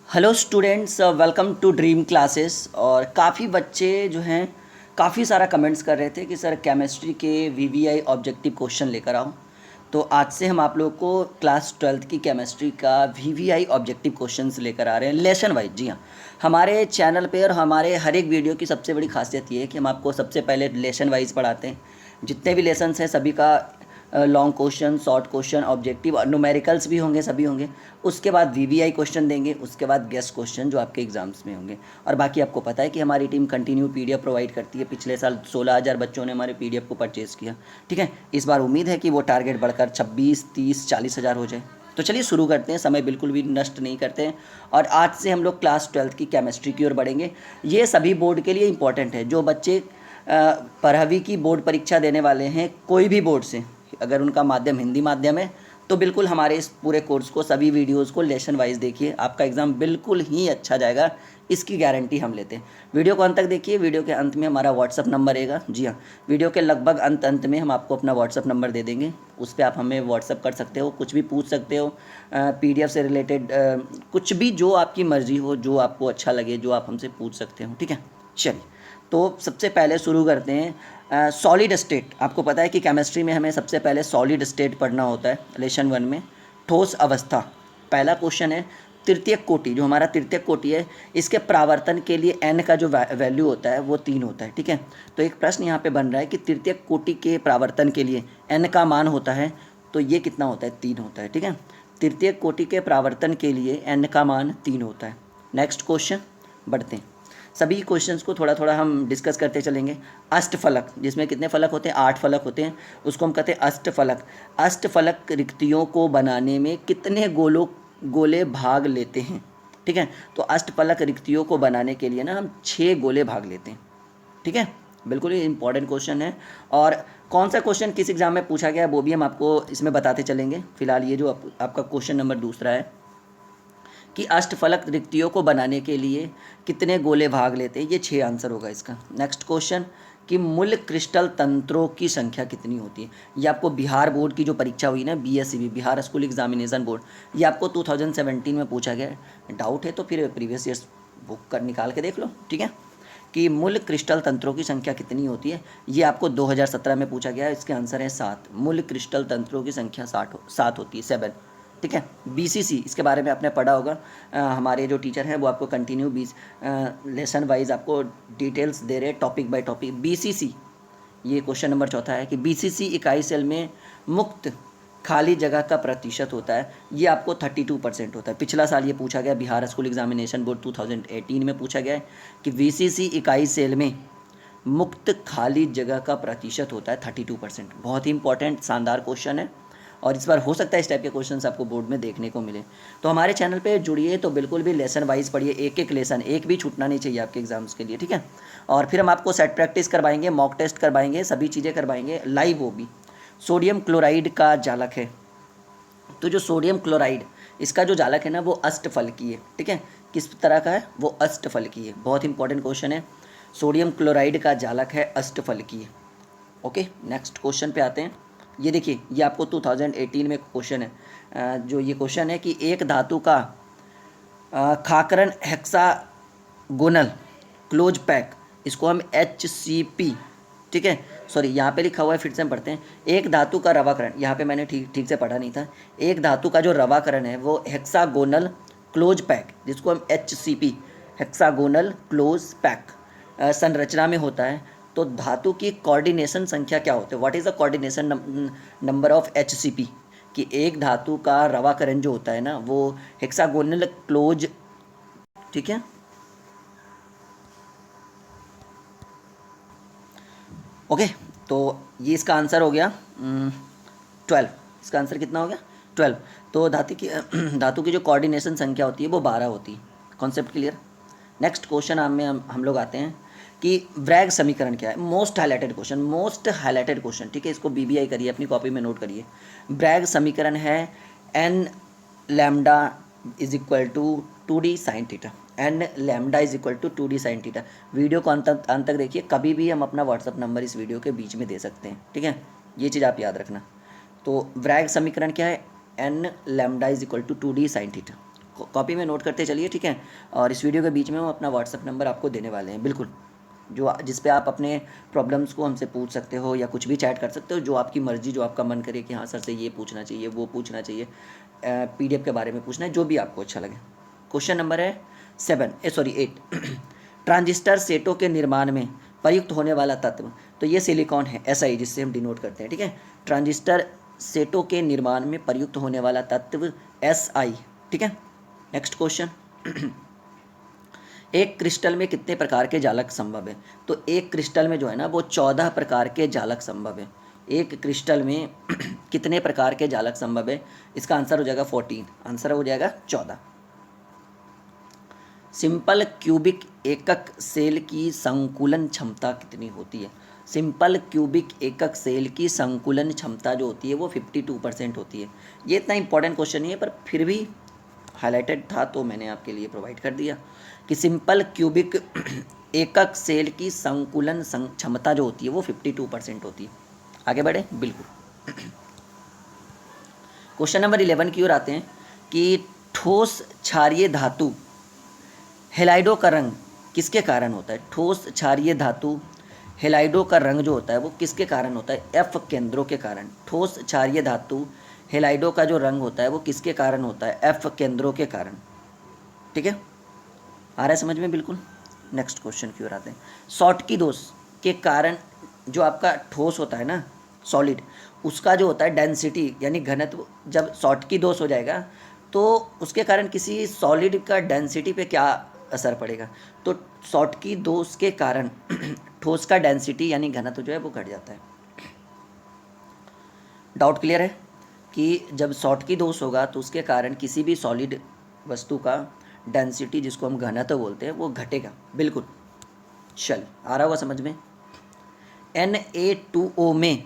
Hello students, welcome to dream classes. और काफ़ी बच्चे जो हैं काफ़ी सारा कमेंट्स कर रहे थे कि सर केमिस्ट्री के वीवीआई ऑब्जेक्टिव क्वेश्चन लेकर आओ। तो आज से हम आप लोगों को क्लास 12th की केमिस्ट्री का वीवीआई ऑब्जेक्टिव क्वेश्चंस लेकर आ रहे हैं लेसन वाइज। जी हाँ, हमारे चैनल पे और हमारे हर एक वीडियो की सबसे बड़ी खासियत ये है कि हम आपको सबसे पहले लेसन वाइज पढ़ाते हैं। जितने भी लेसन्स हैं सभी का long question, short question, objective और न्यूमेरिकल्स भी होंगे, सभी होंगे। उसके बाद वीवीआई क्वेश्चन देंगे, उसके बाद गेस्ट क्वेश्चन जो आपके एग्जाम्स में होंगे। और बाकी आपको पता है कि हमारी टीम कंटिन्यू पीडीएफ प्रोवाइड करती है। पिछले साल 16,000 बच्चों ने हमारे पीडीएफ को परचेज़ किया। ठीक है, इस बार उम्मीद है कि वो टारगेट बढ़कर 26, 30, 40,000 हो जाए। तो चलिए शुरू करते हैं, समय बिल्कुल भी नष्ट नहीं करते हैं। और आज से हम लोग क्लास 12th की केमिस्ट्री की ओर बढ़ेंगे। ये सभी बोर्ड के लिए इंपॉर्टेंट है। जो बच्चे 12वीं की बोर्ड परीक्षा देने वाले हैं कोई भी बोर्ड से, अगर उनका माध्यम हिंदी माध्यम है तो बिल्कुल हमारे इस पूरे कोर्स को, सभी वीडियोस को लेसन वाइज देखिए। आपका एग्ज़ाम बिल्कुल ही अच्छा जाएगा, इसकी गारंटी हम लेते हैं। वीडियो को अंत तक देखिए। वीडियो के अंत में हमारा व्हाट्सअप नंबर रहेगा। जी हाँ, वीडियो के लगभग अंत में हम आपको अपना व्हाट्सअप नंबर दे देंगे। उस पर आप हमें व्हाट्सअप कर सकते हो, कुछ भी पूछ सकते हो, पीडीएफ से रिलेटेड कुछ भी, जो आपकी मर्ज़ी हो, जो आपको अच्छा लगे, जो आप हमसे पूछ सकते हो। ठीक है, चलिए तो सबसे पहले शुरू करते हैं। Solid state. आपको पता है कि केमिस्ट्री में हमें सबसे पहले सॉलिड स्टेट पढ़ना होता है लेसन 1 में। ठोस अवस्था पहला क्वेश्चन है। तृतीयक कोटि, जो हमारा तृतीयक कोटि है, इसके प्रावर्तन के लिए n का जो वैल्यू होता है वो 3 होता है। ठीक है, तो एक प्रश्न यहाँ पे बन रहा है कि तृतीयक कोटि के प्रावर्तन के लिए n का मान होता है, तो ये कितना होता है? 3 होता है। ठीक है, तृतीयक कोटि के प्रावर्तन के लिए n का मान 3 होता है। नेक्स्ट क्वेश्चन बढ़ते हैं। सभी क्वेश्चंस को थोड़ा थोड़ा हम डिस्कस करते चलेंगे। अष्टफलक, जिसमें कितने फलक होते हैं? 8 फलक होते हैं, उसको हम कहते हैं अष्टफलक। अष्टफलक रिक्तियों को बनाने में कितने गोले भाग लेते हैं? ठीक है, तो अष्टफलक रिक्तियों को बनाने के लिए ना हम 6 गोले भाग लेते हैं। ठीक है, बिल्कुल ही इंपॉर्टेंट क्वेश्चन है। और कौन सा क्वेश्चन किस एग्जाम में पूछा गया है वो भी हम आपको इसमें बताते चलेंगे। फिलहाल ये जो आपका क्वेश्चन नंबर दूसरा है कि अष्टफलक रिक्तियों को बनाने के लिए कितने गोले भाग लेते हैं, ये 6 आंसर होगा इसका। नेक्स्ट क्वेश्चन कि मूल क्रिस्टल तंत्रों की संख्या कितनी होती है? ये आपको बिहार बोर्ड की जो परीक्षा हुई ना, BSCB, Bihar school examination board, ये आपको 2017 में पूछा गया। डाउट है तो फिर प्रीवियस ईयर्स बुक कर निकाल के देख लो। ठीक है, कि मूल क्रिस्टल तंत्रों की संख्या कितनी होती है, ये आपको 2017 में पूछा गया है। इसके आंसर है 7। मूल क्रिस्टल तंत्रों की संख्या 7 होती है, 7। ठीक है, बीसीसी, इसके बारे में आपने पढ़ा होगा। हमारे जो टीचर हैं वो आपको कंटिन्यू लेसन वाइज आपको डिटेल्स दे रहे हैं, टॉपिक बाय टॉपिक। बीसीसी, ये क्वेश्चन नंबर चौथा है कि बीसीसी इकाई सेल में मुक्त खाली जगह का प्रतिशत होता है, ये आपको 32% होता है। पिछला साल ये पूछा गया, बिहार स्कूल एग्जामिनेशन बोर्ड 2018 में पूछा गया है कि बीसीसी इकाई सेल में मुक्त खाली जगह का प्रतिशत होता है 32%। बहुत ही इंपॉर्टेंट, शानदार क्वेश्चन है और इस बार हो सकता है इस टाइप के क्वेश्चंस आपको बोर्ड में देखने को मिले। तो हमारे चैनल पे जुड़िए, तो बिल्कुल भी लेसन वाइज पढ़िए, एक एक लेसन, एक भी छूटना नहीं चाहिए आपके एग्जाम्स के लिए। ठीक है, और फिर हम आपको सेट प्रैक्टिस करवाएंगे, मॉक टेस्ट करवाएंगे, सभी चीज़ें करवाएंगे लाइव। वो भी सोडियम क्लोराइड का जालक है, तो जो सोडियम क्लोराइड, इसका जो जालक है ना वो अष्टफलकीय है। ठीक है, किस तरह का है? वो अष्टफलकीय है। बहुत इंपॉर्टेंट क्वेश्चन है, सोडियम क्लोराइड का जालक है अष्टफलकीय। ओके, नेक्स्ट क्वेश्चन पे आते हैं। ये देखिए, ये आपको 2018 में क्वेश्चन है। जो ये क्वेश्चन है कि एक धातु का खाकरन हेक्सागोनल क्लोज पैक, इसको हम HCP, ठीक है, सॉरी यहाँ पे लिखा हुआ है, फिर से हम पढ़ते हैं। एक धातु का रवाकरण, यहाँ पे मैंने ठीक से पढ़ा नहीं था। एक धातु का जो रवाकरण है वो हेक्सागोनल क्लोज पैक, जिसको हम HCP, हेक्सागोनल क्लोज पैक संरचना में होता है। तो धातु की कोऑर्डिनेशन संख्या क्या होती है? What is the coordination number of HCP? कि एक धातु का रवाकरण जो होता है ना वो हेक्सागोनल क्लोज, ठीक है, ओके। तो ये इसका आंसर हो गया 12। इसका आंसर कितना हो गया? 12। तो धातु की जो कोऑर्डिनेशन संख्या होती है वो 12 होती है। Concept clear? नेक्स्ट क्वेश्चन हम लोग आते हैं कि ब्रैग समीकरण क्या है। Most highlighted question, most highlighted question. ठीक है, इसको बीबीआई करिए, अपनी कॉपी में नोट करिए। ब्रैग समीकरण है N lambda is equal to 2d sine theta. N lambda is equal to 2d sine theta. Video को अंत तक देखिए, कभी भी हम अपना व्हाट्सअप नंबर इस वीडियो के बीच में दे सकते हैं। ठीक है, ये चीज़ आप याद रखना। तो ब्रैग समीकरण क्या है? N lambda is equal to 2d sine theta. Copy में नोट करते चलिए, ठीक है। और इस वीडियो के बीच में हम अपना व्हाट्सअप नंबर आपको देने वाले हैं, बिल्कुल, जिस पे आप अपने प्रॉब्लम्स को हमसे पूछ सकते हो या कुछ भी चैट कर सकते हो, जो आपकी मर्ज़ी, जो आपका मन करे कि हाँ सर से ये पूछना चाहिए, वो पूछना चाहिए, PDF के बारे में पूछना है, जो भी आपको अच्छा लगे। क्वेश्चन नंबर है 8 ट्रांजिस्टर सेटों के निर्माण में प्रयुक्त होने वाला तत्व, तो ये सिलिकॉन है, SI, जिससे हम डिनोट करते हैं, ठीक है। ट्रांजिस्टर सेटों के निर्माण में प्रयुक्त होने वाला तत्व SI, ठीक है। नेक्स्ट क्वेश्चन एक क्रिस्टल में कितने प्रकार के जालक संभव है, तो एक क्रिस्टल में जो है ना वो 14 प्रकार के जालक संभव है। एक क्रिस्टल में कितने प्रकार के जालक संभव है, इसका आंसर हो जाएगा 14, आंसर हो जाएगा 14। सिंपल क्यूबिक एकक सेल की संकुलन क्षमता कितनी होती है, सिंपल क्यूबिक एकक सेल की संकुलन क्षमता जो होती है वो 52% होती है। ये इतना इंपॉर्टेंट क्वेश्चन नहीं है, पर फिर भी हाईलाइटेड था तो मैंने आपके लिए प्रोवाइड कर दिया कि सिंपल क्यूबिक एकक सेल की संकुलन क्षमता जो होती है वो 52% होती है। आगे बढ़े, बिल्कुल। क्वेश्चन नंबर 11 की ओर आते हैं कि ठोस क्षारीय धातु हेलाइडो का रंग किसके कारण होता है। ठोस क्षारीय धातु हेलाइडो का रंग जो होता है वो किसके कारण होता है, F केंद्रों के कारण। ठोस क्षारीय धातु हेलाइडो का जो रंग होता है वो किसके कारण होता है, F केंद्रों के कारण, ठीक है। आ रहा है समझ में, बिल्कुल। नेक्स्ट क्वेश्चन की ओर आते हैं। शॉटकी दोष के कारण जो आपका ठोस होता है ना, सॉलिड, उसका जो होता है डेंसिटी यानी घनत्व, जब शॉटकी दोष हो जाएगा तो उसके कारण किसी सॉलिड का डेंसिटी पे क्या असर पड़ेगा, तो शॉटकी दोष के कारण ठोस का डेंसिटी यानी घनत्व जो है वो घट जाता है। डाउट क्लियर है कि जब शॉटकी दोष होगा तो उसके कारण किसी भी सॉलिड वस्तु का डेंसिटी, जिसको हम घनत्व बोलते हैं, वो घटेगा, बिल्कुल। चल, आ रहा होगा समझ में। Na2O में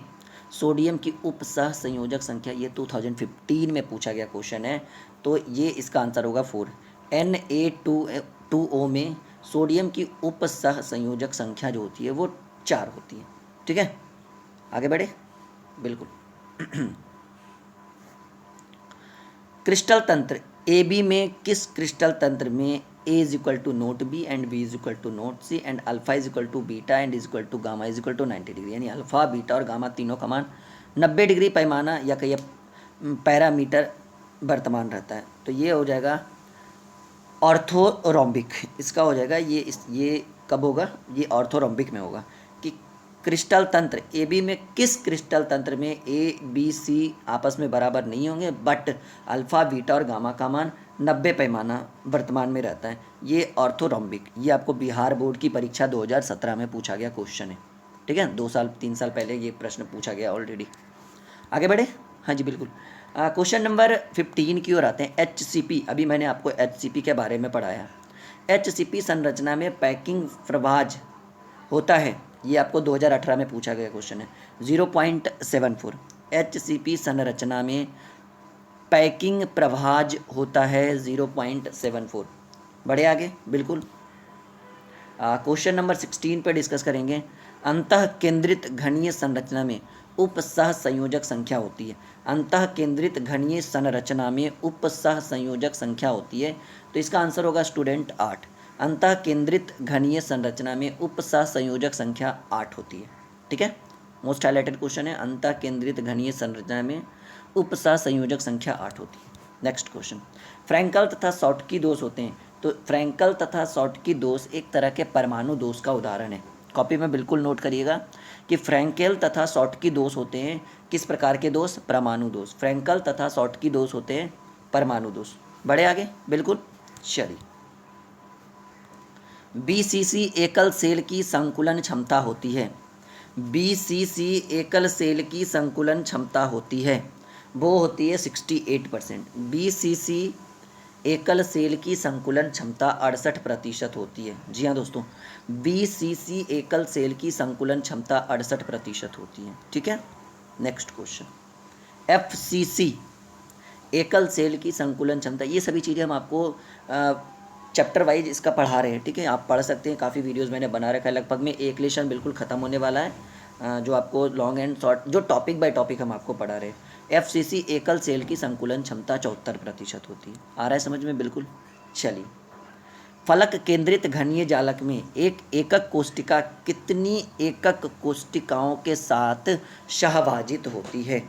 सोडियम की उप सह संयोजक संख्या, ये 2015 में पूछा गया क्वेश्चन है, तो ये इसका आंसर होगा 4। Na2O में सोडियम की उप सह संयोजक संख्या जो होती है वो 4 होती है, ठीक है। आगे बढ़े, बिल्कुल। क्रिस्टल तंत्र AB में किस क्रिस्टल तंत्र में A is equal to not B and B is equal to not C and alpha is equal to beta and is equal to gamma is equal to 90 degree, यानी alpha, beta और gamma तीनों का मान 90 degree पैमाना या कहीं parameter वर्तमान रहता है, तो ये हो जाएगा ऑर्थोरोम्बिक। इसका हो जाएगा ये कब होगा, ये ऑर्थोरोम्बिक में होगा कि क्रिस्टल तंत्र AB में किस क्रिस्टल तंत्र में A B C आपस में बराबर नहीं होंगे, बट अल्फा, बीटा और गामा का मान 90 पैमाना वर्तमान में रहता है, ये ऑर्थोरोम्बिक। ये आपको बिहार बोर्ड की परीक्षा 2017 में पूछा गया क्वेश्चन है, ठीक है। 2-3 साल पहले ये प्रश्न पूछा गया ऑलरेडी। आगे बढ़े, हाँ जी बिल्कुल। क्वेश्चन नंबर 15 की ओर आते हैं। HCP, अभी मैंने आपको HCP के बारे में पढ़ाया। HCP संरचना में पैकिंग प्रभाज होता है, ये आपको 2018 में पूछा गया क्वेश्चन है, 0.74। HCP संरचना में पैकिंग प्रभाज होता है 0.74। बढ़े आगे, बिल्कुल। क्वेश्चन नंबर 16 पर डिस्कस करेंगे। अंतः केंद्रित घनीय संरचना में उप सह संयोजक संख्या होती है। अंतः केंद्रित घनीय संरचना में उप सह संयोजक संख्या होती है, तो इसका आंसर होगा स्टूडेंट 8। अंतः केंद्रित घनीय संरचना में उप सह संयोजक संख्या 8 होती है, ठीक है। मोस्ट हाईलाइटेड क्वेश्चन है, अंतः केंद्रित घनीय संरचना में उप सह संयोजक संख्या 8 होती है। Next question. फ्रैंकल तथा शॉटकी दोष होते हैं, तो फ्रैंकल तथा शॉटकी दोष एक तरह के परमाणु दोष का उदाहरण है। कॉपी में बिल्कुल नोट करिएगा कि फ्रैंकल तथा शॉटकी दोष होते हैं किस प्रकार के दोष, परमाणु दोष। फ्रैंकल तथा शॉटकी दोष होते हैं परमाणु दोष। बढ़े आगे, बिल्कुल। चलिए, BCC एकल सेल की संकुलन क्षमता होती है। BCC एकल सेल की संकुलन क्षमता होती है, वो होती है 68%। BCC एकल सेल की संकुलन क्षमता 68% होती है। जी हाँ दोस्तों, BCC एकल सेल की संकुलन क्षमता 68% होती है, ठीक है। Next question. FCC एकल सेल की संकुलन क्षमता, ये सभी चीज़ें हम आपको चैप्टर वाइज इसका पढ़ा रहे हैं, ठीक है। आप पढ़ सकते हैं, काफ़ी वीडियोस मैंने बना रखा है। लगभग में एक लेसन बिल्कुल ख़त्म होने वाला है, जो आपको लॉन्ग एंड शॉर्ट, जो टॉपिक बाय टॉपिक हम आपको पढ़ा रहे हैं। एफसीसी एकल सेल की संकुलन क्षमता 74% होती है। आ रहा है समझ में? बिल्कुल। चलिए, फलक केंद्रित घनीय जालक में एक एकक कोशिका कितनी एकक कोशिकाओं के साथ सहभाजित होती है?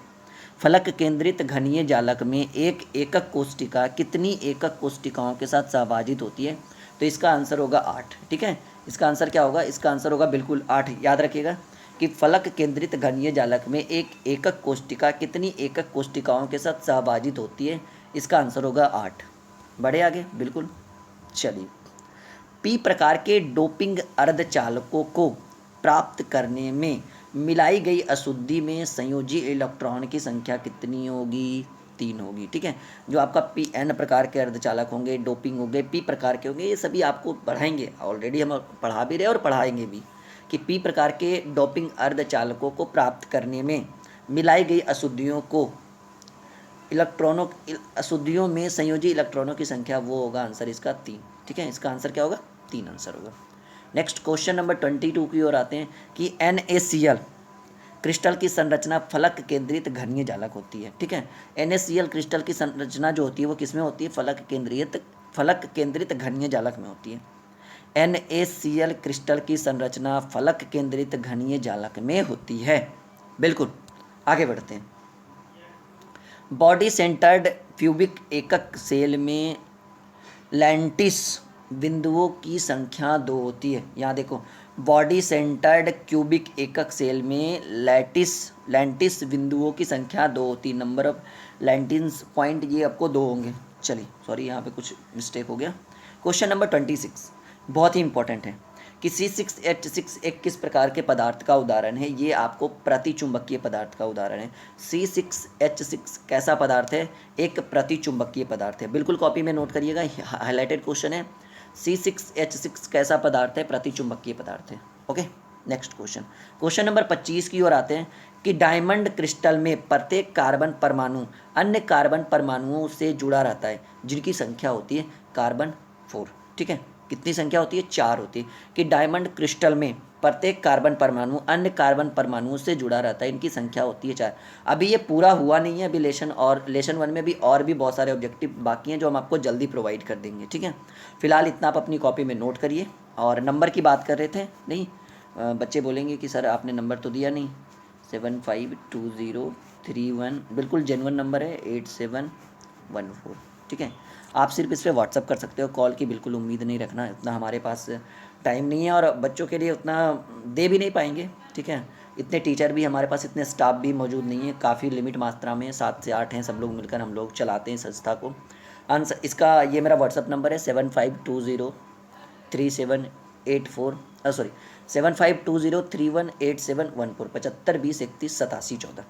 फलक केंद्रित घनीय जालक में एक एकक कोशिका कितनी एकक कोशिकाओं के साथ सहभाजित होती है? तो इसका आंसर होगा 8। ठीक है, इसका आंसर क्या होगा? इसका आंसर होगा बिल्कुल 8। याद रखिएगा कि फलक केंद्रित घनीय जालक में एक एकक कोशिका कितनी एकक कोशिकाओं के साथ सहभाजित होती है? इसका आंसर होगा 8। बढ़े आगे? बिल्कुल। चलिए, पी प्रकार के डोपिंग अर्धचालकों को प्राप्त करने में मिलाई गई अशुद्धि में संयोजी इलेक्ट्रॉन की संख्या कितनी होगी? 3 होगी। ठीक है, जो आपका पी एन प्रकार के अर्धचालक होंगे, डोपिंग होंगे, पी प्रकार के होंगे, ये सभी आपको पढ़ाएंगे। ऑलरेडी हम पढ़ा भी रहे और पढ़ाएंगे भी कि पी प्रकार के डोपिंग अर्धचालकों को प्राप्त करने में मिलाई गई अशुद्धियों में संयोजी इलेक्ट्रॉनों की संख्या, वो होगा आंसर इसका 3। ठीक है, इसका आंसर क्या होगा? 3 आंसर होगा। नेक्स्ट क्वेश्चन नंबर 22 की ओर आते हैं कि NaCl क्रिस्टल की संरचना फलक केंद्रित घनीय जालक होती है। ठीक है, NaCl क्रिस्टल की संरचना जो होती है वो किस में होती है? फलक केंद्रित घनीय जालक में होती है। NaCl क्रिस्टल की संरचना फलक केंद्रित घनीय जालक में होती है। बिल्कुल। आगे बढ़ते हैं। बॉडी सेंटर्ड क्यूबिक एकक सेल में लैंटिस बिंदुओं की संख्या 2 होती है। यहाँ देखो, बॉडी सेंटर्ड क्यूबिक एकक सेल में लैंटिस बिंदुओं की संख्या 2 होती है। नंबर ऑफ लैंटिस पॉइंट ये आपको 2 होंगे। चलिए, सॉरी यहाँ पे कुछ मिस्टेक हो गया। क्वेश्चन नंबर 26 बहुत ही इंपॉर्टेंट है कि C6H6 एक किस प्रकार के पदार्थ का उदाहरण है? ये आपको प्रतिचुंबकीय पदार्थ का उदाहरण है। C6H6 कैसा पदार्थ है? एक प्रतिचुंबकीय पदार्थ है। बिल्कुल कॉपी में नोट करिएगा, हाईलाइटेड क्वेश्चन है। C6H6 कैसा पदार्थ है? प्रतिचुंबकीय पदार्थ है। ओके, नेक्स्ट क्वेश्चन नंबर 25 की ओर आते हैं कि डायमंड क्रिस्टल में प्रत्येक कार्बन परमाणु अन्य कार्बन परमाणुओं से जुड़ा रहता है, जिनकी संख्या होती है कार्बन 4। ठीक है, कितनी संख्या होती है? 4 होती है। कि डायमंड क्रिस्टल में प्रत्येक कार्बन परमाणु अन्य कार्बन परमाणुओं से जुड़ा रहता है, इनकी संख्या होती है 4। अभी ये पूरा हुआ नहीं है, अभी लेसन 1 में भी और भी बहुत सारे ऑब्जेक्टिव बाकी हैं जो हम आपको जल्दी प्रोवाइड कर देंगे। ठीक है, फिलहाल इतना आप अपनी कॉपी में नोट करिए। और नंबर की बात कर रहे थे, नहीं बच्चे बोलेंगे कि सर आपने नंबर तो दिया नहीं। 752031 बिल्कुल जेन्युइन नंबर है, 8714। ठीक है, आप सिर्फ इस पर व्हाट्सअप कर सकते हो, कॉल की बिल्कुल उम्मीद नहीं रखना, इतना हमारे पास टाइम नहीं है और बच्चों के लिए उतना दे भी नहीं पाएंगे। ठीक है, इतने टीचर भी हमारे पास, इतने स्टाफ भी मौजूद नहीं है, काफ़ी लिमिट मात्रा में 7 से 8 हैं, सब लोग मिलकर हम लोग चलाते हैं संस्था को। आंसर इसका, ये मेरा व्हाट्सअप नंबर है 75203784 सॉरी 7520318714 7520318714।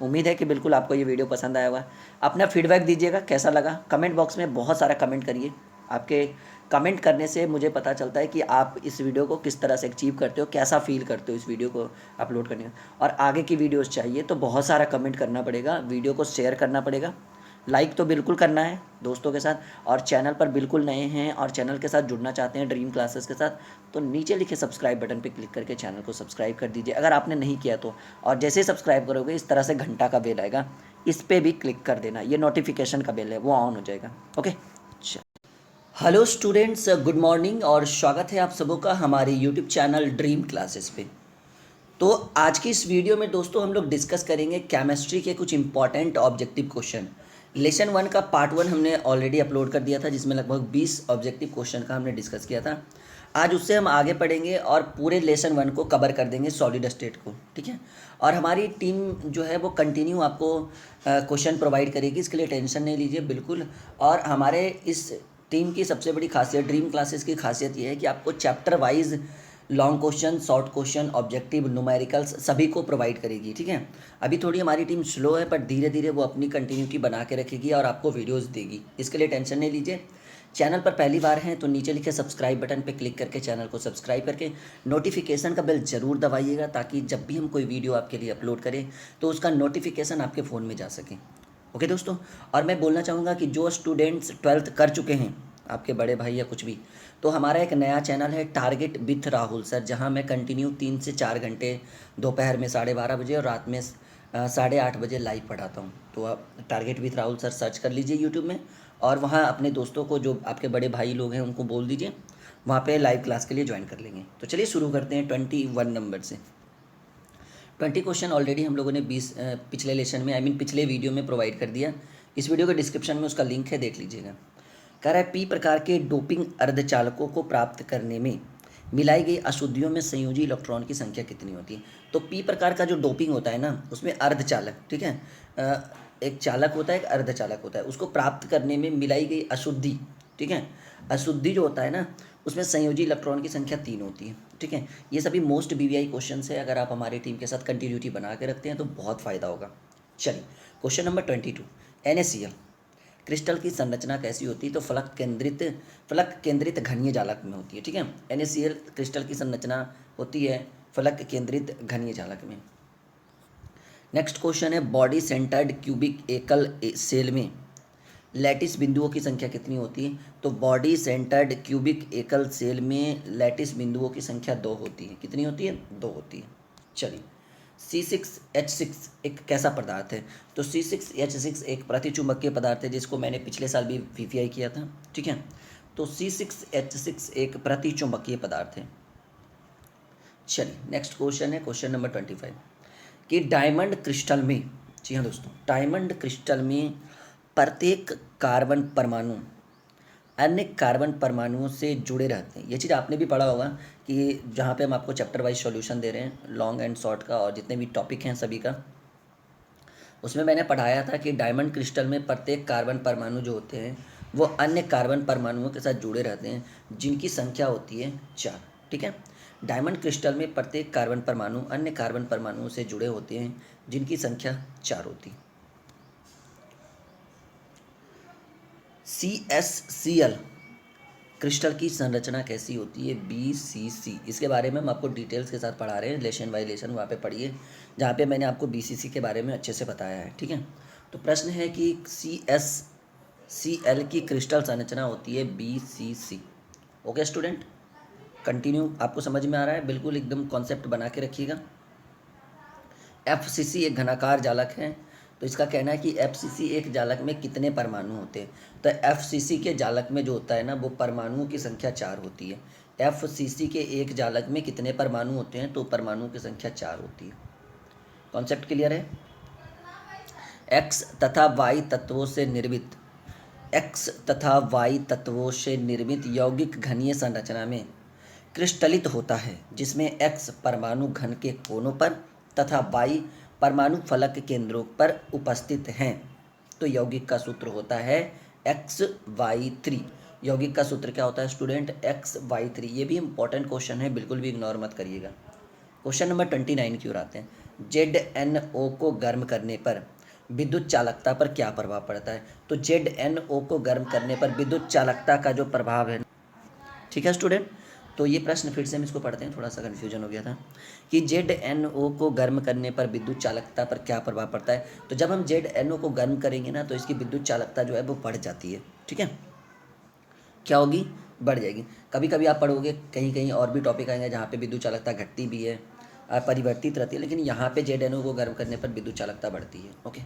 उम्मीद है कि बिल्कुल आपको ये वीडियो पसंद आया होगा। अपना फीडबैक दीजिएगा कैसा लगा, कमेंट बॉक्स में बहुत सारा कमेंट करिए। आपके कमेंट करने से मुझे पता चलता है कि आप इस वीडियो को किस तरह से अचीव करते हो, कैसा फील करते हो इस वीडियो को अपलोड करने में। और आगे की वीडियोस चाहिए तो बहुत सारा कमेंट करना पड़ेगा, वीडियो को शेयर करना पड़ेगा, लाइक तो बिल्कुल करना है दोस्तों के साथ। और चैनल पर बिल्कुल नए हैं और चैनल के साथ जुड़ना चाहते हैं ड्रीम क्लासेस के साथ, तो नीचे लिखे सब्सक्राइब बटन पर क्लिक करके चैनल को सब्सक्राइब कर दीजिए अगर आपने नहीं किया तो। और जैसे ही सब्सक्राइब करोगे इस तरह से घंटा का बेल आएगा, इस पर भी क्लिक कर देना, ये नोटिफिकेशन का बेल है वो ऑन हो जाएगा। Okay, hello students, good morning और स्वागत है आप सबों का हमारे यूट्यूब चैनल ड्रीम क्लासेस पे। तो आज की इस वीडियो में दोस्तों हम लोग डिस्कस करेंगे केमिस्ट्री के कुछ इंपॉर्टेंट ऑब्जेक्टिव क्वेश्चन। लेसन 1 का पार्ट 1 हमने ऑलरेडी अपलोड कर दिया था, जिसमें लगभग 20 ऑब्जेक्टिव क्वेश्चन का हमने डिस्कस किया था। आज उससे हम आगे पढ़ेंगे और पूरे लेसन 1 को कवर कर देंगे, सॉलिड स्टेट को। ठीक है, और हमारी टीम जो है वो कंटिन्यू आपको क्वेश्चन प्रोवाइड करेगी, इसके लिए टेंशन नहीं लीजिए बिल्कुल। और हमारे इस टीम की सबसे बड़ी खासियत, ड्रीम क्लासेस की खासियत ये है कि आपको chapter wise long question, short question, objective, numericals सभी को प्रोवाइड करेगी। ठीक है, अभी थोड़ी हमारी टीम स्लो है, पर धीरे धीरे वो अपनी कंटिन्यूटी बना के रखेगी और आपको वीडियोस देगी, इसके लिए टेंशन नहीं लीजिए। चैनल पर पहली बार हैं तो नीचे लिखे सब्सक्राइब बटन पे क्लिक करके चैनल को सब्सक्राइब करके नोटिफिकेशन का बेल ज़रूर दबाइएगा, ताकि जब भी हम कोई वीडियो आपके लिए अपलोड करें तो उसका नोटिफिकेशन आपके फ़ोन में जा सके। ओके दोस्तों, और मैं बोलना चाहूँगा कि जो स्टूडेंट्स 12th कर चुके हैं, आपके बड़े भाई या कुछ भी, तो हमारा एक नया चैनल है टारगेट विथ राहुल सर, जहां मैं कंटिन्यू 3 से 4 घंटे दोपहर में 12:30 बजे और रात में 8:30 बजे लाइव पढ़ाता हूँ। तो आप target with Rahul sir search कर लीजिए यूट्यूब में, और वहाँ अपने दोस्तों को, जो आपके बड़े भाई लोग हैं, उनको बोल दीजिए, वहाँ पे लाइव क्लास के लिए ज्वाइन कर लेंगे। तो चलिए शुरू करते हैं 21 नंबर से। 20 क्वेश्चन ऑलरेडी हम लोगों ने 20 पिछले लेसन में, पिछले वीडियो में प्रोवाइड कर दिया। इस वीडियो के डिस्क्रिप्शन में उसका लिंक है, देख लीजिएगा। कह रहा है पी प्रकार के डोपिंग अर्धचालकों को प्राप्त करने में मिलाई गई अशुद्धियों में संयोजी इलेक्ट्रॉन की संख्या कितनी होती है। तो पी प्रकार का जो डोपिंग होता है ना, उसमें अर्धचालक, ठीक है, एक चालक होता है, एक अर्धचालक होता है, उसको प्राप्त करने में मिलाई गई अशुद्धि, ठीक है, अशुद्धि जो होता है ना, उसमें संयोजी इलेक्ट्रॉन की संख्या 3 होती है, ठीक है। ये सभी मोस्ट बीवीआई क्वेश्चन है, अगर आप हमारी टीम के साथ कंटिन्यूटी बना के रखते हैं तो बहुत फ़ायदा होगा। चलिए क्वेश्चन नंबर 22, NaCl क्रिस्टल की संरचना कैसी होती है। तो फलक केंद्रित घनीय जालक में होती है, ठीक है। NaCl क्रिस्टल की संरचना होती है फलक केंद्रित घनीय जालक में। नेक्स्ट क्वेश्चन है बॉडी सेंटर्ड क्यूबिक एकल सेल में लैटिस बिंदुओं की संख्या कितनी होती है। तो बॉडी सेंटर्ड क्यूबिक एकल सेल में लैटिस बिंदुओं की संख्या 2 होती है। कितनी होती है? 2 होती है। चलिए C6H6 एक कैसा पदार्थ है। तो C6H6 एक प्रतिचुंबकीय पदार्थ है, जिसको मैंने पिछले साल भी VVI किया था, ठीक है। तो C6H6 एक प्रतिचुंबकीय पदार्थ है। चलिए नेक्स्ट क्वेश्चन है क्वेश्चन नंबर 25 कि डायमंड क्रिस्टल में, जी हाँ दोस्तों, डायमंड क्रिस्टल में प्रत्येक कार्बन परमाणु अन्य कार्बन परमाणुओं से जुड़े रहते हैं। ये चीज़ आपने भी पढ़ा होगा कि जहाँ पे हम आपको चैप्टर वाइज सॉल्यूशन दे रहे हैं, लॉन्ग एंड शॉर्ट का, और जितने भी टॉपिक हैं सभी का, उसमें मैंने पढ़ाया था कि डायमंड क्रिस्टल में प्रत्येक कार्बन परमाणु जो होते हैं वो अन्य कार्बन परमाणुओं के साथ जुड़े रहते हैं, जिनकी संख्या होती है 4, ठीक है। डायमंड क्रिस्टल में प्रत्येक कार्बन परमाणु अन्य कार्बन परमाणुओं से जुड़े होते हैं, जिनकी संख्या 4 होती है। CsCl क्रिस्टल की संरचना कैसी होती है। BCC, इसके बारे में हम आपको डिटेल्स के साथ पढ़ा रहे हैं, लेसन बाय लेसन, वहाँ पे पढ़िए जहाँ पे मैंने आपको BCC के बारे में अच्छे से बताया है, ठीक है। तो प्रश्न है कि CsCl की क्रिस्टल संरचना होती है BCC। ओके स्टूडेंट, कंटिन्यू, आपको समझ में आ रहा है, बिल्कुल एकदम कॉन्सेप्ट बना के रखिएगा। FCC एक घनाकार जालक है। तो इसका कहना है कि FCC एक जालक में कितने परमाणु होते हैं। तो FCC के जालक में जो होता है ना, वो परमाणुओं की संख्या 4 होती है। FCC के एक जालक में कितने परमाणु होते हैं। तो परमाणुओं की संख्या 4 होती है। कॉन्सेप्ट क्लियर है। X तथा Y तत्वों से निर्मित यौगिक घनीय संरचना में क्रिस्टलित होता है, जिसमें X परमाणु घन के कोनों पर तथा Y परमाणु फलक केंद्रों पर उपस्थित हैं। तो यौगिक का सूत्र होता है XY3। यौगिक का सूत्र क्या होता है स्टूडेंट? XY3। ये भी इंपॉर्टेंट क्वेश्चन है, बिल्कुल भी इग्नोर मत करिएगा। क्वेश्चन नंबर 29 की ओर आते हैं। ZnO को गर्म करने पर विद्युत चालकता पर क्या प्रभाव पड़ता है। तो ZnO को गर्म करने पर विद्युत चालकता का जो प्रभाव है, ठीक है स्टूडेंट। तो ये प्रश्न फिर से हम इसको पढ़ते हैं, थोड़ा सा कन्फ्यूजन हो गया था कि ZnO को गर्म करने पर विद्युत चालकता पर क्या प्रभाव पड़ता है। तो जब हम ZnO को गर्म करेंगे ना, तो इसकी विद्युत चालकता जो है वो बढ़ जाती है, ठीक है। क्या होगी? बढ़ जाएगी। कभी कभी आप पढ़ोगे, कहीं कहीं और भी टॉपिक आएंगे जहाँ पे विद्युत चालकता घटती भी है, परिवर्तित रहती है, लेकिन यहाँ पे ZnO को गर्म करने पर विद्युत चालकता बढ़ती है। ओके।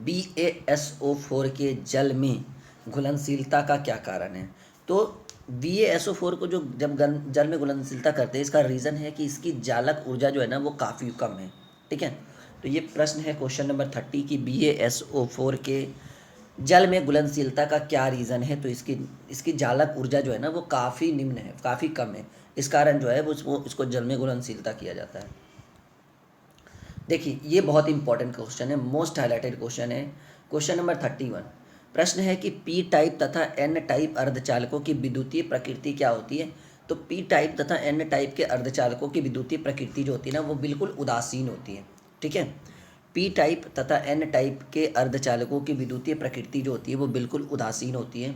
BaSO4 के जल में घुलनशीलता का क्या कारण है। तो BaSO4 को जो जब जल में घुलनशीलता करते हैं, इसका रीज़न है कि इसकी जालक ऊर्जा जो है ना, वो काफ़ी कम है, ठीक है। तो ये प्रश्न है क्वेश्चन नंबर 30 कि BaSO4 के जल में घुलनशीलता का क्या रीज़न है। तो इसकी जालक ऊर्जा जो है ना, वो काफ़ी निम्न है, काफ़ी कम है, इस कारण जो है वो इसको जल में घुलनशीलता किया जाता है। देखिए ये बहुत इंपॉर्टेंट क्वेश्चन है, मोस्ट हाईलाइटेड क्वेश्चन है। क्वेश्चन नंबर 31 प्रश्न है कि P टाइप तथा N टाइप अर्धचालकों की विद्युतीय प्रकृति क्या होती है। तो P टाइप तथा N टाइप के अर्धचालकों की विद्युतीय प्रकृति जो होती है ना, वो बिल्कुल उदासीन होती है, ठीक है। P टाइप तथा N टाइप के अर्धचालकों की विद्युतीय प्रकृति जो होती है वो बिल्कुल उदासीन होती है।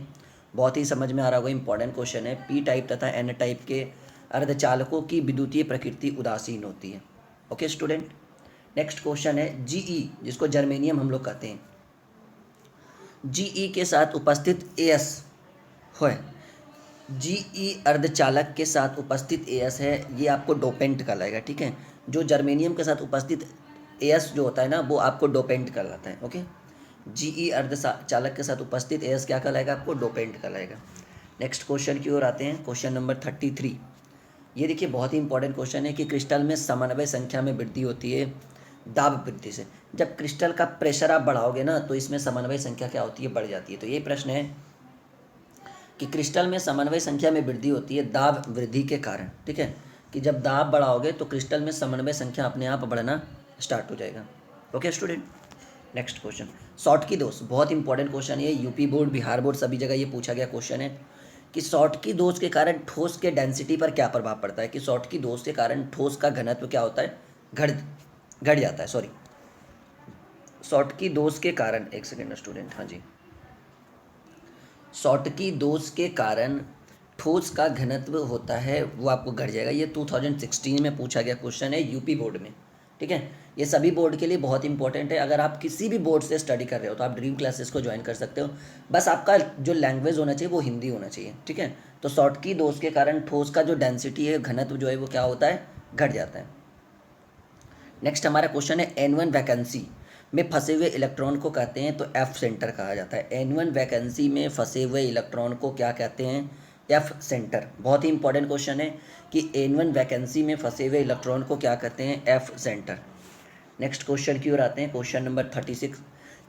बहुत ही समझ में आ रहा होगा, इंपॉर्टेंट क्वेश्चन है। P टाइप तथा N टाइप के अर्धचालकों की विद्युतीय प्रकृति उदासीन होती है। Okay student. नेक्स्ट क्वेश्चन है Ge, जिसको जर्मेनियम हम लोग कहते हैं। Ge के साथ उपस्थित As है जीई अर्धचालक के साथ उपस्थित एस है, ये आपको डोपेंट कहलाएगा, ठीक है। जो जर्मेनियम के साथ उपस्थित एस जो होता है ना, वो आपको डोपेंट कहलाता है, ओके। जीई अर्धचालक के साथ उपस्थित एस क्या कहलाएगा, आपको डोपेंट कहलाएगा। नेक्स्ट क्वेश्चन की ओर आते हैं, क्वेश्चन नंबर 33। ये देखिए बहुत ही इंपॉर्टेंट क्वेश्चन है कि क्रिस्टल में समन्वय संख्या में वृद्धि होती है दाब वृद्धि से। जब क्रिस्टल का प्रेशर आप बढ़ाओगे ना, तो इसमें समन्वय संख्या क्या होती है, बढ़ जाती है। तो ये प्रश्न है कि क्रिस्टल में समन्वय संख्या में वृद्धि होती है दाब वृद्धि के कारण, ठीक है। कि जब दाब बढ़ाओगे तो क्रिस्टल में समन्वय संख्या अपने आप बढ़ना स्टार्ट हो जाएगा, okay student. Next question, Schottky दोष, बहुत इंपॉर्टेंट क्वेश्चन है। यूपी बोर्ड, बिहार बोर्ड, सभी जगह ये पूछा गया क्वेश्चन है कि शॉर्टकी दोष के कारण ठोस के डेंसिटी पर क्या प्रभाव पड़ता है। कि शॉर्टकी दोष के कारण ठोस का घनत्व क्या होता है, घट जाता है, सॉरी। शॉर्टकी दोष के कारण, एक सेकेंड स्टूडेंट, हाँ जी, शॉर्टकी दोष के कारण ठोस का घनत्व होता है वो आपको घट जाएगा। ये 2016 में पूछा गया क्वेश्चन है यूपी बोर्ड में, ठीक है। ये सभी बोर्ड के लिए बहुत इंपॉर्टेंट है। अगर आप किसी भी बोर्ड से स्टडी कर रहे हो तो आप ड्रीम क्लासेस को ज्वाइन कर सकते हो। बस आपका जो लैंग्वेज होना चाहिए वो हिंदी होना चाहिए, ठीक है। तो शॉर्टकी दोष के कारण ठोस का जो डेंसिटी है, घनत्व जो है वो क्या होता है, घट जाता है। नेक्स्ट हमारा क्वेश्चन है N1 वैकेंसी में फंसे हुए इलेक्ट्रॉन को कहते हैं, तो एफ सेंटर कहा जाता है। N1 वैकेंसी में फंसे हुए इलेक्ट्रॉन को क्या कहते हैं, एफ सेंटर। बहुत ही इंपॉर्टेंट क्वेश्चन है कि N1 वैकेंसी में फंसे हुए इलेक्ट्रॉन को क्या कहते हैं, एफ सेंटर। नेक्स्ट क्वेश्चन की ओर आते हैं, क्वेश्चन नंबर 36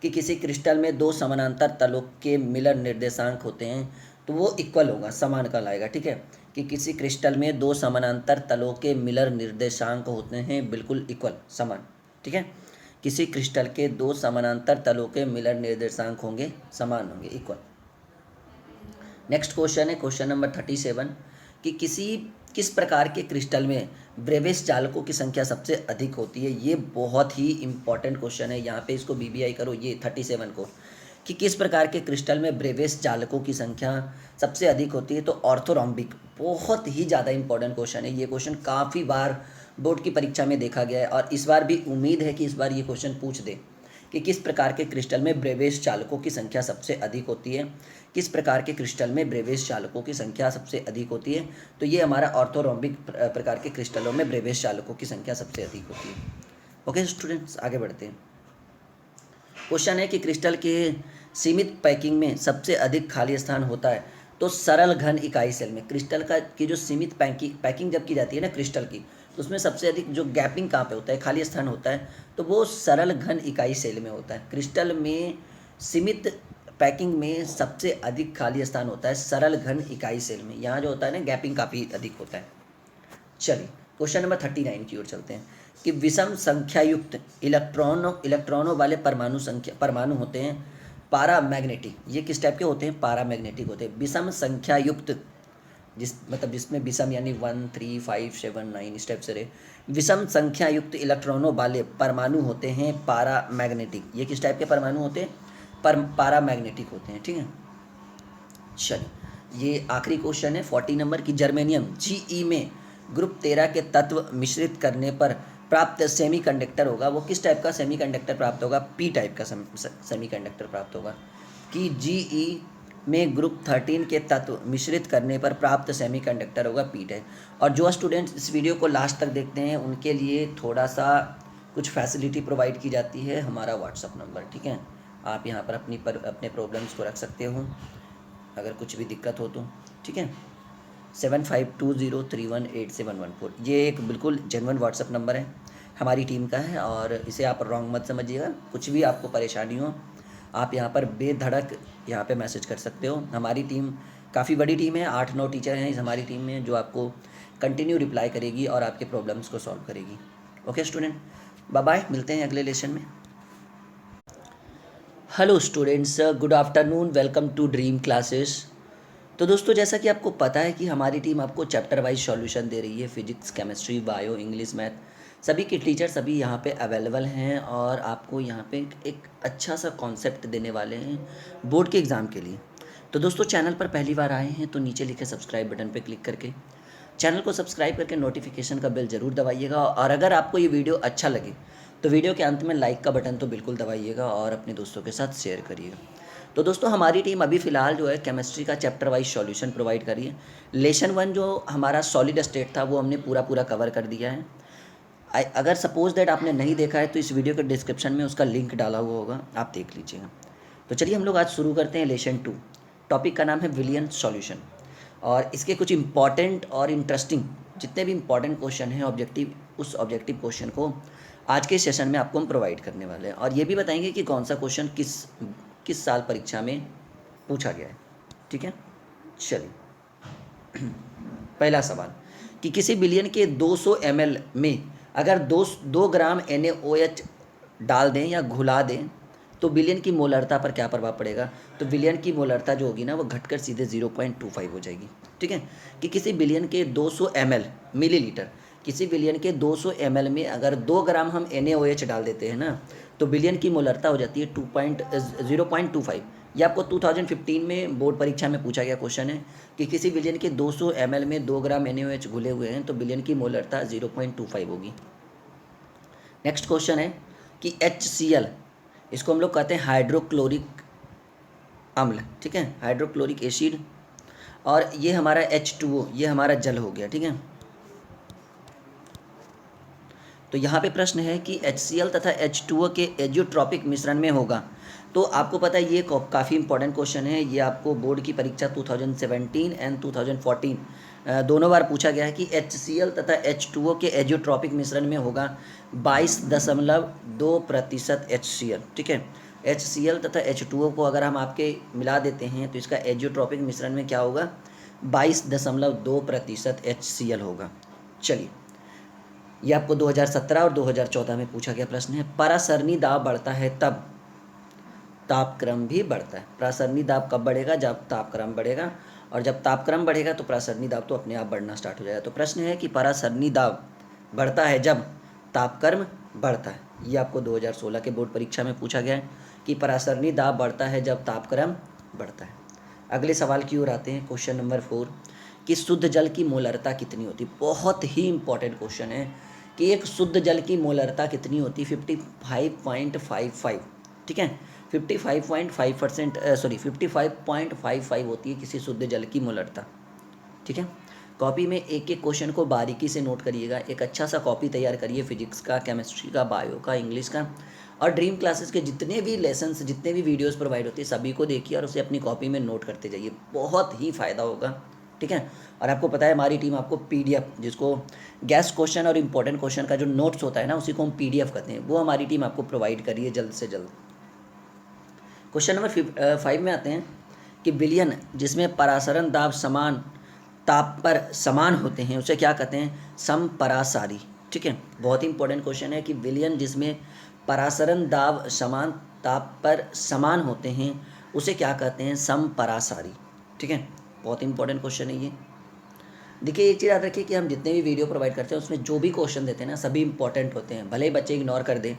कि किसी क्रिस्टल में दो समानांतर तलों के मिलर निर्देशांक होते हैं तो वो इक्वल होगा, समान कहलाएगा, ठीक है। कि किसी क्रिस्टल में दो समानांतर तलों के मिलर निर्देशांक होते हैं बिल्कुल इक्वल, समान, ठीक है। किसी क्रिस्टल के दो समानांतर तलों के मिलर निर्देशांक होंगे, समान होंगे, इक्वल। नेक्स्ट क्वेश्चन है क्वेश्चन नंबर 37 कि किस प्रकार के क्रिस्टल में ब्रेविस चालकों की संख्या सबसे अधिक होती है। ये बहुत ही इंपॉर्टेंट क्वेश्चन है, यहाँ पे इसको बीबीआई करो, ये 37 को, कि किस प्रकार के क्रिस्टल में ब्रेविस चालकों की संख्या सबसे अधिक होती है। तो ऑर्थोरोम्बिक, बहुत ही ज़्यादा इंपॉर्टेंट क्वेश्चन है। ये क्वेश्चन काफ़ी बार बोर्ड की परीक्षा में देखा गया है और इस बार भी उम्मीद है कि इस बार ये क्वेश्चन पूछ दे कि किस प्रकार के क्रिस्टल में ब्रेविस चालकों की संख्या सबसे अधिक होती है। किस प्रकार के क्रिस्टल में ब्रेविस चालकों की संख्या सबसे अधिक होती है। तो ये हमारा ऑर्थोरोम्बिक प्रकार के क्रिस्टलों में ब्रेविस चालकों की संख्या सबसे अधिक होती है। ओके स्टूडेंट्स, आगे बढ़ते हैं। क्वेश्चन है कि क्रिस्टल के सीमित पैकिंग में सबसे अधिक खाली स्थान होता है तो सरल घन इकाई सेल में। क्रिस्टल का की जो सीमित पैकिंग जब की जाती है ना क्रिस्टल की, तो उसमें सबसे अधिक जो गैपिंग कहाँ पे होता है, खाली स्थान होता है, तो वो सरल घन इकाई सेल में होता है। क्रिस्टल में सीमित पैकिंग में सबसे अधिक खाली स्थान होता है सरल घन इकाई सेल में। यहाँ जो होता है ना, गैपिंग काफ़ी अधिक होता है। चलिए क्वेश्चन नंबर 39 की ओर चलते हैं कि विषम संख्यायुक्त इलेक्ट्रॉनों वाले परमाणु होते हैं पारामैग्नेटिक। ये किस टाइप के होते हैं, पारामैग्नेटिक होते हैं। विषम संख्यायुक्त, जिसमें विषम यानी 1 3 5 7 9 इस टाइप से रहे, विषम संख्यायुक्त इलेक्ट्रॉनों वाले परमाणु होते हैं पारामैग्नेटिक। ये किस टाइप के परमाणु होते हैं, पारामैग्नेटिक होते हैं, ठीक है। चलिए ये आखिरी क्वेश्चन है 40 नंबर की, जर्मेनियम जीई में ग्रुप 13 के तत्व मिश्रित करने पर प्राप्त सेमीकंडक्टर होगा, वो किस टाइप का सेमीकंडक्टर प्राप्त होगा, पी टाइप का सेमीकंडक्टर प्राप्त होगा। कि जीई में ग्रुप 13 के तत्व मिश्रित करने पर प्राप्त सेमीकंडक्टर होगा पी टाइप। और जो स्टूडेंट्स इस वीडियो को लास्ट तक देखते हैं उनके लिए थोड़ा सा कुछ फैसिलिटी प्रोवाइड की जाती है, हमारा व्हाट्सअप नंबर, ठीक है। आप यहाँ पर अपने प्रॉब्लम्स को रख सकते हो अगर कुछ भी दिक्कत हो तो, ठीक है। 7520318714, ये एक बिल्कुल जेन्युइन व्हाट्सअप नंबर है, हमारी टीम का है और इसे आप रॉन्ग मत समझिएगा। कुछ भी आपको परेशानी हो आप यहाँ पर बेधड़क यहाँ पे मैसेज कर सकते हो। हमारी टीम काफ़ी बड़ी टीम है, 8-9 टीचर हैं इस हमारी टीम में जो आपको कंटिन्यू रिप्लाई करेगी और आपके प्रॉब्लम्स को सॉल्व करेगी। ओके स्टूडेंट, बाय बाय, मिलते हैं अगले लेसन में। Hello students, good afternoon, welcome to dream classes. तो दोस्तों जैसा कि आपको पता है कि हमारी टीम आपको चैप्टर वाइज सॉल्यूशन दे रही है, physics, chemistry, bio, English, math, सभी के टीचर सभी यहाँ पे अवेलेबल हैं और आपको यहाँ पे एक अच्छा सा कॉन्सेप्ट देने वाले हैं बोर्ड के एग्ज़ाम के लिए। तो दोस्तों चैनल पर पहली बार आए हैं तो नीचे लिखे सब्सक्राइब बटन पर क्लिक करके चैनल को सब्सक्राइब करके नोटिफिकेशन का बेल ज़रूर दबाइएगा। और अगर आपको ये वीडियो अच्छा लगे तो वीडियो के अंत में लाइक का बटन तो बिल्कुल दबाइएगा और अपने दोस्तों के साथ शेयर करिएगा। तो दोस्तों हमारी टीम अभी फ़िलहाल जो है केमिस्ट्री का चैप्टर वाइज सॉल्यूशन प्रोवाइड कर रही है। लेसन 1 जो हमारा सॉलिड स्टेट था वो हमने पूरा कवर कर दिया है। अगर सपोज दैट आपने नहीं देखा है तो इस वीडियो के डिस्क्रिप्शन में उसका लिंक डाला हुआ होगा, आप देख लीजिएगा। तो चलिए हम लोग आज शुरू करते हैं लेसन 2। टॉपिक का नाम है विलियन सॉल्यूशन, और इसके कुछ इंपॉर्टेंट और इंटरेस्टिंग जितने भी इंपॉर्टेंट क्वेश्चन हैं उस ऑब्जेक्टिव क्वेश्चन को आज के सेशन में आपको हम प्रोवाइड करने वाले हैं, और ये भी बताएंगे कि कौन सा क्वेश्चन किस साल परीक्षा में पूछा गया है। ठीक है, चलिए पहला सवाल कि किसी विलियन के 200 ml में अगर 2 ग्राम NaOH डाल दें या घुला दें तो विलियन की मोलरता पर क्या प्रभाव पड़ेगा। तो विलियन की मोलरता जो होगी ना वो घटकर सीधे 0.25 हो जाएगी। ठीक है, कि किसी विलियन के 200 ml मिलीलीटर, किसी विलियन के 200 ml में अगर 2 ग्राम हम NaOH डाल देते हैं ना तो विलियन की मोलरता हो जाती है 0.25। ये आपको 2015 में बोर्ड परीक्षा में पूछा गया क्वेश्चन है कि किसी विलियन के 200 ml में 2 ग्राम NaOH घुले हुए हैं तो विलियन की मोलरता 0.25 होगी। नेक्स्ट क्वेश्चन है कि HCl, इसको हम लोग कहते हैं हाइड्रोक्लोरिक अम्ल। ठीक है, हाइड्रोक्लोरिक एसिड, और ये हमारा H2O ये हमारा जल हो गया। ठीक है, तो यहाँ पे प्रश्न है कि HCl तथा H2O के एजियोट्रॉपिक मिश्रण में होगा। तो आपको पता है ये काफ़ी इंपॉर्टेंट क्वेश्चन है, ये आपको बोर्ड की परीक्षा 2017 एंड 2014 दोनों बार पूछा गया है कि HCl तथा H2O के एजियोट्रॉपिक मिश्रण में होगा 22.2% HCl। ठीक है, HCl तथा H2O को अगर हम आपके मिला देते हैं तो इसका एजियोट्रॉपिक मिश्रण में क्या होगा, 22.2% HCl होगा। चलिए, ये आपको 2017 और 2014 में पूछा गया प्रश्न है। परासरणी दाब बढ़ता है तब तापक्रम भी बढ़ता है। परासरणी दाब कब बढ़ेगा, जब तापक्रम बढ़ेगा, और जब तापक्रम बढ़ेगा तो परासरणी दाब तो अपने आप बढ़ना स्टार्ट हो जाएगा। तो प्रश्न है कि परासरणी दाब बढ़ता है जब तापक्रम बढ़ता है। ये आपको 2016 के बोर्ड परीक्षा में पूछा गया है कि परासरणी दाब बढ़ता है जब तापक्रम बढ़ता है। अगले सवाल की ओर आते हैं, क्वेश्चन नंबर 4 कि शुद्ध जल की मोलरता कितनी होती है। बहुत ही इंपॉर्टेंट क्वेश्चन है कि एक शुद्ध जल की मोलरता कितनी होती है, 55.55। ठीक है, 55.55 होती है किसी शुद्ध जल की मोलरता। ठीक है, कॉपी में एक एक क्वेश्चन को बारीकी से नोट करिएगा। एक अच्छा सा कॉपी तैयार करिए फिजिक्स का, केमिस्ट्री का, बायो का, इंग्लिश का, और ड्रीम क्लासेस के जितने भी लेसन्स जितने भी वीडियोस प्रोवाइड होती है सभी को देखिए और उसे अपनी कॉपी में नोट करते जाइए, बहुत ही फ़ायदा होगा। ठीक है, और आपको पता है हमारी टीम आपको PDF, जिसको गैस क्वेश्चन और इम्पोर्टेंट क्वेश्चन का जो नोट्स होता है ना उसी को हम PDF कहते हैं, वो हमारी टीम आपको प्रोवाइड करिए जल्द से जल्द। क्वेश्चन नंबर 5 में आते हैं कि विलियन जिसमें परासरण दाब समान ताप पर समान होते हैं उसे क्या कहते हैं, समपरासारी। ठीक है, बहुत ही इंपॉर्टेंट क्वेश्चन है कि विलियन जिसमें परासरण दाब समान ताप पर समान होते हैं उसे क्या कहते हैं, समपरासारी। ठीक है, बहुत इंपॉर्टेंट क्वेश्चन है ये। देखिए एक चीज़ याद रखिए कि हम जितने भी वीडियो प्रोवाइड करते हैं उसमें जो भी क्वेश्चन देते हैं ना सभी इंपॉर्टेंट होते हैं, भले ही बच्चे इग्नोर कर दें,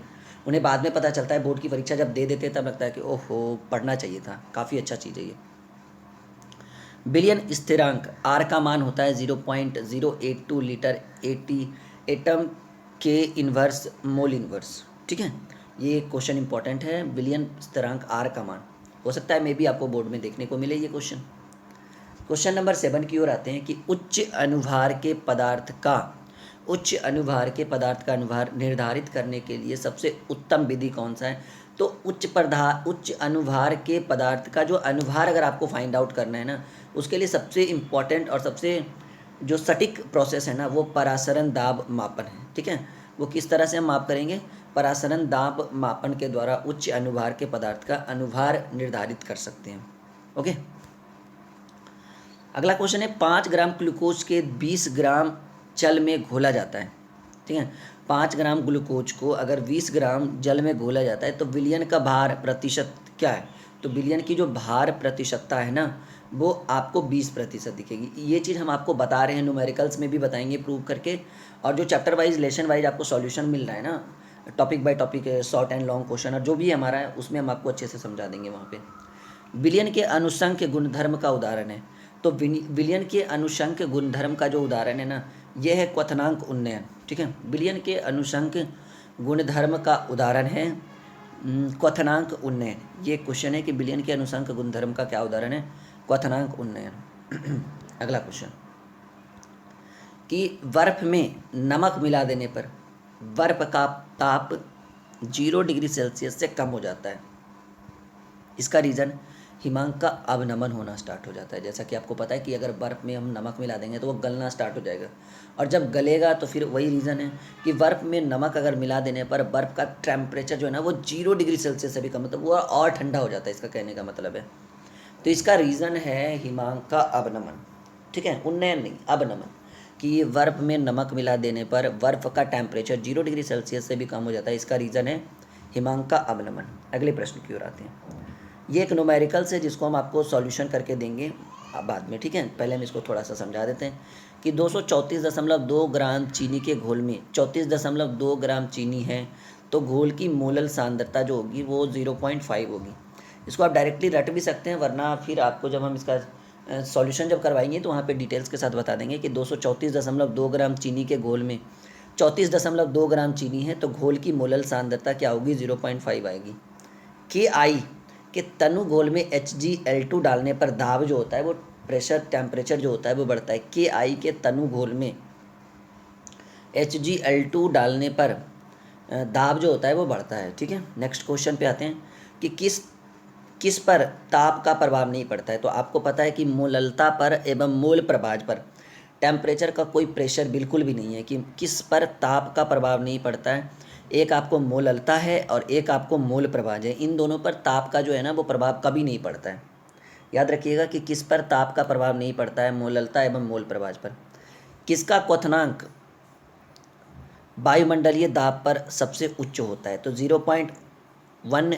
उन्हें बाद में पता चलता है, बोर्ड की परीक्षा जब दे देते हैं तब लगता है कि ओहो पढ़ना चाहिए था। काफ़ी अच्छा चीज़ है ये। विलियन स्थिरांक R का मान होता है 0.082 लीटर 80 एटम के इन्वर्स मोल इन्वर्स। ठीक है, ये क्वेश्चन इंपॉर्टेंट है, विलियन स्थिरांक R का मान। हो सकता है मे भी आपको बोर्ड में देखने को मिले ये क्वेश्चन। क्वेश्चन नंबर 7 की ओर आते हैं कि उच्च अनुभार के पदार्थ का अनुभार निर्धारित करने के लिए सबसे उत्तम विधि कौन सा है। तो उच्च अनुभार के पदार्थ का जो अनुभार अगर आपको फाइंड आउट करना है ना उसके लिए सबसे इम्पॉर्टेंट और सबसे जो सटीक प्रोसेस है ना वो परासरण दाब मापन है। ठीक है, वो किस तरह से हम माप करेंगे, परासरण दाब मापन के द्वारा उच्च अनुभार के पदार्थ का अनुभार निर्धारित कर सकते हैं। ओके, अगला क्वेश्चन है 5 ग्राम ग्लूकोज के 20 ग्राम जल में घोला जाता है। ठीक है, 5 ग्राम ग्लूकोज को अगर 20 ग्राम जल में घोला जाता है तो विलियन का भार प्रतिशत क्या है। तो विलियन की जो भार प्रतिशतता है ना वो आपको 20% दिखेगी। ये चीज़ हम आपको बता रहे हैं, न्यूमेरिकल्स में भी बताएंगे प्रूव करके, और जो चैप्टर वाइज लेसन वाइज आपको सॉल्यूशन मिल रहा है ना, topic by topic short and long question और जो भी हमारा है उसमें हम आपको अच्छे से समझा देंगे वहाँ पे। विलियन के अनुसंख्य गुणधर्म का उदाहरण है। तो विलियन के अनुसंख्य गुणधर्म का जो उदाहरण है ना यह है क्वथनांक उन्नयन। ठीक है, विलियन के अनुसंख्य गुणधर्म का उदाहरण है क्वथनांक उन्नयन, ये क्वेश्चन है कि विलयन के अनुसंक गुणधर्म का क्या उदाहरण है? क्वथनांक उन्नयन। अगला क्वेश्चन कि बर्फ में नमक मिला देने पर बर्फ का ताप 0 डिग्री सेल्सियस से कम हो जाता है। इसका रीज़न हिमांक का अवनमन होना स्टार्ट हो जाता है। जैसा कि आपको पता है कि अगर बर्फ़ में हम नमक मिला देंगे तो वो गलना स्टार्ट हो जाएगा, और जब गलेगा तो फिर वही रीज़न है कि बर्फ़ में नमक अगर मिला देने पर बर्फ़ का टेम्परेचर जो है ना वो 0 डिग्री सेल्सियस से भी कम, मतलब वो और ठंडा हो जाता है, इसका कहने का मतलब है। तो इसका रीज़न है हिमांक का अवनमन, ठीक है, उन्नयन नहीं, अवनमन, कि बर्फ़ में नमक मिला देने पर बर्फ़ का टेम्परेचर 0 डिग्री सेल्सियस से भी कम हो जाता है। इसका रीज़न है हिमांक का अवनमन। अगले प्रश्न की ओर आते हैं। ये एक न्यूमेरिकल्स है जिसको हम आपको सॉल्यूशन करके देंगे बाद में, ठीक है। पहले हम इसको थोड़ा सा समझा देते हैं कि 234.2 ग्राम चीनी के घोल में 34.2 ग्राम चीनी है, तो घोल की मोलल सांद्रता जो होगी वो 0.5 होगी। इसको आप डायरेक्टली रट भी सकते हैं, वरना फिर आपको जब हम इसका सॉल्यूशन जब करवाएंगे तो वहाँ पे डिटेल्स के साथ बता देंगे कि 234.2 ग्राम चीनी के घोल में 34.2 ग्राम चीनी है, तो घोल की मोलल सांद्रता क्या होगी? 0.5 आएगी। के आई के तनु घोल में HgL2 डालने पर दाब जो होता है वो प्रेशर टेम्परेचर जो होता है वो बढ़ता है। के आई के तनु घोल में HgL2 डालने पर दाब जो होता है वो बढ़ता है, ठीक है। नेक्स्ट क्वेश्चन पे आते हैं कि किस पर ताप का प्रभाव नहीं पड़ता है। तो आपको पता है कि मोललता पर एवं मोल प्रभाज पर टेम्परेचर का कोई प्रेशर बिल्कुल भी नहीं है, कि किस पर ताप का प्रभाव नहीं पड़ता है। एक आपको मोललता है और एक आपको मोल प्रभाज है, इन दोनों पर ताप का जो है ना वो प्रभाव कभी नहीं पड़ता है। याद रखिएगा कि किस पर ताप का प्रभाव नहीं पड़ता है, मोललता एवं मोल प्रभाज पर। किसका क्वथनांक वायुमंडलीय दाब पर सबसे उच्च होता है? तो 0.1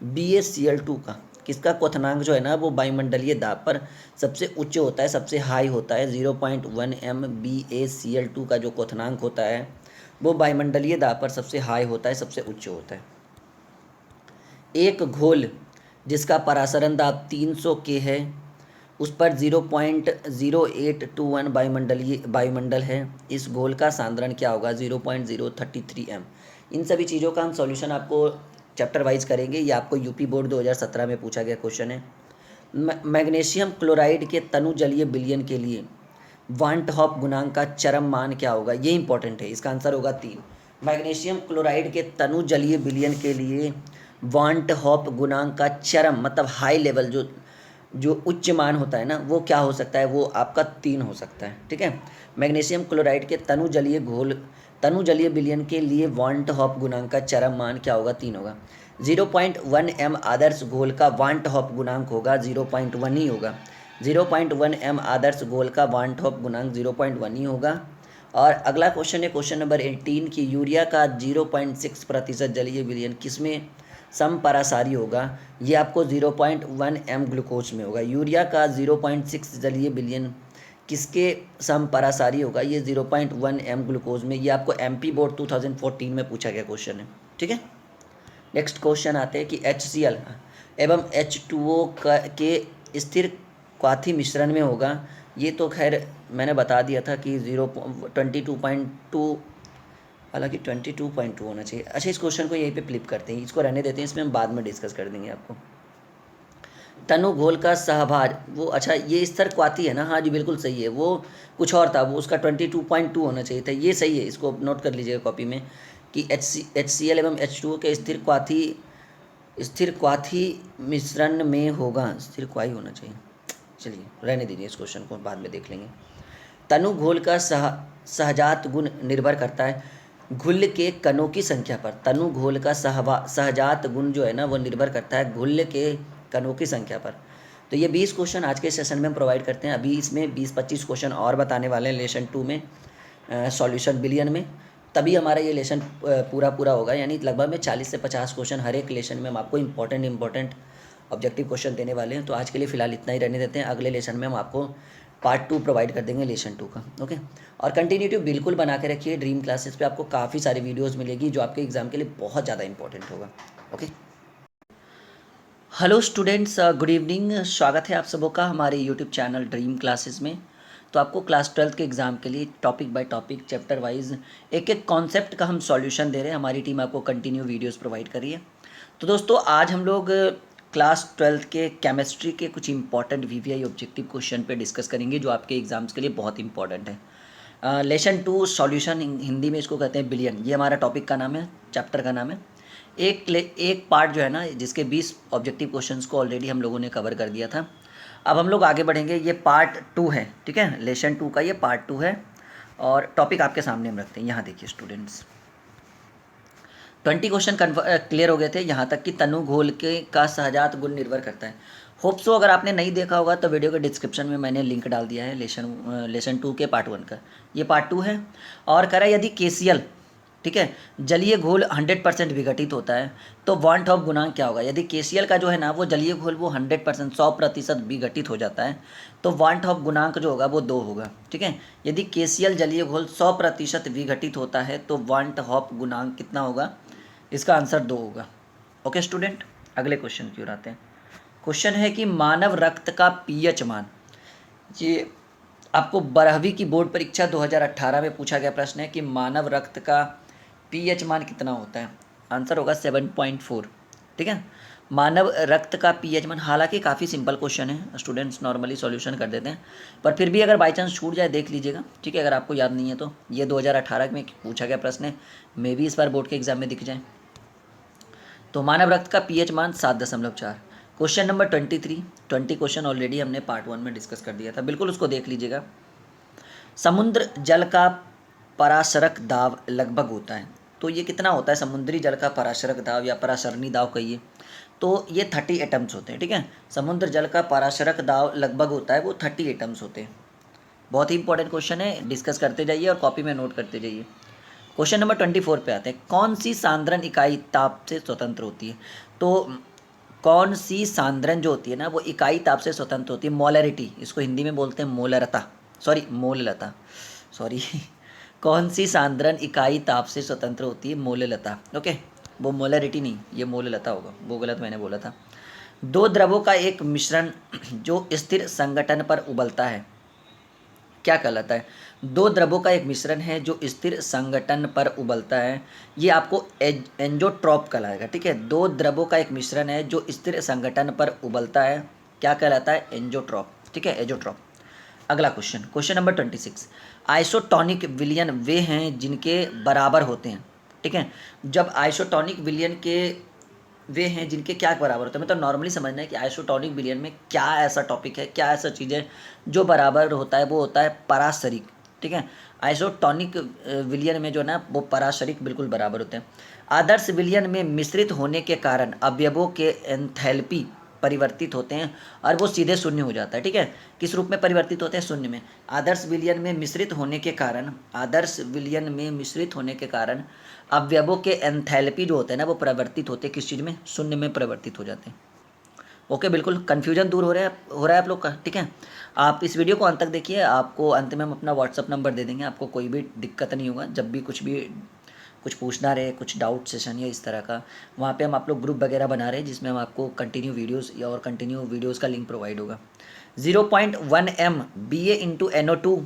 MbACl2 का किसका क्वथनांक जो है ना वो वायुमंडलीय दाब पर सबसे उच्च होता है, सबसे हाई होता है। 0.1 MbACl2 का जो क्वथनांक होता है वो वायुमंडलीय दाब पर सबसे हाई होता है, सबसे उच्च होता है। एक घोल जिसका परासरण दाब 300 के है, उस पर 0.0821 वायुमंडल है, इस घोल का सांद्रण क्या होगा? 0.033 m। इन सभी चीज़ों का हम सॉल्यूशन आपको चैप्टर वाइज करेंगे। ये आपको यूपी बोर्ड 2017 में पूछा गया क्वेश्चन है। मैग्नीशियम क्लोराइड के तनु जलीय विलयन के लिए वांट हॉप गुणांक का चरम मान क्या होगा? ये इंपॉर्टेंट है, इसका आंसर होगा 3। मैग्नीशियम क्लोराइड के तनु जलीय विलयन के लिए वांट हॉप गुणांक का चरम मतलब हाई लेवल जो उच्च मान होता है ना वो क्या हो सकता है? वो आपका 3 हो सकता है, ठीक है। मैग्नीशियम क्लोराइड के तनु जलीय विलयन के लिए वांट हॉप गुणांक का चरम मान क्या होगा? 3 होगा। 0.1 m आदर्श घोल का वांट हॉप गुणांक होगा 0.1 ही होगा। 0.1 m आदर्श घोल का वांट हॉप गुणांक 0.1 ही होगा। और अगला क्वेश्चन है क्वेश्चन नंबर 18 की यूरिया का 0.6% जलीय विलयन किसमें समपरासारी होगा? ये आपको 0.1 m ग्लूकोज में होगा। यूरिया का 0.6 जलीय विलयन किसके समपरासारी होगा? ये 0.1 m ग्लूकोज में। ये आपको MP बोर्ड 2014 में पूछा गया क्वेश्चन है, ठीक है। नेक्स्ट क्वेश्चन आते हैं कि HCl एवं H2O के स्थिर क्वाथी मिश्रण में होगा। ये तो खैर मैंने बता दिया था कि 22.2, हालांकि 22.2 होना चाहिए। अच्छा, इस क्वेश्चन को यहीं पे फ्लिप करते हैं, इसको रहने देते हैं, इसमें हम बाद में डिस्कस कर देंगे आपको। तनु घोल का सहभाज वो, अच्छा ये स्थिर क्वाथी है ना, हाँ जी बिल्कुल सही है, वो कुछ और था, वो उसका 22.2 होना चाहिए था, ये सही है, इसको नोट कर लीजिएगा कॉपी में कि HCl एवं H2O के स्थिर क्वाथी मिश्रण में होगा। स्थिर क्वाही होना चाहिए, चलिए रहने दीजिए, इस क्वेश्चन को बाद में देख लेंगे। तनु घोल का सहजात गुण निर्भर करता है घुल्ल के कणों की संख्या पर। तनु घोल का सहजात गुण जो है ना वो निर्भर करता है घुल्ल के कणों की संख्या पर। तो ये 20 क्वेश्चन आज के सेशन में हम प्रोवाइड करते हैं। अभी इसमें 20-25 क्वेश्चन और बताने वाले हैं लेसन 2 में, सॉल्यूशन बिलियन में, तभी हमारा ये लेसन पूरा होगा। यानी लगभग में 40 से 50 क्वेश्चन हर एक लेसन में हम आपको इंपॉर्टेंट ऑब्जेक्टिव क्वेश्चन देने वाले हैं। तो आज के लिए फ़िलहाल इतना ही रहने देते हैं। अगले लेसन में हम आपको पार्ट 2 प्रोवाइड कर देंगे लेसन 2 का, ओके। और कंटिन्यूटी बिल्कुल बना के रखिए। ड्रीम क्लासेस पे आपको काफ़ी सारी वीडियोस मिलेगी जो आपके एग्जाम के लिए बहुत ज़्यादा इंपॉर्टेंट होगा, okay. Hello students, good evening. स्वागत है आप सबों का हमारे यूट्यूब चैनल ड्रीम क्लासेस में। तो आपको क्लास 12th के एग्ज़ाम के लिए topic by topic, chapter wise एक एक कॉन्सेप्ट का हम सॉल्यूशन दे रहे हैं। हमारी टीम आपको कंटिन्यू वीडियोस प्रोवाइड कर रही है। तो दोस्तों आज हम लोग क्लास 12th के केमिस्ट्री के कुछ इंपॉर्टेंट वीवीआई ऑब्जेक्टिव क्वेश्चन पे डिस्कस करेंगे जो आपके एग्जाम्स के लिए बहुत इंपॉर्टेंट है। लेसन 2 सॉल्यूशन, हिंदी में इसको कहते हैं बिलियन, ये हमारा टॉपिक का नाम है, चैप्टर का नाम है। एक पार्ट जो है ना जिसके 20 ऑब्जेक्टिव क्वेश्चंस को ऑलरेडी हम लोगों ने कवर कर दिया था। अब हम लोग आगे बढ़ेंगे, ये पार्ट 2 है, ठीक है, लेसन 2 का ये पार्ट 2 है और टॉपिक आपके सामने हम रखते हैं। यहाँ देखिए स्टूडेंट्स, 20 क्वेश्चन क्लियर हो गए थे यहाँ तक कि तनु घोल के का सहजात गुण निर्भर करता है। होप सो अगर आपने नहीं देखा होगा तो वीडियो के डिस्क्रिप्शन में मैंने लिंक डाल दिया है लेसन 2 के पार्ट 1 का। ये पार्ट 2 है और कह रहा है यदि KCl, ठीक है, जलीय घोल 100% विघटित होता है तो वांट ऑफ गुणांक क्या होगा। यदि KCl का जो है ना वो जलीय घोल वो 100% 100% विघटित हो जाता है तो वांट ऑफ गुणांक जो होगा वो 2 होगा, ठीक है। यदि KCl जलीय घोल 100% विघटित होता है तो वांट ऑफ गुणांक कितना होगा, इसका आंसर 2 होगा। ओके स्टूडेंट, अगले क्वेश्चन की ओर आते हैं। क्वेश्चन है कि मानव रक्त का pH मान, ये आपको 12वीं की बोर्ड परीक्षा 2018 में पूछा गया प्रश्न है कि मानव रक्त का pH मान कितना होता है। आंसर होगा 7.4, ठीक है। मानव रक्त का pH मान, हालांकि काफ़ी सिंपल क्वेश्चन है, स्टूडेंट्स नॉर्मली सॉल्यूशन कर देते हैं, पर फिर भी अगर बाई चांस छूट जाए देख लीजिएगा, ठीक है, अगर आपको याद नहीं है तो। ये 2018 में पूछा गया प्रश्न है, मे भी इस बार बोर्ड के एग्जाम में दिख जाए। तो मानव रक्त का pH मान 7.4। क्वेश्चन नंबर 23, 20 क्वेश्चन ऑलरेडी हमने पार्ट 1 में डिस्कस कर दिया था, बिल्कुल उसको देख लीजिएगा। समुद्र जल का पराशरक दाब लगभग होता है, तो ये कितना होता है समुद्री जल का पराशरक दाब या पराशरणी दाब कहिए, तो ये 30 एटम्स होते हैं, ठीक है। समुद्र जल का पराशरक दाब लगभग होता है वो 30 एटम्स होते हैं। बहुत ही इंपॉर्टेंट क्वेश्चन है, डिस्कस करते जाइए और कॉपी में नोट करते जाइए। क्वेश्चन नंबर 24 पे आते हैं। कौन सी सांद्रण इकाई ताप से स्वतंत्र होती है। तो कौन सी सांद्रण जो होती है ना वो इकाई ताप से स्वतंत्र होती है, मोलरिटी, इसको हिंदी में बोलते हैं मोललता, सॉरी कौन सी सांद्रण इकाई ताप से स्वतंत्र होती है, मोललता। ओके, वो मोलरिटी नहीं, ये मोललता होगा, वो गलत मैंने बोला था। दो द्रवों का एक मिश्रण जो स्थिर संघटन पर उबलता है क्या कहलाता है। दो द्रवों का एक मिश्रण है जो स्थिर संघटन पर उबलता है, ये आपको एंजोट्रॉप कहलाएगा, ठीक है। दो द्रवों का एक मिश्रण है जो स्थिर संघटन पर उबलता है, क्या कहलाता है, एंजोट्रॉप, ठीक है, एंजोट्रॉप। अगला क्वेश्चन, क्वेश्चन नंबर 26। आइसोटोनिक विलयन वे हैं जिनके बराबर होते हैं, ठीक है। जब आइसोटोनिक विलयन के वे हैं जिनके क्या बराबर होते हैं, मतलब नॉर्मली समझना है कि आइसोटोनिक विलयन में क्या ऐसा टॉपिक है, क्या ऐसा चीज़ है जो बराबर होता है, वो होता है पराशरिक, ठीक है। आइसोटोनिक विलयन में जो है ना वो पराशरिक बिल्कुल बराबर होते हैं। आदर्श विलयन में मिश्रित होने के कारण अवयवों के एंथैल्पी परिवर्तित होते हैं और वो सीधे शून्य हो जाता है, ठीक है। किस रूप में परिवर्तित होते हैं, शून्य में। आदर्श विलयन में मिश्रित होने के कारण अवयवों के एंथैल्पी जो होते हैं ना वो परिवर्तित होते हैं किस चीज़ में, शून्य में परिवर्तित हो जाते हैं। ओके, बिल्कुल कन्फ्यूजन दूर हो रहा है आप लोग का, ठीक है। आप इस वीडियो को अंत तक देखिए, आपको अंत में हम अपना व्हाट्सअप नंबर दे देंगे, आपको कोई भी दिक्कत नहीं होगा। जब भी कुछ पूछना रहे, कुछ डाउट सेशन या इस तरह का, वहाँ पे हम आप लोग ग्रुप वगैरह बना रहे हैं जिसमें हम आपको कंटिन्यू वीडियोस का लिंक प्रोवाइड होगा। 0.1 m Ba/NO2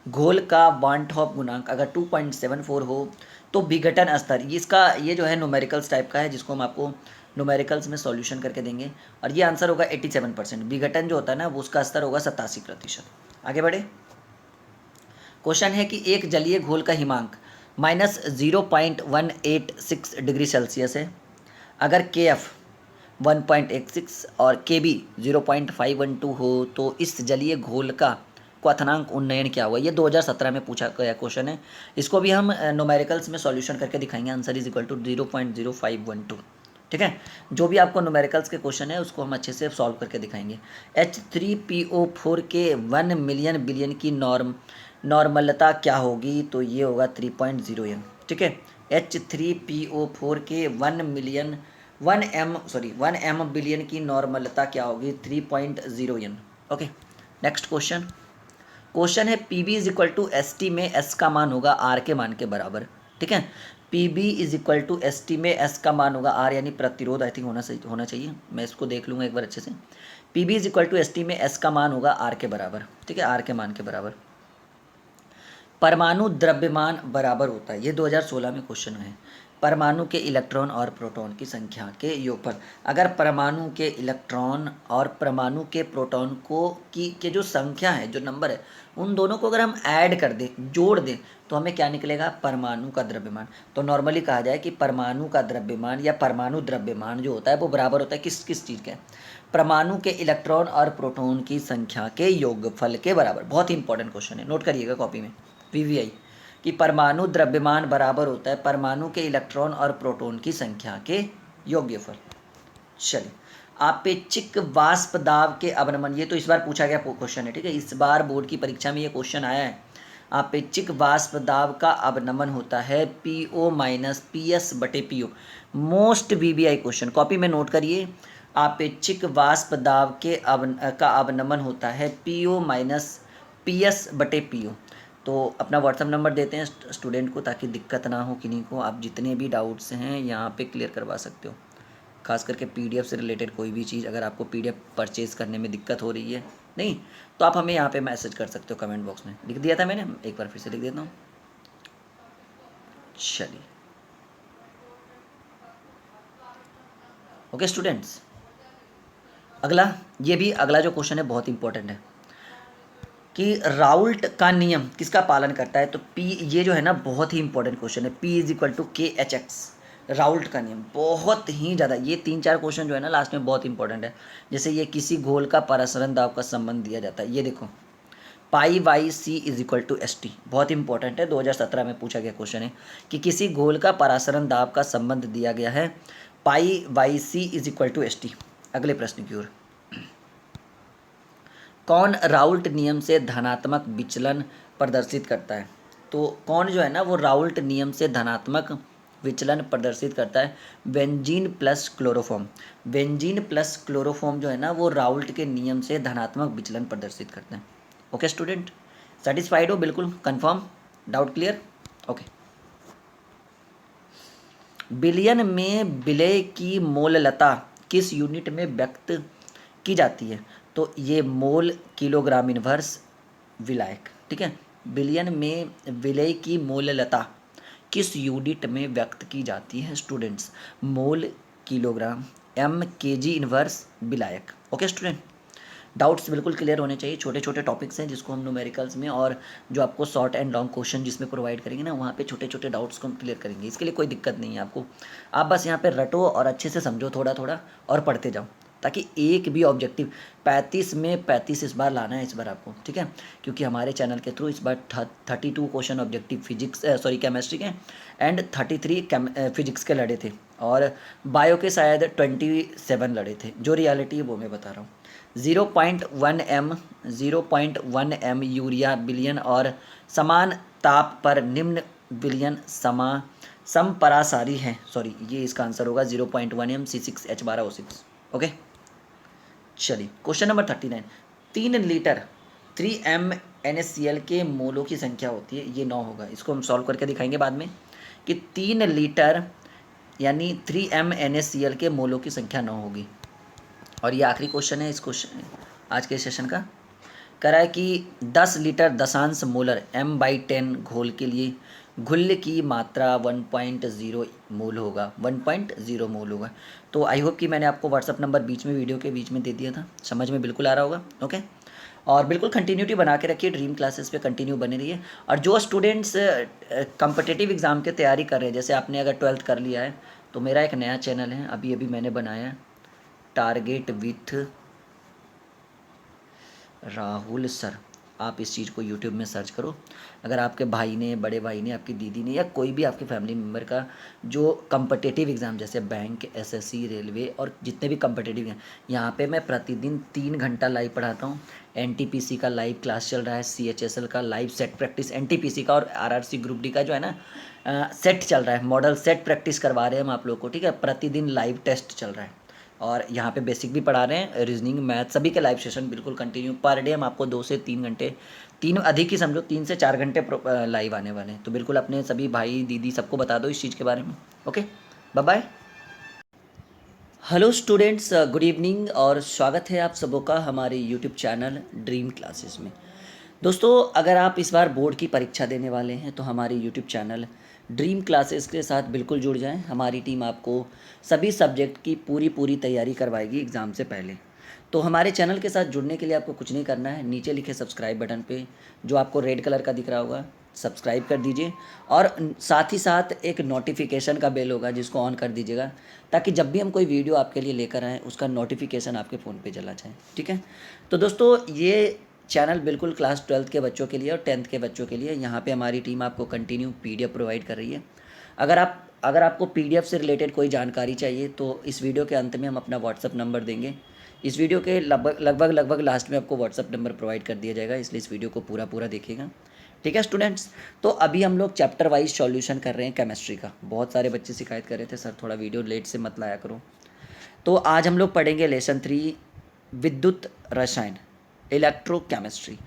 घोल का वांट ऑफ गुणांक अगर 2.74 हो तो विघटन स्तर, इसका ये जो है न्यूमेरिकल्स टाइप का है जिसको हम आपको न्यूमेरिकल्स में सॉल्यूशन करके देंगे और ये आंसर होगा 87%। विघटन जो होता है ना वो उसका स्तर होगा 87%। आगे बढ़े, क्वेश्चन है कि एक जलीय घोल का हिमांक -0.186 डिग्री सेल्सियस है। अगर KF 1.86 और KB 0.512 हो तो इस जलीय घोल का क्वथनांक उन्नयन क्या हुआ। ये 2017 में पूछा गया क्वेश्चन है, इसको भी हम न्यूमेरिकल्स में सॉल्यूशन करके दिखाएंगे। आंसर इज इक्वल टू 0.0512, ठीक है। जो भी आपको न्यूमेरिकल्स के क्वेश्चन है उसको हम अच्छे से सॉल्व करके दिखाएंगे। H3PO4 के 1 मिलियन बिलियन की नॉर्मलता क्या होगी, तो ये होगा 3.0 n, ठीक है। H3PO4 के 1 m बिलियन की नॉर्मलता क्या होगी, 3.0 n। ओके, नेक्स्ट क्वेश्चन है PV = ST में S का मान होगा R के मान के बराबर, ठीक है। P B is equal to S T में एस का मान होगा आर, यानी प्रतिरोध आई थिंक होना चाहिए, मैं इसको देख लूँगा एक बार अच्छे से। P B is equal to S T में एस का मान होगा आर के बराबर, ठीक है, आर के मान के बराबर। परमाणु द्रव्यमान बराबर होता है, ये 2016 में क्वेश्चन है, परमाणु के इलेक्ट्रॉन और प्रोटॉन की संख्या के योगफल। अगर परमाणु के इलेक्ट्रॉन और परमाणु के प्रोटॉन को के जो संख्या है, जो नंबर है, उन दोनों को अगर हम ऐड कर दें, जोड़ दें, तो हमें क्या निकलेगा, परमाणु का द्रव्यमान। तो नॉर्मली कहा जाए कि परमाणु का द्रव्यमान या परमाणु द्रव्यमान जो होता है वो बराबर होता है किस किस चीज़ के, परमाणु के इलेक्ट्रॉन और प्रोटॉन की संख्या के योगफल के बराबर। बहुत ही इंपॉर्टेंट क्वेश्चन है, नोट करिएगा कॉपी में, वीवीआई, कि परमाणु द्रव्यमान बराबर होता है परमाणु के इलेक्ट्रॉन और प्रोटॉन की संख्या के योगफल। चलिए, आपेक्षिक वाष्प दाब के अवनमन, ये तो इस बार पूछा गया क्वेश्चन है, ठीक है, इस बार बोर्ड की परीक्षा में ये क्वेश्चन आया है। आपेक्षिक वाष्प दाब का अवनमन होता है PO माइनस PS बटे PO। Most VVI question, copy में नोट करिए, आपेक्षिक वाष्प दाब के का अवनमन होता है PO माइनस PS बटे PO। तो अपना व्हाट्सअप नंबर देते हैं स्टूडेंट को, ताकि दिक्कत ना हो किन्हीं को, आप जितने भी डाउट्स हैं यहाँ पे क्लियर करवा सकते हो, खास करके पीडीएफ से रिलेटेड कोई भी चीज़। अगर आपको पीडीएफ परचेज़ करने में दिक्कत हो रही है नहीं, तो आप हमें यहाँ पे मैसेज कर सकते हो, कमेंट बॉक्स में लिख दिया था मैंने, एक बार फिर से लिख देता हूँ। चलिए, ओके स्टूडेंट्स, अगला, ये भी अगला जो क्वेश्चन है बहुत इंपॉर्टेंट है कि राउल्ट का नियम किसका पालन करता है। तो P, ये जो है ना बहुत ही इंपॉर्टेंट क्वेश्चन है, P is equal to KHX, Raoult का नियम बहुत ही ज़्यादा, ये 3-4 क्वेश्चन जो है ना लास्ट में बहुत इंपॉर्टेंट है। जैसे ये किसी घोल का परासरण दाब का संबंध दिया जाता है, ये देखो P Y C is equal to S T, बहुत इंपॉर्टेंट है, 2017 में पूछा गया क्वेश्चन है कि किसी घोल का परासरण दाब का संबंध दिया गया है P Y C is equal to S T. अगले प्रश्न की ओर, कौन राउल्ट नियम से धनात्मक विचलन प्रदर्शित करता है। तो कौन जो है ना वो राउल्ट नियम से धनात्मक विचलन प्रदर्शित करता है, benzene plus chloroform. Benzene plus chloroform जो है ना वो राउल्ट के नियम से धनात्मक विचलन प्रदर्शित करते हैं। ओके स्टूडेंट, सेटिस्फाइड हो, बिल्कुल confirm, doubt clear, okay. Billion में विलय की मोललता किस यूनिट में व्यक्त की जाती है। तो ये मोल किलोग्राम इनवर्स विलायक, ठीक है, बिलियन में विलय की मोललता किस यूनिट में व्यक्त की जाती है स्टूडेंट्स, मोल किलोग्राम, M kg इनवर्स विलायक। ओके स्टूडेंट, डाउट्स बिल्कुल क्लियर होने चाहिए, छोटे छोटे टॉपिक्स हैं जिसको हम न्यूमेरिकल्स में और जो आपको शॉर्ट एंड लॉन्ग क्वेश्चन जिसमें प्रोवाइड करेंगे ना, वहाँ पे छोटे छोटे डाउट्स को हम क्लियर करेंगे, इसके लिए कोई दिक्कत नहीं है आपको। आप बस यहाँ पे रटो और अच्छे से समझो थोड़ा थोड़ा और पढ़ते जाओ, ताकि एक भी ऑब्जेक्टिव 35 में 35 इस बार लाना है इस बार आपको, ठीक है, क्योंकि हमारे चैनल के थ्रू इस बार 32 क्वेश्चन ऑब्जेक्टिव फिजिक्स केमिस्ट्री के एंड 33 फिजिक्स के लड़े थे, और बायो के शायद 27 लड़े थे। जो रियलिटी है वो मैं बता रहा हूँ। 0.1 m यूरिया बिलियन और समान ताप पर निम्न बिलियन समपरासारी है, सॉरी ये इसका आंसर होगा 0.1 m C6H12O6। ओके चलिए, question number 39, 3 litre 3m NaCl के मोलों की संख्या होती है, ये 9 होगा, इसको हम सॉल्व करके दिखाएंगे बाद में कि 3 लीटर यानी 3m NaCl के मोलों की संख्या 9 होगी। और ये आखिरी क्वेश्चन है इस क्वेश्चन आज के सेशन का, कह रहा है कि 10 लीटर दशांश मोलर M/10 घोल के लिए घुल्य की मात्रा 1.0 मोल होगा, 1.0 मोल होगा। तो आई होप कि मैंने आपको व्हाट्सअप नंबर बीच में वीडियो के बीच में दे दिया था, समझ में बिल्कुल आ रहा होगा। ओके, और बिल्कुल कंटिन्यूटी बना के रखिए, ड्रीम क्लासेस पे कंटिन्यू बने रहिए। और जो स्टूडेंट्स कम्पिटिटिव एग्ज़ाम की तैयारी कर रहे हैं, जैसे आपने अगर 12th कर लिया है, तो मेरा एक नया चैनल है अभी अभी मैंने बनाया है, टारगेट विथ राहुल सर, आप इस चीज़ को यूट्यूब में सर्च करो। अगर आपके भाई ने, बड़े भाई ने, आपकी दीदी ने, या कोई भी आपके फैमिली मेम्बर का जो कम्पिटिटिव एग्ज़ाम जैसे बैंक, SSC, रेलवे और जितने भी कम्पिटिटिव हैं, यहाँ पे मैं प्रतिदिन 3 घंटा लाइव पढ़ाता हूँ। NTPC का लाइव क्लास चल रहा है, CHSL का लाइव सेट प्रैक्टिस, NTPC का और RRC ग्रुप डी का जो है ना सेट चल रहा है, मॉडल सेट प्रैक्टिस करवा रहे हैं हम आप लोग को, ठीक है, प्रतिदिन लाइव टेस्ट चल रहा है। और यहाँ पे बेसिक भी पढ़ा रहे हैं, रीजनिंग, मैथ, सभी के लाइव सेशन बिल्कुल कंटिन्यू, पर डे हम आपको 2 से 3 घंटे 3 अधिक ही समझो, 3 से 4 घंटे लाइव आने वाले हैं। तो बिल्कुल अपने सभी भाई दीदी सबको बता दो इस चीज़ के बारे में। Okay, bye bye. Hello students, good evening और स्वागत है आप सबों का हमारे यूट्यूब चैनल ड्रीम क्लासेस में। दोस्तों, अगर आप इस बार बोर्ड की परीक्षा देने वाले हैं तो हमारे यूट्यूब चैनल ड्रीम क्लासेस के साथ बिल्कुल जुड़ जाएं। हमारी टीम आपको सभी सब्जेक्ट की पूरी तैयारी करवाएगी एग्ज़ाम से पहले। तो हमारे चैनल के साथ जुड़ने के लिए आपको कुछ नहीं करना है, नीचे लिखे सब्सक्राइब बटन पे जो आपको रेड कलर का दिख रहा होगा सब्सक्राइब कर दीजिए, और साथ ही साथ एक नोटिफिकेशन का बेल होगा जिसको ऑन कर दीजिएगा, ताकि जब भी हम कोई वीडियो आपके लिए लेकर आएँ उसका नोटिफिकेशन आपके फ़ोन पे चला जाए। ठीक है। तो दोस्तों, ये चैनल बिल्कुल क्लास 12th के बच्चों के लिए और 10th के बच्चों के लिए। यहाँ पे हमारी टीम आपको कंटिन्यू पीडीएफ प्रोवाइड कर रही है। अगर आपको पीडीएफ से रिलेटेड कोई जानकारी चाहिए तो इस वीडियो के अंत में हम अपना व्हाट्सअप नंबर देंगे। इस वीडियो के लगभग लास्ट में आपको व्हाट्सअप नंबर प्रोवाइड कर दिया जाएगा, इसलिए इस वीडियो को पूरा देखिएगा। ठीक है स्टूडेंट्स। तो अभी हम लोग चैप्टर वाइज सॉल्यूशन कर रहे हैं केमिस्ट्री का। बहुत सारे बच्चे शिकायत कर रहे थे सर थोड़ा वीडियो लेट से मत लाया करो। तो आज हम लोग पढ़ेंगे लेसन 3 विद्युत रसायन, इलेक्ट्रोकेमिस्ट्री।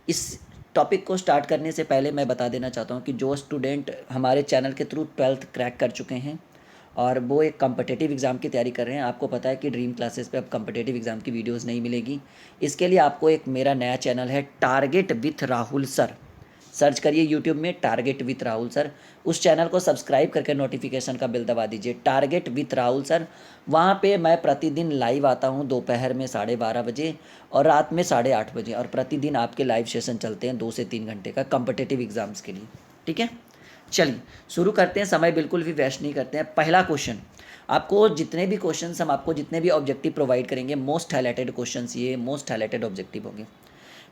इस टॉपिक को स्टार्ट करने से पहले मैं बता देना चाहता हूँ कि जो स्टूडेंट हमारे चैनल के थ्रू 12th क्रैक कर चुके हैं और वो एक कम्पिटिटिव एग्ज़ाम की तैयारी कर रहे हैं, आपको पता है कि ड्रीम क्लासेस पे अब कम्पिटिटिव एग्ज़ाम की वीडियोस नहीं मिलेगी। इसके लिए आपको एक मेरा नया चैनल है target with Rahul sir, search करिए यूट्यूब में टारगेट विथ राहुल सर। उस चैनल को सब्सक्राइब करके नोटिफिकेशन का बिल दबा दीजिए, टारगेट विथ राहुल सर। वहाँ पे मैं प्रतिदिन लाइव आता हूँ दोपहर में 12:30 बजे और रात में 8:30 बजे, और प्रतिदिन आपके लाइव सेशन चलते हैं 2 से 3 घंटे का कम्पिटिटिव एग्ज़ाम्स के लिए। ठीक है, चलिए शुरू करते हैं, समय बिल्कुल भी वेस्ट नहीं करते हैं। पहला क्वेश्चन, आपको जितने भी क्वेश्चन हम आपको जितने भी ऑब्जेक्टिव प्रोवाइड करेंगे, मोस्ट हाईलाइटेड क्वेश्चन, ये मोस्ट हाईलाइटेड ऑब्जेक्टिव होंगे।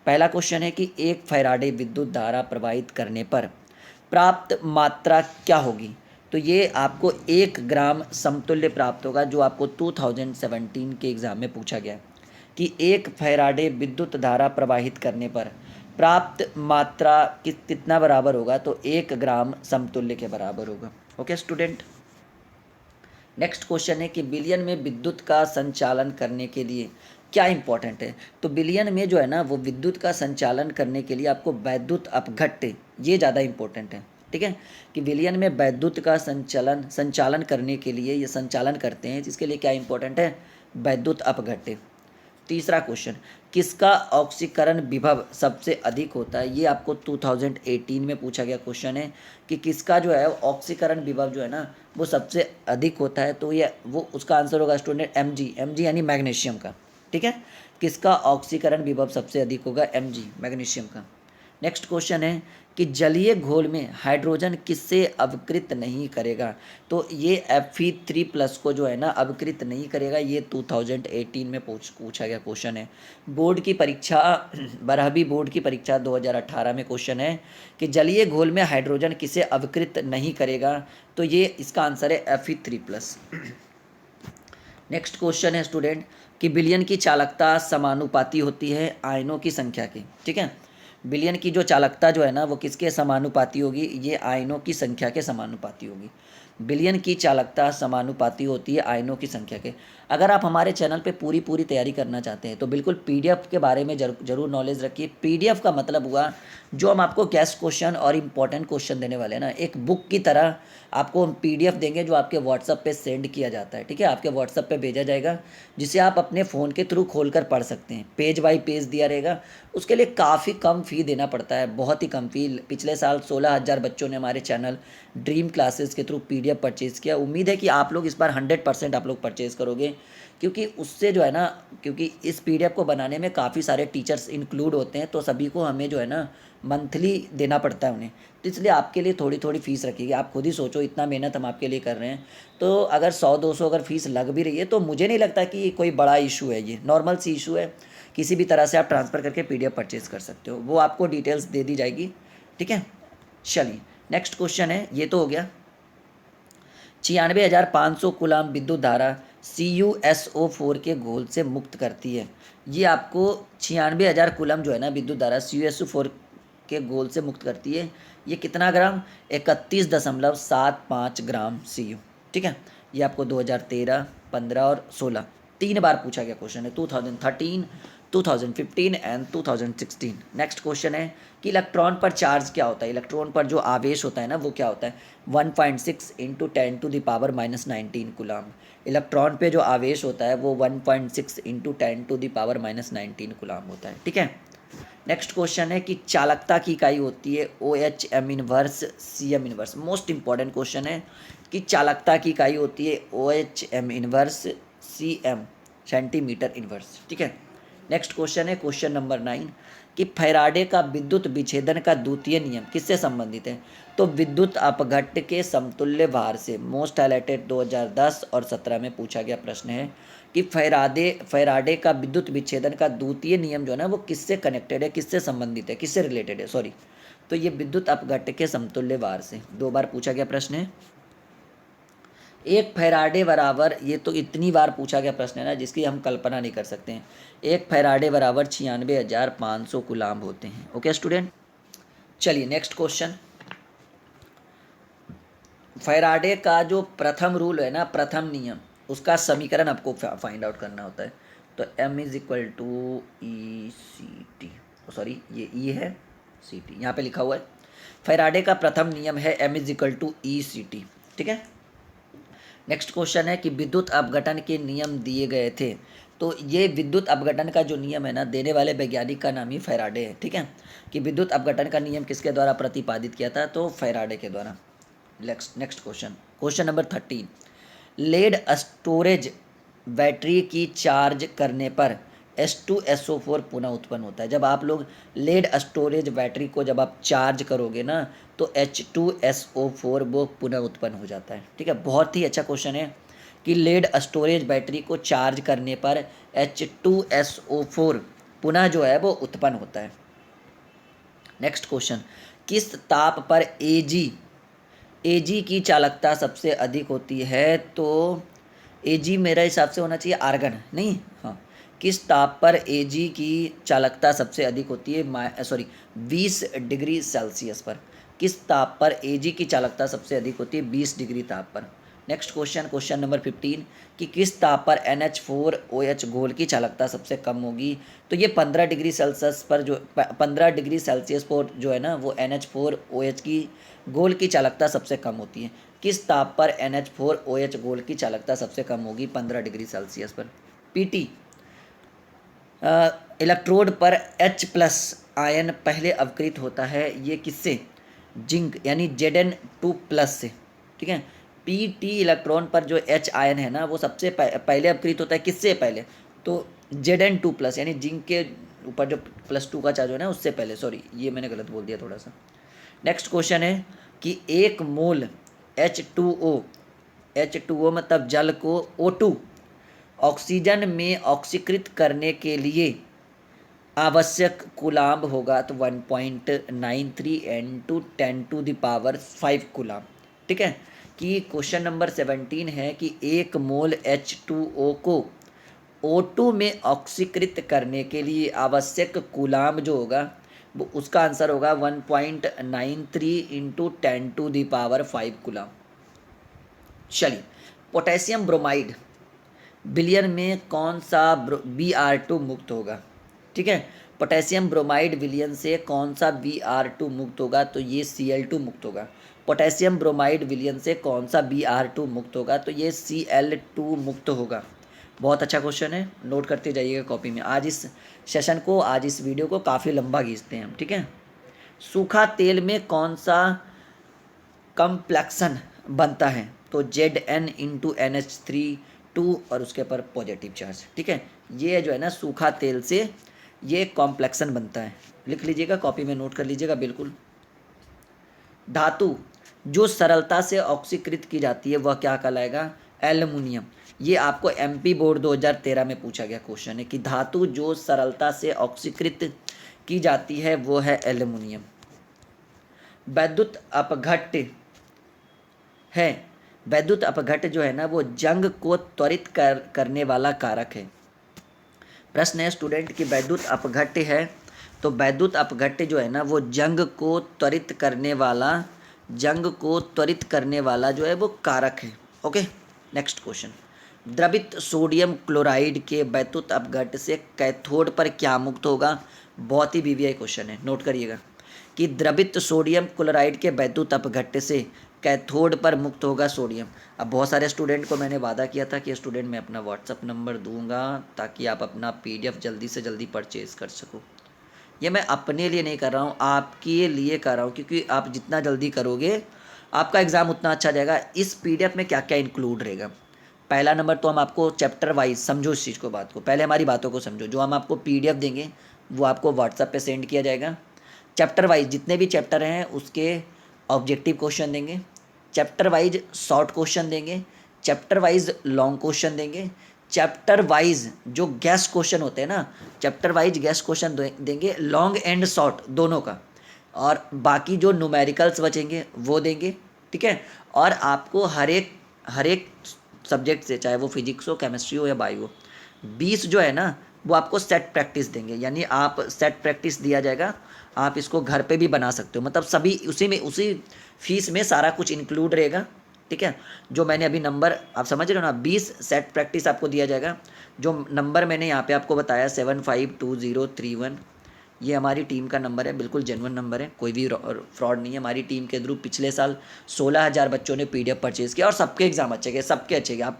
पहला क्वेश्चन है कि 1 फैराडे विद्युत धारा प्रवाहित करने पर प्राप्त मात्रा क्या होगी। तो ये आपको 1 ग्राम समतुल्य प्राप्त होगा, जो आपको 2017 के एग्ज़ाम में पूछा गया कि 1 फैराडे विद्युत धारा प्रवाहित करने पर प्राप्त मात्रा कितना बराबर होगा। तो 1 ग्राम समतुल्य के बराबर होगा। Okay student. नेक्स्ट क्वेश्चन है कि बिलियन में विद्युत का संचालन करने के लिए क्या इंपॉर्टेंट है। तो बिलियन में जो है ना वो विद्युत का संचालन करने के लिए आपको वैद्युत अपघट्य, ये ज़्यादा इंपॉर्टेंट है। ठीक है, कि बिलियन में वैद्युत का संचालन करने के लिए ये संचालन करते हैं, जिसके लिए क्या इंपॉर्टेंट है, वैद्युत अपघट्य। तीसरा क्वेश्चन, किसका ऑक्सीकरण विभव सबसे अधिक होता है। ये आपको 2018 में पूछा गया क्वेश्चन है कि किसका जो है ऑक्सीकरण विभव जो है ना वो सबसे अधिक होता है। तो ये वो उसका आंसर होगा स्टूडेंट Mg यानी मैग्नीशियम का। ठीक है, किसका ऑक्सीकरण विभव सबसे अधिक होगा, Mg मैग्नीशियम का। नेक्स्ट क्वेश्चन है कि जलीय घोल में हाइड्रोजन किससे अवकृत नहीं करेगा। तो ये Fe3+ को जो है ना अवकृत नहीं करेगा। ये 2018 में पूछा गया क्वेश्चन है। बोर्ड की परीक्षा 12वीं बोर्ड की परीक्षा 2018 में क्वेश्चन है कि जलीय घोल में हाइड्रोजन किसे अवकृत नहीं करेगा। तो ये इसका आंसर है Fe3+। नेक्स्ट क्वेश्चन है स्टूडेंट कि बिलियन की चालकता समानुपाती होती है आयनों की संख्या की। ठीक है, बिलियन की जो चालकता जो है ना वो किसके समानुपाती होगी, ये आयनों की संख्या के समानुपाती होगी। बिलियन की चालकता समानुपाती होती है आयनों की संख्या के। अगर आप हमारे चैनल पे पूरी तैयारी करना चाहते हैं तो बिल्कुल पीडीएफ के बारे में जरूर नॉलेज रखिए। पीडीएफ का मतलब हुआ जो हम आपको गेस्ट क्वेश्चन और इम्पॉर्टेंट क्वेश्चन देने वाले हैं ना, एक बुक की तरह आपको हम पीडीएफ देंगे जो आपके व्हाट्सअप पे सेंड किया जाता है। ठीक है, आपके व्हाट्सअप पे भेजा जाएगा, जिसे आप अपने फ़ोन के थ्रू खोल कर पढ़ सकते हैं। पेज बाय पेज दिया रहेगा, उसके लिए काफ़ी कम फ़ी देना पड़ता है, बहुत ही कम फ़ी। पिछले साल 16,000 बच्चों ने हमारे चैनल ड्रीम क्लासेस के थ्रू पीडीएफ परचेज़ किया। उम्मीद है कि आप लोग इस बार 100% आप लोग परचेज़ करोगे, क्योंकि उससे जो है ना, क्योंकि इस पीडीएफ को बनाने में काफ़ी सारे टीचर्स इंक्लूड होते हैं, तो सभी को हमें जो है ना मंथली देना पड़ता है उन्हें। तो इसलिए आपके लिए थोड़ी फ़ीस रखिएगा। आप खुद ही सोचो, इतना मेहनत हम आपके लिए कर रहे हैं, तो अगर 100-200 अगर फ़ीस लग भी रही है तो मुझे नहीं लगता कि कोई बड़ा इशू है, ये नॉर्मल सी इशू है। किसी भी तरह से आप ट्रांसफ़र करके पीडीएफ परचेज़ कर सकते हो, वो आपको डिटेल्स दे दी जाएगी। ठीक है, चलिए नेक्स्ट क्वेश्चन है, ये तो हो गया। 96,500 कूलाम विद्युत धारा CuSO4 के घोल से मुक्त करती है। ये आपको 96,000 कूलम जो है ना विद्युत धारा CuSO4 के घोल से मुक्त करती है। ये कितना ग्राम, 31.75 ग्राम Cu। ठीक है, ये आपको 2013, 15 और 16 3 बार पूछा गया क्वेश्चन है। 2013, 2015 एंड 2016। नेक्स्ट क्वेश्चन है कि इलेक्ट्रॉन पर चार्ज क्या होता है, इलेक्ट्रॉन पर जो आवेश होता है ना वो क्या होता है, 1.6 इंटू 10⁻⁻19 कूलाम। इलेक्ट्रॉन पे जो आवेश होता है वो 1.6 इंटू 10⁻⁻19 कूलाम होता है, ठीक है। नेक्स्ट क्वेश्चन है कि चालकता की इकाई होती है OHM inverse CM inverse. Most important question है कि चालकता की इकाई होती है OHM inverse CM centimetre inverse, ठीक है। नेक्स्ट क्वेश्चन है क्वेश्चन नंबर 9 कि फैराडे का विद्युत विच्छेदन का द्वितीय नियम किससे संबंधित है। तो विद्युत अपघट्ट के समतुल्य भार से। मोस्ट हाईलाइटेड 2010 और 17 में पूछा गया प्रश्न है कि फैराडे का विद्युत विच्छेदन का द्वितीय नियम जो है ना वो किससे कनेक्टेड है, किससे संबंधित है, किससे रिलेटेड है, सॉरी। तो ये विद्युत अपघट्ट के समतुल्य भार से 2 बार पूछा गया प्रश्न है। एक फैराडे बराबर, ये तो इतनी बार पूछा गया प्रश्न है ना जिसकी हम कल्पना नहीं कर सकते हैं। एक फैराडे बराबर 96,500 कूलाम होते हैं। ओके स्टूडेंट, चलिए नेक्स्ट क्वेश्चन। फैराडे का जो प्रथम रूल है ना, प्रथम नियम, उसका समीकरण आपको फाइंड आउट करना होता है। तो M is equal to ECT, sorry ये E है, CT यहाँ पे लिखा हुआ है। फैराडे का प्रथम नियम है M is equal to ECT, ठीक है। नेक्स्ट क्वेश्चन है कि विद्युत अपघटन के नियम दिए गए थे। तो ये विद्युत अपघटन का जो नियम है ना, देने वाले वैज्ञानिक का नाम ही फैराडे है, ठीक है। कि विद्युत अपघटन का नियम किसके द्वारा प्रतिपादित किया था, तो फैराडे के द्वारा। Next question, question number 13। Lead storage battery की चार्ज करने पर H2SO4 पुनः उत्पन्न होता है। जब आप लोग लेड स्टोरेज बैटरी को जब आप चार्ज करोगे ना तो H2SO4 वो पुनः उत्पन्न हो जाता है, ठीक है। बहुत ही अच्छा क्वेश्चन है कि लेड स्टोरेज बैटरी को चार्ज करने पर H2SO4 पुनः जो है वो उत्पन्न होता है। नेक्स्ट क्वेश्चन, किस ताप पर Ag की चालकता सबसे अधिक होती है। तो Ag मेरे हिसाब से होना चाहिए आर्गन, नहीं, हाँ। किस ताप पर Ag की चालकता सबसे अधिक होती है, सॉरी 20 डिग्री सेल्सियस पर। किस ताप पर Ag की चालकता सबसे अधिक होती है, 20 डिग्री ताप पर। नेक्स्ट क्वेश्चन, क्वेश्चन नंबर 15 कि किस ताप पर NH4OH घोल की चालकता सबसे कम होगी। तो ये 15 डिग्री सेल्सियस पर, जो 15 डिग्री सेल्सियस पर जो है ना वो NH4OH की घोल की चालकता सबसे कम होती है। किस ताप पर NH4OH घोल की चालकता सबसे कम होगी, 15 डिग्री सेल्सियस पर। PT, इलेक्ट्रोड पर H+ आयन पहले अवकृत होता है, ये किससे, जिंक यानी Zn2+ से, ठीक है। PT इलेक्ट्रॉन पर जो H आयन है ना वो सबसे पहले अवकृत होता है, किससे पहले, तो Zn2+ यानी जिंक के ऊपर जो +2 का चार्ज है ना उससे पहले, सॉरी ये मैंने गलत बोल दिया थोड़ा सा। नेक्स्ट क्वेश्चन है कि 1 मोल H2O मतलब जल को O2 ऑक्सीजन में ऑक्सीकृत करने के लिए आवश्यक कूलाम्ब होगा, तो 1.93 × 10⁵ कूलाम्ब, ठीक है। कि क्वेश्चन नंबर 17 है कि 1 मोल H2O को O2 में ऑक्सीकृत करने के लिए आवश्यक कूलाम्ब जो होगा वो उसका आंसर होगा 1.93 × 10⁵ कूलाम्ब। चलिए, पोटेशियम ब्रोमाइड विलयन में कौन सा Br2 मुक्त होगा, ठीक है। पोटेशियम ब्रोमाइड विलयन से कौन सा Br2 मुक्त होगा, तो ये Cl2 मुक्त होगा। पोटेशियम ब्रोमाइड विलयन से कौन सा Br2 मुक्त होगा, तो ये Cl2 मुक्त होगा। बहुत अच्छा क्वेश्चन है, नोट करते जाइएगा कॉपी में। आज इस सेशन को, आज इस वीडियो को काफ़ी लंबा खींचते हैं हम, ठीक है। सूखा तेल में कौन सा कम्प्लेक्सन बनता है, तो Zn × NH3 और उसके पर पॉजिटिव चार्ज, ठीक है। ये जो है ना सूखा तेल से ये कॉम्प्लेक्सन बनता है, लिख लीजिएगा कॉपी में, नोट कर लीजिएगा बिल्कुल। धातु जो सरलता से ऑक्सीकृत की जाती है वह क्या कहलाएगा, एल्युमिनियम। ये आपको MP बोर्ड 2013 में पूछा गया क्वेश्चन है कि धातु जो सरलता से ऑक्सीकृत की जाती है वो है एल्युमिनियम। वैद्युत अपघट्ट है, वैद्युत अपघट्ट जो है ना वो जंग को त्वरित करने वाला कारक है। प्रश्न है स्टूडेंट कि वैद्युत अपघट्ट है, तो वैद्युत अपघट्ट जो है ना वो जंग को त्वरित करने वाला जो है वो कारक है। ओके, नेक्स्ट क्वेश्चन, द्रवित सोडियम क्लोराइड के वैद्युत अपघट से कैथोड पर क्या मुक्त होगा? बहुत ही वीवीआई क्वेश्चन है, नोट करिएगा कि द्रवित सोडियम क्लोराइड के वैद्युत अपघट से कैथोड पर मुक्त होगा सोडियम। अब बहुत सारे स्टूडेंट को मैंने वादा किया था कि स्टूडेंट मैं अपना व्हाट्सअप नंबर दूंगा ताकि आप अपना पीडीएफ जल्दी से जल्दी परचेज़ कर सको। ये मैं अपने लिए नहीं कर रहा हूँ, आपके लिए कर रहा हूँ, क्योंकि आप जितना जल्दी करोगे आपका एग्ज़ाम उतना अच्छा जाएगा। इस पीडीएफ में क्या क्या इंक्लूड रहेगा? पहला नंबर तो हम आपको चैप्टर वाइज, समझो इस चीज़ को, बात को, पहले हमारी बातों को समझो। जो हम आपको पीडीएफ देंगे वो आपको व्हाट्सएप पे सेंड किया जाएगा। चैप्टर वाइज जितने भी चैप्टर हैं उसके ऑब्जेक्टिव क्वेश्चन देंगे, चैप्टर वाइज शॉर्ट क्वेश्चन देंगे, चैप्टर वाइज लॉन्ग क्वेश्चन देंगे, चैप्टर वाइज जो गैस क्वेश्चन होते हैं ना, चैप्टर वाइज गैस क्वेश्चन देंगे, लॉन्ग एंड शॉर्ट दोनों का, और बाकी जो न्यूमेरिकल्स बचेंगे वो देंगे, ठीक है। और आपको हर एक सब्जेक्ट से, चाहे वो फिजिक्स हो, केमिस्ट्री हो या बायो हो, 20 जो है ना वो आपको सेट प्रैक्टिस देंगे। यानी आप सेट प्रैक्टिस दिया जाएगा, आप इसको घर पे भी बना सकते हो, मतलब सभी उसी में, उसी फीस में सारा कुछ इंक्लूड रहेगा, ठीक है। जो मैंने अभी नंबर, आप समझ रहे हो ना, 20 सेट प्रैक्टिस आपको दिया जाएगा। जो नंबर मैंने यहाँ पे आपको बताया 752031, ये हमारी टीम का नंबर है, बिल्कुल जेन्युइन नंबर है, कोई भी फ्रॉड नहीं है। हमारी टीम के थ्रू पिछले साल 16,000 बच्चों ने पीडीएफ परचेज़ किया और सबके एग्जाम अच्छे गए, सबके अच्छे गए।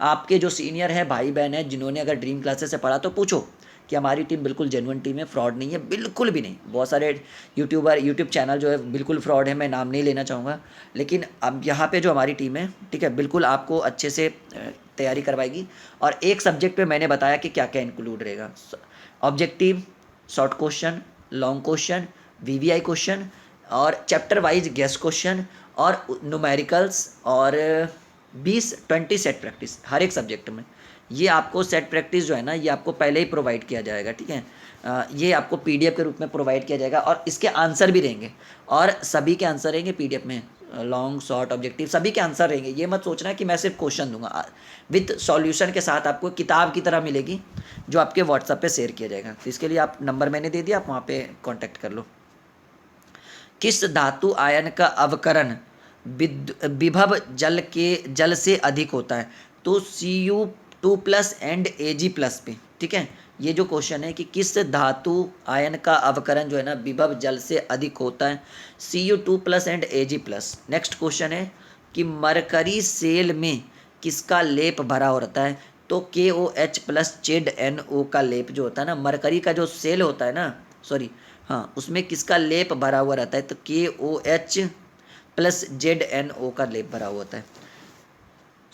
आपके जो सीनियर हैं, भाई बहन हैं, जिन्होंने अगर ड्रीम क्लासेस से पढ़ा तो पूछो कि हमारी टीम बिल्कुल जेन्युइन टीम है, फ्रॉड नहीं है, बिल्कुल भी नहीं। बहुत सारे यूट्यूब चैनल जो है बिल्कुल फ्रॉड है, मैं नाम नहीं लेना चाहूँगा, लेकिन अब यहाँ पे जो हमारी टीम है, ठीक है, बिल्कुल आपको अच्छे से तैयारी करवाएगी। और एक सब्जेक्ट पे मैंने बताया कि क्या क्या इंक्लूड रहेगा। Objective, short question, long question, VVI question, और चैप्टर वाइज गेस क्वेश्चन, और न्यूमेरिकल्स, और 20 सेट प्रैक्टिस हर एक सब्जेक्ट में। ये आपको सेट प्रैक्टिस जो है ना, ये आपको पहले ही प्रोवाइड किया जाएगा, ठीक है। ये आपको पीडीएफ के रूप में प्रोवाइड किया जाएगा, और इसके आंसर भी रहेंगे, और सभी के आंसर रहेंगे पीडीएफ में, लॉन्ग शॉर्ट ऑब्जेक्टिव सभी के आंसर रहेंगे। ये मत सोचना कि मैं सिर्फ क्वेश्चन दूंगा, विद सॉल्यूशन के साथ आपको किताब की तरह मिलेगी, जो आपके व्हाट्सएप पे शेयर किया जाएगा। तो इसके लिए आप नंबर मैंने दे दिया, आप वहाँ पे कॉन्टैक्ट कर लो। किस धातु आयन का अवकरण विभव जल से अधिक होता है? तो Cu2+ एंड Ag+ पे, ठीक है। ये जो क्वेश्चन है कि किस धातु आयन का अवकरण जो है ना विभव जल से अधिक होता है, Cu2+ and Ag+। Next question है कि मरकरी सेल में किसका लेप भरा होता है? तो KOH+ ZNO का लेप जो होता है ना, मरकरी का जो सेल होता है ना, सॉरी हाँ, उसमें किसका लेप भरा हुआ रहता है? तो KOH+ ZNO का लेप भरा हुआ होता है।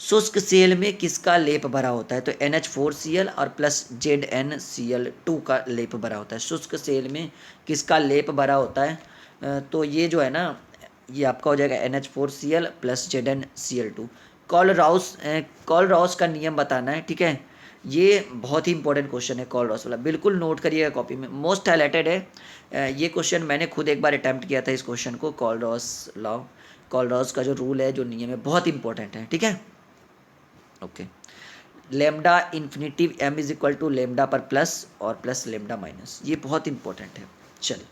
शुष्क सेल में किसका लेप भरा होता है? तो NH4Cl और प्लस ZnCl2 का लेप भरा होता है। शुष्क सेल में किसका लेप भरा होता है? तो ये जो है ना, ये आपका हो जाएगा NH4Cl प्लस ZnCl2। कॉलराउस का नियम बताना है, ठीक है। ये बहुत ही इंपॉर्टेंट क्वेश्चन है कॉलराउस वाला, बिल्कुल नोट करिएगा कॉपी में, मोस्ट हाईलाइटेड है। ये क्वेश्चन मैंने खुद एक बार अटैम्प्ट किया था इस क्वेश्चन को, कॉलराउस का जो रूल है, जो नियम है, बहुत इंपॉर्टेंट है, ठीक है। Okay, lambda infinitive m is equal to lambda पर प्लस और प्लस लेमडा माइनस, ये बहुत इंपॉर्टेंट है। चलिए,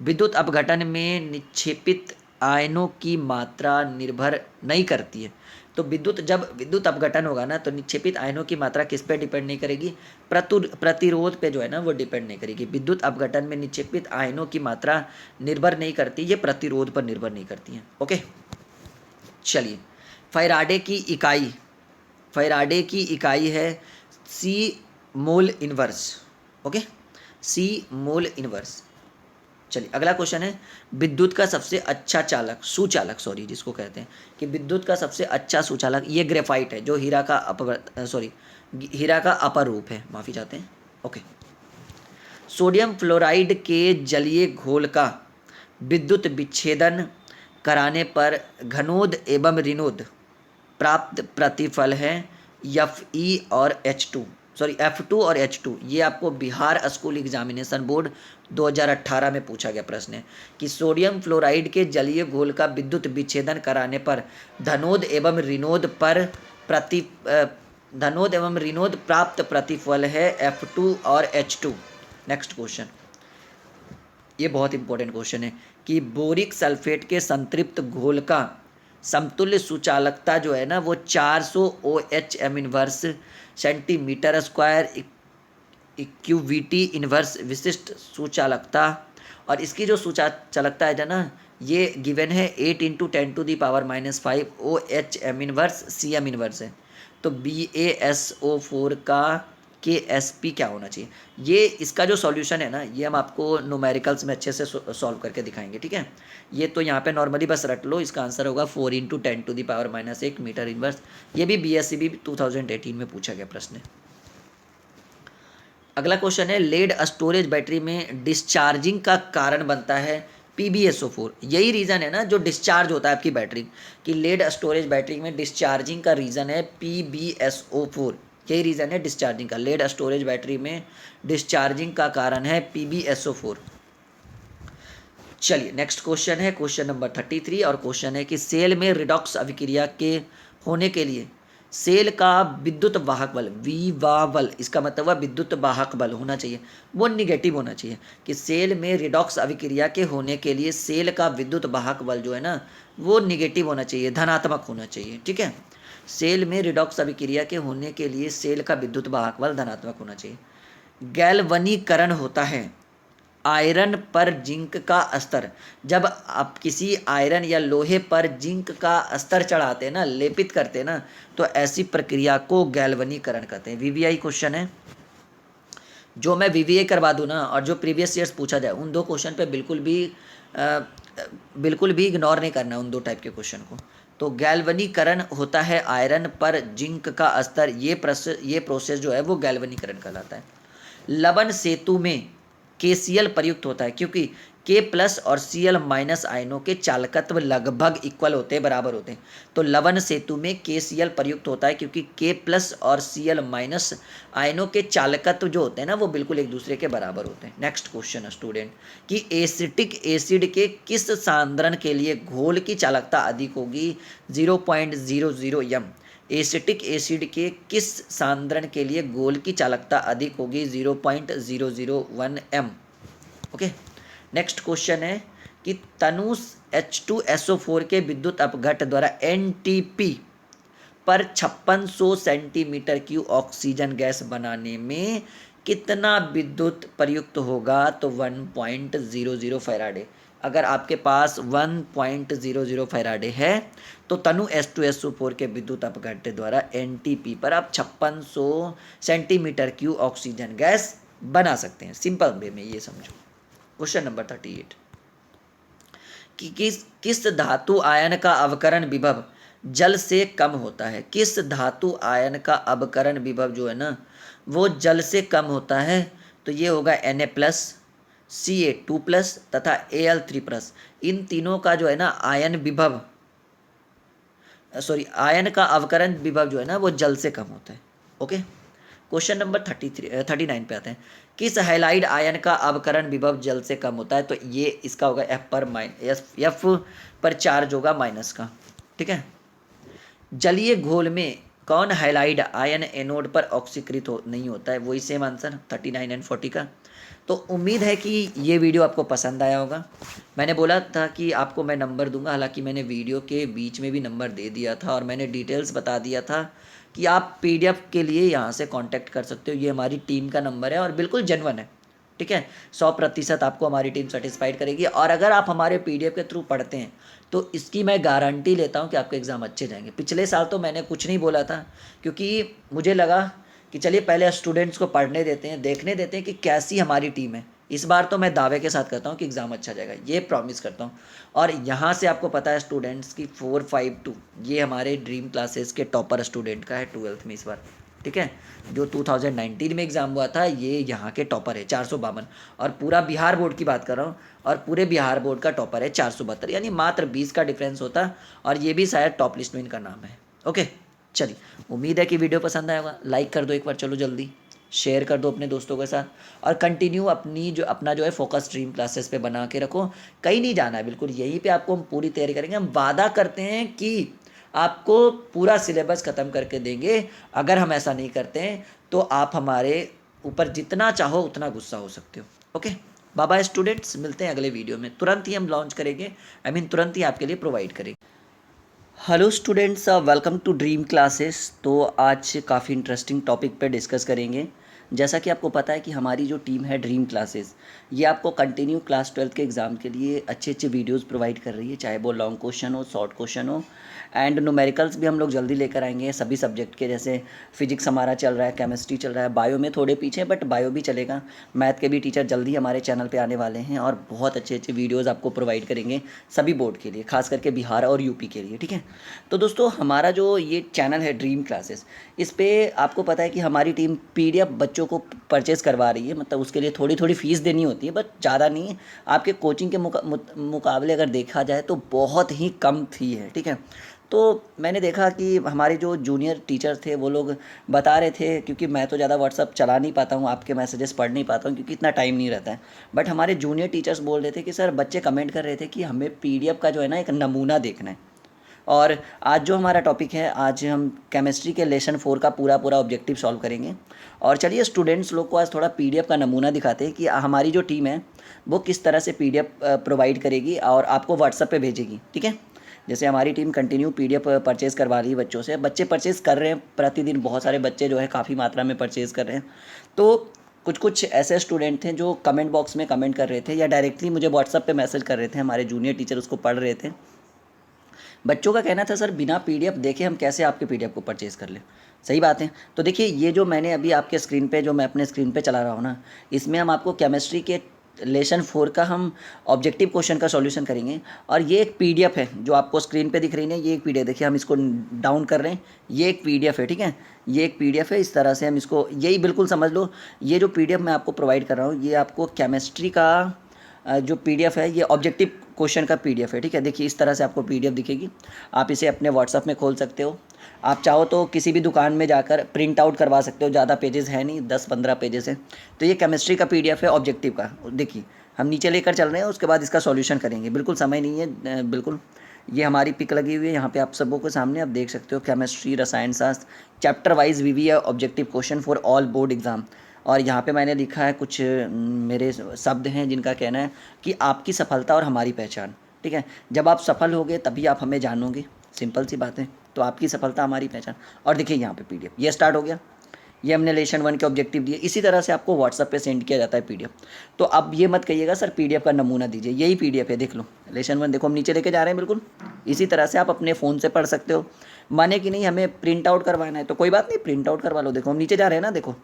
विद्युत अपघटन में निक्षेपित आयनों की मात्रा निर्भर नहीं करती है। तो जब विद्युत अपघटन होगा ना, तो निक्षेपित आयनों की मात्रा किस पे डिपेंड नहीं करेगी? प्रतिरोध पे जो है ना वो डिपेंड नहीं करेगी। विद्युत अपघटन में निक्षेपित आयनों की मात्रा निर्भर नहीं करती, ये प्रतिरोध पर निर्भर नहीं करती है। ओके, चलिए, फैराडे की इकाई है सी मोल इनवर्स। ओके, सी मोल इनवर्स। चलिए, अगला क्वेश्चन है, विद्युत का सबसे अच्छा सुचालक जिसको कहते हैं कि विद्युत का सबसे अच्छा सुचालक, ये ग्रेफाइट है, जो हीरा का अपर रूप है, माफ़ी चाहते हैं। ओके, सोडियम फ्लोराइड के जलीय घोल का विद्युत विच्छेदन कराने पर घनोद एवं ऋणोद प्राप्त प्रतिफल है Fe और F2 और H2। ये आपको बिहार स्कूल एग्जामिनेशन बोर्ड 2018 में पूछा गया प्रश्न है कि सोडियम फ्लोराइड के जलीय घोल का विद्युत विच्छेदन कराने पर धनोद एवं ऋणोद प्राप्त प्रतिफल है F2 और H2। नेक्स्ट क्वेश्चन, ये बहुत इंपॉर्टेंट क्वेश्चन है कि बोरिक सल्फेट के संतृप्त घोल का समतुल्य सुचालकता जो है ना वो 400 OHM inverse centimetre square equity inverse विशिष्ट सुचालकता। और इसकी जो सुचालकता है ना ये गिवन है 8 × 10⁻⁻5 OHM इनवर्स CM इनवर्स है। तो BaSO4 का KSP क्या होना चाहिए, ये इसका जो सॉल्यूशन है ना ये हम आपको न्यूमेरिकल्स में अच्छे से सॉल्व करके दिखाएंगे, ठीक है। ये तो यहाँ पे नॉर्मली बस रट लो, इसका आंसर होगा 4 × 10⁻⁻1 मीटर इनवर्स। ये भी BSc 2018 में पूछा गया प्रश्न है। अगला क्वेश्चन है लेड स्टोरेज बैटरी में डिस्चार्जिंग का कारण बनता है PbSO4। यही रीज़न है ना जो डिस्चार्ज होता है आपकी बैटरी कि लेड स्टोरेज बैटरी में डिस्चार्जिंग का रीज़न है PbSO4। यही रीज़न है डिस्चार्जिंग का, लेड स्टोरेज बैटरी में डिस्चार्जिंग का कारण है PbSO4। चलिए नेक्स्ट क्वेश्चन है क्वेश्चन नंबर 33 और क्वेश्चन है कि सेल में रिडॉक्स अभिक्रिया के होने के लिए सेल का विद्युत वाहक बल विवा बल, इसका मतलब है विद्युत वाहक बल होना चाहिए वो निगेटिव होना चाहिए। कि सेल में रिडॉक्स अभिक्रिया के होने के लिए सेल का विद्युत वाहक बल जो है ना वो निगेटिव होना चाहिए, धनात्मक होना चाहिए, ठीक है। सेल में रिडॉक्स अभिक्रिया के होने के लिए सेल का विद्युत वाहक बल धनात्मक होना चाहिए। गैल्वनीकरण होता है आयरन पर जिंक का स्तर। जब आप किसी आयरन या लोहे पर जिंक का स्तर चढ़ाते हैं ना, लेपित करते हैं ना, तो ऐसी प्रक्रिया को गैल्वनीकरण कहते हैं। VVI क्वेश्चन है, जो मैं VVI करवा दूँ ना और जो प्रीवियस ईयर्स पूछा जाए उन दो क्वेश्चन पे बिल्कुल भी इग्नोर नहीं करना उन दो टाइप के क्वेश्चन को। तो गैल्वनीकरण होता है आयरन पर जिंक का स्तर, ये प्रोसेस जो है वो गैल्वनीकरण कहलाता है। लवण सेतु में KCl प्रयुक्त होता है क्योंकि K+ और Cl- आयनों के चालकत्व लगभग इक्वल होते हैं, बराबर होते हैं। तो लवण सेतु में KCl प्रयुक्त होता है क्योंकि K+ और Cl- आयनों के चालकत्व जो होते हैं ना वो बिल्कुल एक दूसरे के बराबर होते हैं। नेक्स्ट क्वेश्चन स्टूडेंट कि एसिटिक एसिड के किस सांद्रण के लिए घोल की चालकता अधिक होगी 0.00 m। एसिटिक एसिड के किस सांद्रण के लिए घोल की चालकता अधिक होगी 0.001 m। ओके नेक्स्ट क्वेश्चन है कि तनु H2SO4 के विद्युत अपघट द्वारा NTP पर 5600 सेंटीमीटर क्यूब ऑक्सीजन गैस बनाने में कितना विद्युत प्रयुक्त होगा, तो 1.00 फैराडे। अगर आपके पास 1.00 फैराडे है तो तनु H2SO4 के विद्युत अपघट्य द्वारा NTP पर आप 5600 सेंटीमीटर क्यूब ऑक्सीजन गैस बना सकते हैं। सिंपल वे में ये समझो। क्वेश्चन नंबर 38 कि किस धातु आयन का अवकरण विभव जल से कम होता है। किस धातु आयन का अवकरण विभव जो है ना वो जल से कम होता है, तो ये होगा Na+, Ca2+ तथा Al3+। इन तीनों का जो है ना आयन का अवकरण विभव जो है ना वो जल से कम होता है। ओके क्वेश्चन नंबर 39 पे आते हैं। किस हैलाइड आयन का अवकरण विभव जल से कम होता है, तो ये इसका होगा F पर चार्ज होगा माइनस का, ठीक है। जलीय घोल में कौन हैलाइड आयन एनोड पर ऑक्सीकृत नहीं होता है, वही सेम आंसर 39 एंड 40 का। तो उम्मीद है कि ये वीडियो आपको पसंद आया होगा। मैंने बोला था कि आपको मैं नंबर दूंगा, हालांकि मैंने वीडियो के बीच में भी नंबर दे दिया था और मैंने डिटेल्स बता दिया था कि आप PDF के लिए यहाँ से कांटेक्ट कर सकते हो। ये हमारी टीम का नंबर है और बिल्कुल जेन्युइन है, ठीक है। 100% आपको हमारी टीम सेटिस्फाइड करेगी। और अगर आप हमारे PDF के थ्रू पढ़ते हैं तो इसकी मैं गारंटी लेता हूँ कि आपके एग्ज़ाम अच्छे जाएंगे। पिछले साल तो मैंने कुछ नहीं बोला था क्योंकि मुझे लगा कि चलिए पहले स्टूडेंट्स को पढ़ने देते हैं, देखने देते हैं कि कैसी हमारी टीम है। इस बार तो मैं दावे के साथ कहता हूँ कि एग्ज़ाम अच्छा जाएगा, ये प्रॉमिस करता हूँ। और यहाँ से आपको पता है स्टूडेंट्स की 452 ये हमारे ड्रीम क्लासेस के टॉपर स्टूडेंट का है 12th में इस बार, ठीक है। जो 2019 में एग्ज़ाम हुआ था ये यहाँ के टॉपर है 452। और पूरा बिहार बोर्ड की बात कर रहा हूँ और पूरे बिहार बोर्ड का टॉपर है 472, यानी मात्र 20 का डिफरेंस होता। और ये भी शायद टॉप लिस्ट में इनका नाम है। ओके चलिए उम्मीद है कि वीडियो पसंद आया होगा। लाइक कर दो एक बार, चलो जल्दी शेयर कर दो अपने दोस्तों के साथ और कंटिन्यू अपना जो है फोकस ड्रीम क्लासेस पे बना के रखो। कहीं नहीं जाना है, बिल्कुल यहीं पे आपको हम पूरी तैयारी करेंगे। हम वादा करते हैं कि आपको पूरा सिलेबस ख़त्म करके देंगे। अगर हम ऐसा नहीं करते हैं तो आप हमारे ऊपर जितना चाहो उतना गुस्सा हो सकते हो। ओके बाय बाय स्टूडेंट्स, मिलते हैं अगले वीडियो में। तुरंत ही हम लॉन्च करेंगे, तुरंत ही आपके लिए प्रोवाइड करेंगे। Hello students, welcome to dream classes. तो आज काफ़ी इंटरेस्टिंग टॉपिक पे डिस्कस करेंगे। जैसा कि आपको पता है कि हमारी जो टीम है ड्रीम क्लासेस, ये आपको कंटिन्यू क्लास 12 के एग्ज़ाम के लिए अच्छे अच्छे वीडियोस प्रोवाइड कर रही है, चाहे वो लॉन्ग क्वेश्चन हो, शॉर्ट क्वेश्चन हो। एंड न्यूमेरिकल्स भी हम लोग जल्दी लेकर आएंगे सभी सब्जेक्ट के, जैसे फिजिक्स हमारा चल रहा है, केमिस्ट्री चल रहा है, बायो में थोड़े पीछे बट बायो भी चलेगा। मैथ के भी टीचर जल्दी हमारे चैनल पे आने वाले हैं और बहुत अच्छे अच्छे वीडियोज़ आपको प्रोवाइड करेंगे सभी बोर्ड के लिए, खास करके बिहार और यूपी के लिए। ठीक है, तो दोस्तों हमारा जो ये चैनल है ड्रीम क्लासेस, इस पे आपको पता है कि हमारी टीम पीडीएफ बच्चों को परचेज़ करवा रही है। मतलब उसके लिए थोड़ी थोड़ी फ़ीस देनी होती है, बट ज़्यादा नहीं है। आपके कोचिंग के मुकाबले अगर देखा जाए तो बहुत ही कम फ़ी है। ठीक है, तो मैंने देखा कि हमारे जो जूनियर टीचर थे वो लोग बता रहे थे, क्योंकि मैं तो ज़्यादा व्हाट्सअप चला नहीं पाता हूँ, आपके मैसेजेस पढ़ नहीं पाता हूँ क्योंकि इतना टाइम नहीं रहता है। बट हमारे जूनियर टीचर्स बोल रहे थे कि सर, बच्चे कमेंट कर रहे थे कि हमें पीडीएफ का जो है ना एक नमूना देखना है। और आज जो हमारा टॉपिक है, आज हम केमिस्ट्री के लेसन 4 का पूरा पूरा ऑब्जेक्टिव सॉल्व करेंगे। और चलिए स्टूडेंट्स लोग को आज थोड़ा पीडीएफ का नमूना दिखाते हैं कि हमारी जो टीम है वो किस तरह से पीडीएफ प्रोवाइड करेगी और आपको व्हाट्सएप पे भेजेगी। ठीक है, जैसे हमारी टीम कंटिन्यू पीडीएफ परचेज़ करवा रही है बच्चों से, बच्चे परचेज़ कर रहे हैं प्रतिदिन, बहुत सारे बच्चे जो है काफ़ी मात्रा में परचेज़ कर रहे हैं। तो कुछ कुछ ऐसे स्टूडेंट थे जो कमेंट बॉक्स में कमेंट कर रहे थे या डायरेक्टली मुझे व्हाट्सएप पे मैसेज कर रहे थे, हमारे जूनियर टीचर उसको पढ़ रहे थे। बच्चों का कहना था, सर बिना पीडीएफ देखे हम कैसे आपके पीडीएफ को परचेज़ कर लें। सही बात है। तो देखिए, ये जो मैंने अभी आपके स्क्रीन पे, जो मैं अपने स्क्रीन पे चला रहा हूँ ना, इसमें हम आपको केमिस्ट्री के लेसन 4 का हम ऑब्जेक्टिव क्वेश्चन का सॉल्यूशन करेंगे। और ये एक पीडीएफ है जो आपको स्क्रीन पे दिख रही है, ये एक पीडीएफ देखिए, हम इसको डाउन कर रहे हैं, ये एक पीडीएफ है। ठीक है, ये एक पीडीएफ है, इस तरह से हम इसको, यही बिल्कुल समझ लो, ये जो पीडीएफ मैं आपको प्रोवाइड कर रहा हूँ, ये आपको केमिस्ट्री का जो पीडीएफ है, ये ऑब्जेक्टिव क्वेश्चन का पीडीएफ है। ठीक है, देखिए इस तरह से आपको पीडीएफ दिखेगी। आप इसे अपने व्हाट्सएप में खोल सकते हो। आप चाहो तो किसी भी दुकान में जाकर प्रिंट आउट करवा सकते हो, ज़्यादा पेजेस है नहीं, 10-15 पेजेस है। तो ये केमिस्ट्री का पीडीएफ है ऑब्जेक्टिव का। देखिए हम नीचे लेकर चल रहे हैं, उसके बाद इसका सॉल्यूशन करेंगे। बिल्कुल समय नहीं है, बिल्कुल ये हमारी पिक लगी हुई है यहाँ पे आप सबों के सामने, आप देख सकते हो, केमिस्ट्री, रसायन शास्त्र, chapter wise VVI objective question for all board exam. और यहाँ पे मैंने लिखा है कुछ मेरे शब्द हैं जिनका कहना है कि आपकी सफलता और हमारी पहचान। ठीक है, जब आप सफल होगे तभी आप हमें जानोगे, सिंपल सी बात है। तो आपकी सफलता हमारी पहचान। और देखिए यहाँ पे पीडीएफ ये स्टार्ट हो गया, ये हमने लेसन 1 के ऑब्जेक्टिव दिए। इसी तरह से आपको व्हाट्सएप पे सेंड किया जाता है पीडीएफ। तो अब ये मत कहिएगा सर पीडीएफ का नमूना दीजिए, यही पीडीएफ है, देख लो लेसन 1, देखो हम नीचे लेके जा रहे हैं बिल्कुल। इसी तरह से आप अपने फ़ोन से पढ़ सकते हो। माने कि नहीं हमें प्रिंट आउट करवाना है तो कोई बात नहीं, प्रिंट आउट करवा लो। देखो हम नीचे जा रहे हैं ना, देखो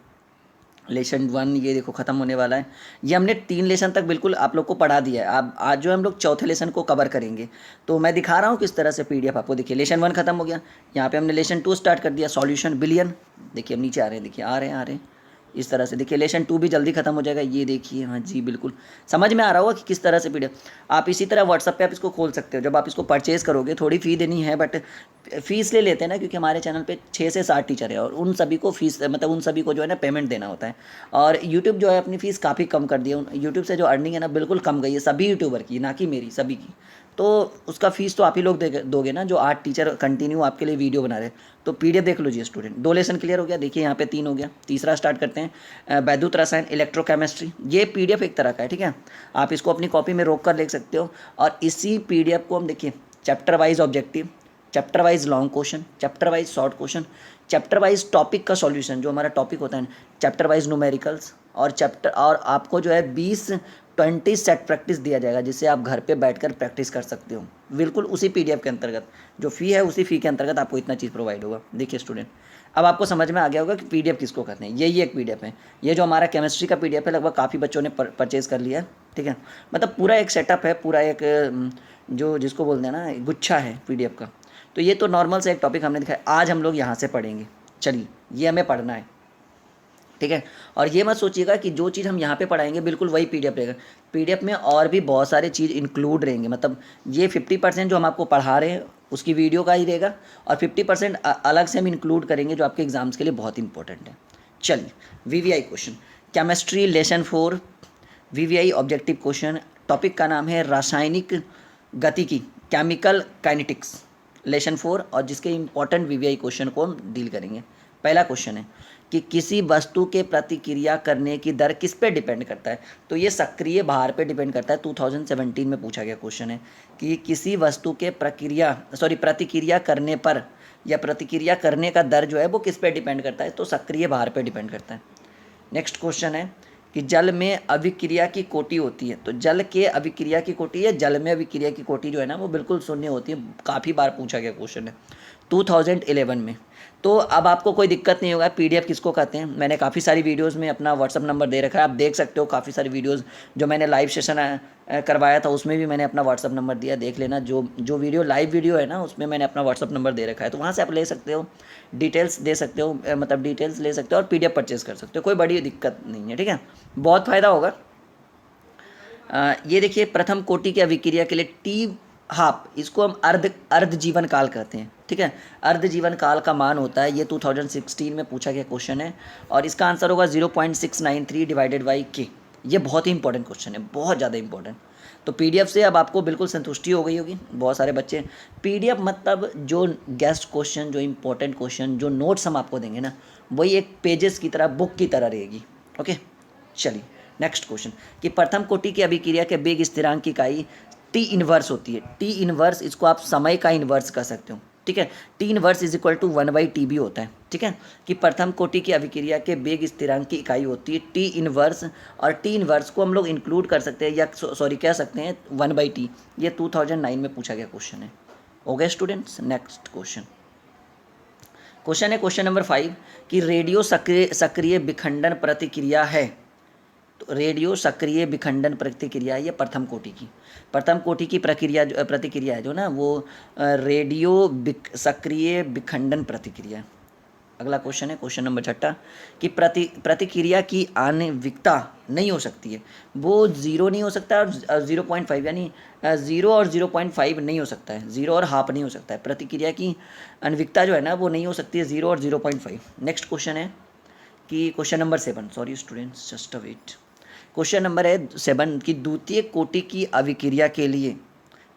लेसन 1 ये देखो ख़त्म होने वाला है। ये हमने 3 लेसन तक बिल्कुल आप लोग को पढ़ा दिया है। अब आज जो हम लोग चौथे लेसन को कवर करेंगे, तो मैं दिखा रहा हूँ किस तरह से पीडीएफ आपको। देखिए लेसन 1 खत्म हो गया, यहाँ पे हमने लेसन 2 स्टार्ट कर दिया, सॉल्यूशन बिलियन। देखिए हम नीचे आ रहे हैं, देखिए आ रहे हैं इस तरह से। देखिए लेसन 2 भी जल्दी खत्म हो जाएगा, ये देखिए, हाँ जी बिल्कुल समझ में आ रहा होगा कि किस तरह से पीडीएफ। आप इसी तरह व्हाट्सएप पे आप इसको खोल सकते हो। जब आप इसको परचेज़ करोगे, थोड़ी फ़ी देनी है, बट फ़ीस ले लेते हैं ना, क्योंकि हमारे चैनल पे 6 से 7 टीचर है और उन सभी को फ़ीस, मतलब उन सभी को जो है ना पेमेंट देना होता है। और यूट्यूब जो है अपनी फ़ीस काफ़ी कम कर दी है। यूट्यूब से जो अर्निंग है ना बिल्कुल कम गई है, सभी यूट्यूबर की, ना कि मेरी, सभी की। तो उसका फ़ीस तो आप ही लोग दोगे ना, जो 8 टीचर कंटिन्यू आपके लिए वीडियो बना रहे हैं। तो पीडीएफ देख लीजिए स्टूडेंट, 2 लेसन क्लियर हो गया। देखिए यहाँ पे 3 हो गया, तीसरा स्टार्ट करते हैं, वैद्युत रसायन, इलेक्ट्रोकेमिस्ट्री। ये पीडीएफ एक तरह का है। ठीक है, आप इसको अपनी कॉपी में रोक कर लिख सकते हो। और इसी पीडीएफ को हम देखिए chapter wise objective, chapter wise long question, chapter wise short question, chapter wise topic का सॉल्यूशन जो हमारा टॉपिक होता है, चैप्टर वाइज न्यूमेरिकल्स, और चैप्टर, और आपको जो है 20-20 सेट प्रैक्टिस दिया जाएगा, जिससे आप घर पे बैठकर प्रैक्टिस कर सकते हो। बिल्कुल उसी पीडीएफ के अंतर्गत, जो फ़ी है उसी फ़ी के अंतर्गत आपको इतना चीज़ प्रोवाइड होगा। देखिए स्टूडेंट, अब आपको समझ में आ गया होगा कि पीडीएफ किसको कहते हैं। यही एक पीडीएफ है, ये जो हमारा केमिस्ट्री का पीडीएफ है, लगभग काफ़ी बच्चों ने परचेज़ कर लिया है। ठीक है, मतलब पूरा एक सेटअप है, पूरा एक जो जिसको बोलते हैं ना गुच्छा है पीडीएफ का। तो ये तो नॉर्मल से एक टॉपिक हमने दिखाया, आज हम लोग यहाँ से पढ़ेंगे। चलिए ये हमें पढ़ना है। ठीक है, और ये मत सोचिएगा कि जो चीज़ हम यहाँ पे पढ़ाएंगे बिल्कुल वही पीडीएफ रहेगा। पीडीएफ में और भी बहुत सारे चीज़ इंक्लूड रहेंगे। मतलब ये 50% जो हम आपको पढ़ा रहे हैं उसकी वीडियो का ही रहेगा, और 50% अलग से हम इंक्लूड करेंगे जो आपके एग्जाम्स के लिए बहुत इंपॉर्टेंट है। चलिए VVI question, chemistry lesson 4 VVI objective question. Topic का नाम है रासायनिक गतिकी, केमिकल काइनेटिक्स, लेसन 4, और जिसके इंपॉर्टेंट वीवीआई क्वेश्चन को हम डील करेंगे। पहला क्वेश्चन है कि किसी वस्तु के प्रतिक्रिया करने की दर किस पे डिपेंड करता है, तो ये सक्रिय भार पे डिपेंड करता है। 2017 में पूछा गया क्वेश्चन है कि किसी वस्तु के प्रतिक्रिया करने पर या प्रतिक्रिया करने का दर जो है वो किस पे डिपेंड करता है, तो सक्रिय भार पे डिपेंड करता है। नेक्स्ट क्वेश्चन है कि जल में अभिक्रिया की कोटि होती है, तो जल के अभिक्रिया की कोटि या जल में अभिक्रिया की कोटि जो है ना वो बिल्कुल शून्य होती है। काफ़ी बार पूछा गया क्वेश्चन है 2011 में। तो अब आपको कोई दिक्कत नहीं होगा। पीडीएफ किसको कहते हैं, मैंने काफ़ी सारी वीडियोस में अपना व्हाट्सअप नंबर दे रखा है, आप देख सकते हो। काफ़ी सारी वीडियोस जो मैंने लाइव सेशन करवाया था उसमें भी मैंने अपना व्हाट्सअप नंबर दिया, देख लेना। जो वीडियो लाइव वीडियो है ना उसमें मैंने अपना व्हाट्सअप नंबर दे रखा है, तो वहाँ से आप ले सकते हो, डिटेल्स दे सकते हो, मतलब डिटेल्स ले सकते हो और पीडीएफ परचेज कर सकते हो। कोई बड़ी दिक्कत नहीं है, ठीक है, बहुत फ़ायदा होगा। ये देखिए, प्रथम कोटि की अभिक्रिया के लिए टी हाफ, इसको हम अर्ध जीवन काल कहते हैं, ठीक है। अर्ध जीवन काल का मान होता है, ये 2016 में पूछा गया क्वेश्चन है और इसका आंसर होगा 0.693 डिवाइडेड बाई के। ये बहुत ही इंपॉर्टेंट क्वेश्चन है, बहुत ज़्यादा इंपॉर्टेंट। तो पीडीएफ से अब आपको बिल्कुल संतुष्टि हो गई होगी। बहुत सारे बच्चे पीडीएफ मतलब जो गेस्ट क्वेश्चन, जो इंपॉर्टेंट क्वेश्चन, जो नोट्स हम आपको देंगे ना, वही एक पेजेस की तरह, बुक की तरह रहेगी। ओके, चलिए नेक्स्ट क्वेश्चन कि प्रथम कोटि की अभिक्रिया के वेग स्थिरांक की इकाई टी इनवर्स होती है। टी इनवर्स, इसको आप समय का इनवर्स कह सकते हो, ठीक है। T inverse is equal to 1/T भी होता है, ठीक है। कि प्रथम कोटि की अभिक्रिया के वेग स्थिरांक की इकाई होती है टी इनवर्स, और टी इनवर्स को हम लोग इंक्लूड कर सकते हैं या सॉरी कह सकते हैं 1/T। ये 2009 में पूछा गया क्वेश्चन है। हो गए स्टूडेंट्स। नेक्स्ट क्वेश्चन है क्वेश्चन नंबर 5 कि रेडियो सक्रिय विखंडन प्रतिक्रिया है। तो रेडियो सक्रिय विखंडन प्रतिक्रिया, ये प्रथम कोटि की प्रतिक्रिया है जो ना वो रेडियो सक्रिय विखंडन प्रतिक्रिया। अगला क्वेश्चन है क्वेश्चन नंबर 6 कि प्रतिक्रिया की आणविकता नहीं हो सकती है। वो 0 नहीं हो सकता और 0.5, यानी 0 और 0.5 नहीं हो सकता है, 0 और हाफ नहीं हो सकता है। प्रतिक्रिया की आणविकता जो है ना वो नहीं हो सकती है 0 और 0.5। नेक्स्ट क्वेश्चन है कि question number 7, sorry students just a wait. Question number है 7 कि द्वितीय कोटि की अभिक्रिया के लिए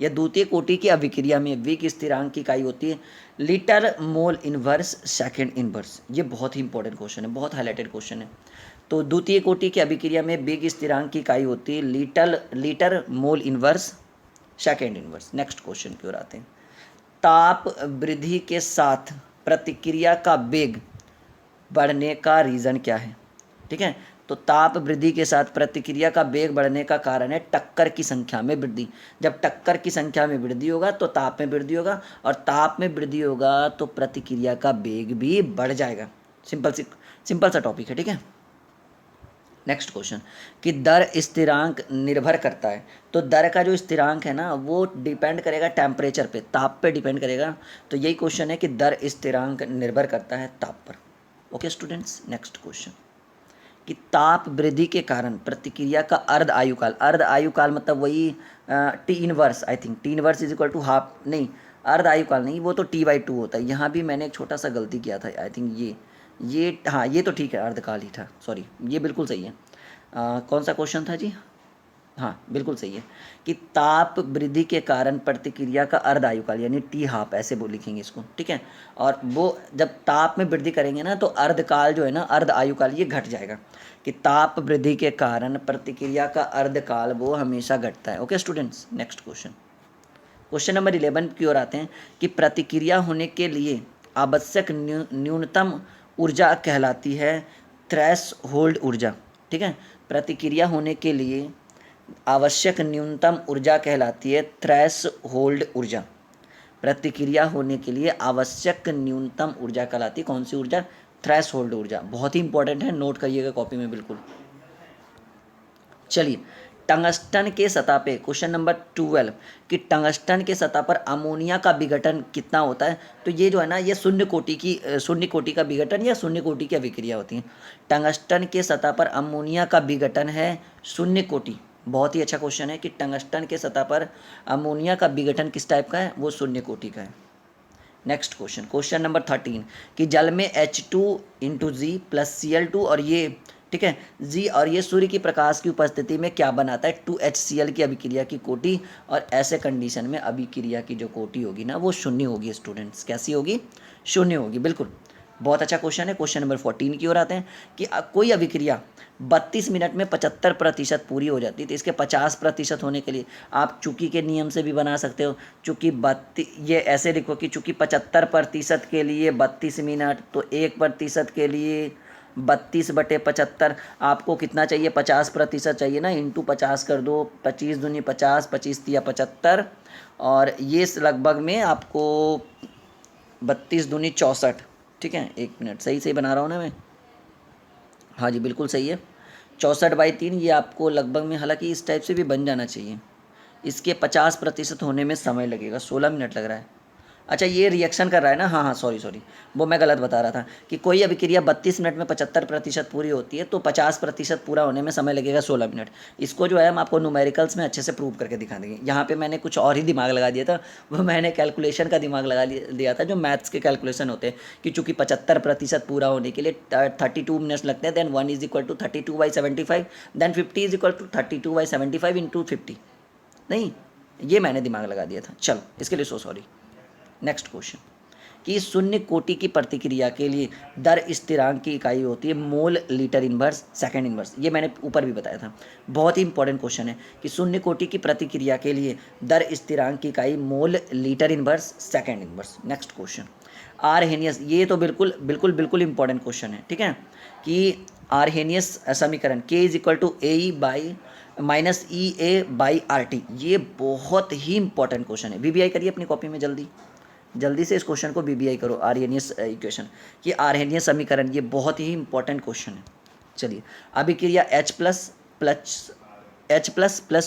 या द्वितीय कोटि की अभिक्रिया में वेग स्थिरांक की इकाई होती है litre mole inverse second inverse. ये बहुत ही इंपॉर्टेंट क्वेश्चन है, बहुत हाईलाइटेड क्वेश्चन है। तो द्वितीय कोटि की अभिक्रिया में वेग स्थिरांक की इकाई होती है litre mole inverse second inverse. Next question की ओर आते हैं। ताप वृद्धि के साथ प्रतिक्रिया का वेग बढ़ने का रीज़न क्या है, ठीक है। तो ताप वृद्धि के साथ प्रतिक्रिया का वेग बढ़ने का कारण है टक्कर की संख्या में वृद्धि। जब टक्कर की संख्या में वृद्धि होगा तो ताप में वृद्धि होगा, और ताप में वृद्धि होगा तो प्रतिक्रिया का वेग भी बढ़ जाएगा। सिंपल सा टॉपिक है, ठीक है। नेक्स्ट क्वेश्चन कि दर स्थिरांक निर्भर करता है। तो दर का जो स्थिरांक है ना वो डिपेंड करेगा टेम्परेचर पे, ताप पे डिपेंड करेगा। तो यही क्वेश्चन है कि दर स्थिरांक निर्भर करता है ताप पर। ओके स्टूडेंट्स, नेक्स्ट क्वेश्चन कि ताप वृद्धि के कारण प्रतिक्रिया का अर्ध आयुकाल मतलब वही T inverse, I think T inverse is equal to half, नहीं अर्ध आयुकाल नहीं, वो तो T/2 होता है। यहाँ भी मैंने एक छोटा सा गलती किया था, आई थिंक ये हाँ ये तो ठीक है, अर्धकाल ही था, सॉरी ये बिल्कुल सही है। कौन सा क्वेश्चन था जी, हाँ बिल्कुल सही है कि ताप वृद्धि के कारण प्रतिक्रिया का अर्ध आयुकाल यानी टी हाफ, ऐसे लिखेंगे इसको, ठीक है। और वो जब ताप में वृद्धि करेंगे ना तो अर्धकाल जो है ना, अर्ध आयुकाल, ये घट जाएगा। कि ताप वृद्धि के कारण प्रतिक्रिया का अर्धकाल वो हमेशा घटता है। Okay students, next question number 11 की ओर आते हैं कि प्रतिक्रिया होने के लिए आवश्यक न्यूनतम ऊर्जा कहलाती है थ्रेशहोल्ड ऊर्जा, ठीक है। प्रतिक्रिया होने के लिए आवश्यक न्यूनतम ऊर्जा कहलाती है थ्रेशहोल्ड ऊर्जा। प्रतिक्रिया होने के लिए आवश्यक न्यूनतम ऊर्जा कहलाती है कौन सी ऊर्जा, थ्रेशहोल्ड ऊर्जा। बहुत ही इंपॉर्टेंट है, नोट करिएगा कॉपी में बिल्कुल। चलिए, टंगस्टन के सतह पे क्वेश्चन नंबर 12 कि टंगस्टन के सतह पर अमोनिया का विघटन कितना होता है। तो ये जो है ना ये शून्य कोटि का विघटन या शून्य कोटि की अभिक्रिया होती है। टंगस्टन के सतह पर अमोनिया का विघटन है शून्य कोटि। बहुत ही अच्छा क्वेश्चन है कि टंगस्टन के सतह पर अमोनिया का विघटन किस टाइप का है, वो शून्य कोटि का है। नेक्स्ट क्वेश्चन नंबर 13 कि जल में H2 + Cl2 और ये, ठीक है, जी और ये सूर्य की प्रकाश की उपस्थिति में क्या बनाता है, 2HCl की अभिक्रिया की कोटि। और ऐसे कंडीशन में अभिक्रिया की जो कोटि होगी ना वो शून्य होगी स्टूडेंट्स। कैसी होगी, शून्य होगी, बिल्कुल बहुत अच्छा क्वेश्चन है। क्वेश्चन नंबर 14 की ओर आते हैं कि कोई अभिक्रिया 32 मिनट में 75% पूरी हो जाती है, तो इसके 50% होने के लिए आप चूंकि के नियम से भी बना सकते हो। चूंकि ये ऐसे लिखो कि चूंकि 75% के लिए 32 मिनट, तो 1% के लिए 32/75, आपको कितना चाहिए, 50% चाहिए ना, इंटू 50 कर दो, 25 दूनी 50, 25 तिया 75, और ये लगभग में आपको 32 दूनी 64। ठीक है, 1 मिनट, सही सही बना रहा हूँ ना मैं? हाँ जी, बिल्कुल सही है। 64/3 ये आपको लगभग में, हालांकि इस टाइप से भी बन जाना चाहिए। इसके 50% होने में समय लगेगा, 16 मिनट लग रहा है। अच्छा, ये रिएक्शन कर रहा है ना? हाँ हाँ, सॉरी सॉरी, वो मैं गलत बता रहा था कि कोई अभिक्रिया 32 मिनट में 75% पूरी होती है, तो 50% पूरा होने में समय लगेगा 16 मिनट। इसको जो है हम आपको न्यूमेरिकल्स में अच्छे से प्रूव करके दिखा देंगे। यहाँ पे मैंने कुछ और ही दिमाग लगा दिया था, वो मैंने कैलकुलेशन का दिमाग लगा दिया था, जो मैथ्स के कैलकुलेशन होते हैं कि चूँकि 75% पूरा होने के लिए 32 मिनट्स लगते हैं, then 1 is equal to 32/75, then 50 is equal to 32/75 into 50। नहीं, ये मैंने दिमाग लगा दिया था। चलो, इसके लिए सो सॉरी। नेक्स्ट क्वेश्चन कि शून्य कोटि की प्रतिक्रिया के लिए दर स्थिरांक की इकाई होती है mole litre inverse second inverse. ये मैंने ऊपर भी बताया था, बहुत ही इंपॉर्टेंट क्वेश्चन है कि शून्य कोटि की प्रतिक्रिया के लिए दर स्थिरांक की इकाई mole litre inverse second inverse. Next question, Arrhenius, ये तो बिल्कुल बिल्कुल बिल्कुल इंपॉर्टेंट क्वेश्चन है। ठीक है, कि आरहेनियस समीकरण K is equal to A by minus E A by R T, ये बहुत ही इंपॉर्टेंट क्वेश्चन है। VBI करिए अपनी कॉपी में, जल्दी जल्दी से इस क्वेश्चन को VBI करो, आरहेनियस इक्वेशन, ये आरहेनियस समीकरण, ये बहुत ही इंपॉर्टेंट क्वेश्चन है। चलिए, अभिक्रिया H plus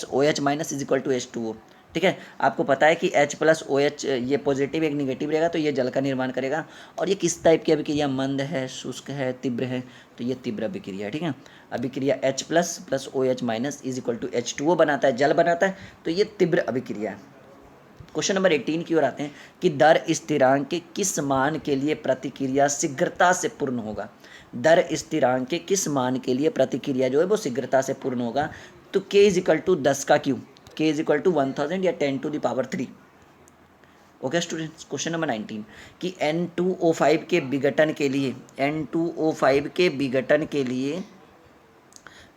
OH minus is equal to H2O। ठीक है, आपको पता है कि H+OH ये पॉजिटिव एक निगेटिव रहेगा, तो ये जल का निर्माण करेगा। और ये किस टाइप की अभिक्रिया, मंद है, शुष्क है, तीव्र है, तो ये तीव्र अभिक्रिया है। ठीक है, अभिक्रिया H++OH minus is equal to H2O बनाता है, जल बनाता है, तो ये तीव्र अभिक्रिया है। क्वेश्चन नंबर 18 की ओर आते हैं कि दर स्थिरांक के किस मान के लिए प्रतिक्रिया शीघ्रता से पूर्ण होगा। दर स्थिरांक के किस मान के लिए प्रतिक्रिया जो है वो शीघ्रता से पूर्ण होगा, तो K इज इक्वल टू 10 का क्यू, K इज इक्वल टू 1000 या 10⁻3। ओके स्टूडेंट्स, क्वेश्चन नंबर 19 कि N2O5 के विघटन के लिए, N2O5 के विघटन के लिए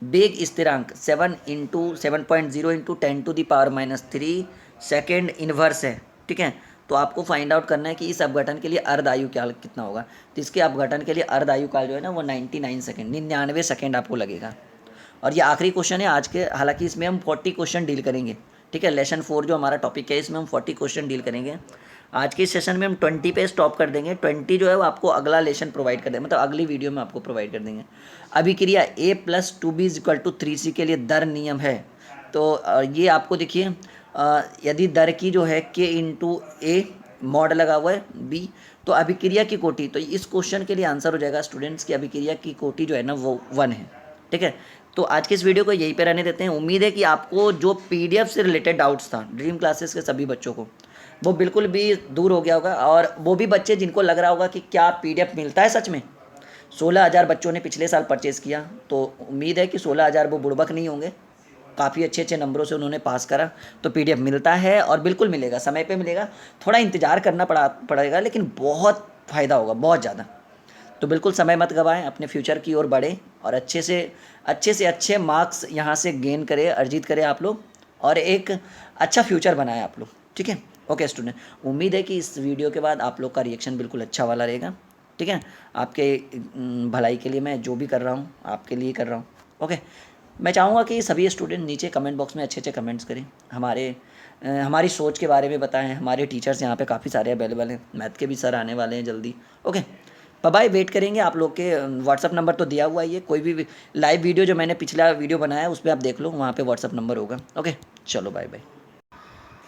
वेग स्थिरांक 7.0 इंटू 10⁻³ सेकेंड इनवर्स है। ठीक है, तो आपको फाइंड आउट करना है कि इस अपघटन के लिए अर्ध आयु काल कितना होगा। तो इसके अपघटन के लिए अर्ध आयु काल जो है ना वो 99 सेकेंड, 99 सेकेंड आपको लगेगा। और ये आखिरी क्वेश्चन है आज के, हालांकि इसमें हम 40 क्वेश्चन डील करेंगे। ठीक है, लेसन 4 जो हमारा टॉपिक है, इसमें हम 40 क्वेश्चन डील करेंगे। आज के सेशन में हम 20 पे स्टॉप कर देंगे, 20 जो है वो आपको अगला लेसन प्रोवाइड कर देंगे, मतलब अगली वीडियो में आपको प्रोवाइड कर देंगे। अभिक्रिया A+2B is equal to 3C के लिए दर नियम है। तो ये आपको देखिए, यदि दर की जो है K इंटू A मॉड लगा हुआ है B, तो अभिक्रिया की कोटि, तो इस क्वेश्चन के लिए आंसर हो जाएगा स्टूडेंट्स की अभिक्रिया की कोटि जो है ना वो 1 है। ठीक है, तो आज के इस वीडियो को यहीं पे रहने देते हैं। उम्मीद है कि आपको जो PDF से रिलेटेड डाउट्स था ड्रीम क्लासेस के सभी बच्चों को, वो बिल्कुल भी दूर हो गया होगा। और वो भी बच्चे जिनको लग रहा होगा कि क्या PDF मिलता है सच में, 16,000 बच्चों ने पिछले साल परचेज़ किया, तो उम्मीद है कि 16,000 वो बुड़बक नहीं होंगे, काफ़ी अच्छे अच्छे नंबरों से उन्होंने पास करा। तो PDF मिलता है और बिल्कुल मिलेगा, समय पे मिलेगा, थोड़ा इंतज़ार करना पड़ेगा, लेकिन बहुत फ़ायदा होगा, बहुत ज़्यादा। तो बिल्कुल समय मत गवाएं, अपने फ्यूचर की ओर बढ़ें और अच्छे से अच्छे मार्क्स यहाँ से गेन करें, अर्जित करें आप लोग, और एक अच्छा फ्यूचर बनाएं आप लोग। ठीक है, ओके स्टूडेंट, उम्मीद है कि इस वीडियो के बाद आप लोग का रिएक्शन बिल्कुल अच्छा वाला रहेगा। ठीक है, आपके भलाई के लिए मैं जो भी कर रहा हूँ आपके लिए कर रहा हूँ। ओके, मैं चाहूँगा कि सभी स्टूडेंट नीचे कमेंट बॉक्स में अच्छे अच्छे कमेंट्स करें, हमारी सोच के बारे में बताएं। हमारे टीचर्स यहाँ पे काफ़ी सारे अवेलेबल हैं, मैथ के भी सर आने वाले हैं जल्दी। ओके, बाय, वेट करेंगे आप लोग के। व्हाट्सअप नंबर तो दिया हुआ ही है, कोई भी लाइव वीडियो जो मैंने पिछला वीडियो बनाया है उस पर आप देख लो, वहाँ पे व्हाट्सअप नंबर होगा। ओके, चलो bye bye.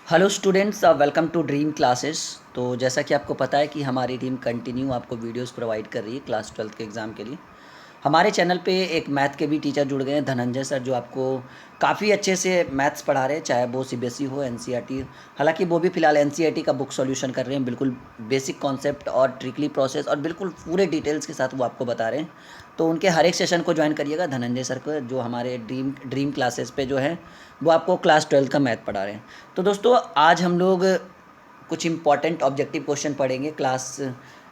Hello students, welcome to dream classes. तो जैसा कि आपको पता है कि हमारी टीम कंटिन्यू आपको वीडियोस प्रोवाइड कर रही है क्लास 12 के एग्ज़ाम के लिए। हमारे चैनल पे एक मैथ के भी टीचर जुड़ गए हैं, धनंजय सर, जो आपको काफ़ी अच्छे से मैथ्स पढ़ा रहे हैं, चाहे वो CBSE हो, NCERT। हालांकि वो भी फ़िलहाल NCERT का बुक सॉल्यूशन कर रहे हैं, बिल्कुल बेसिक कॉन्सेप्ट और ट्रिकली प्रोसेस और बिल्कुल पूरे डिटेल्स के साथ वो आपको बता रहे हैं। तो उनके हर एक सेशन को ज्वाइन करिएगा, धनंजय सर को, जो हमारे ड्रीम क्लासेस पे जो है वो आपको क्लास 12 का मैथ पढ़ा रहे हैं। तो दोस्तों, आज हम लोग कुछ इंपॉर्टेंट ऑब्जेक्टिव क्वेश्चन पढ़ेंगे क्लास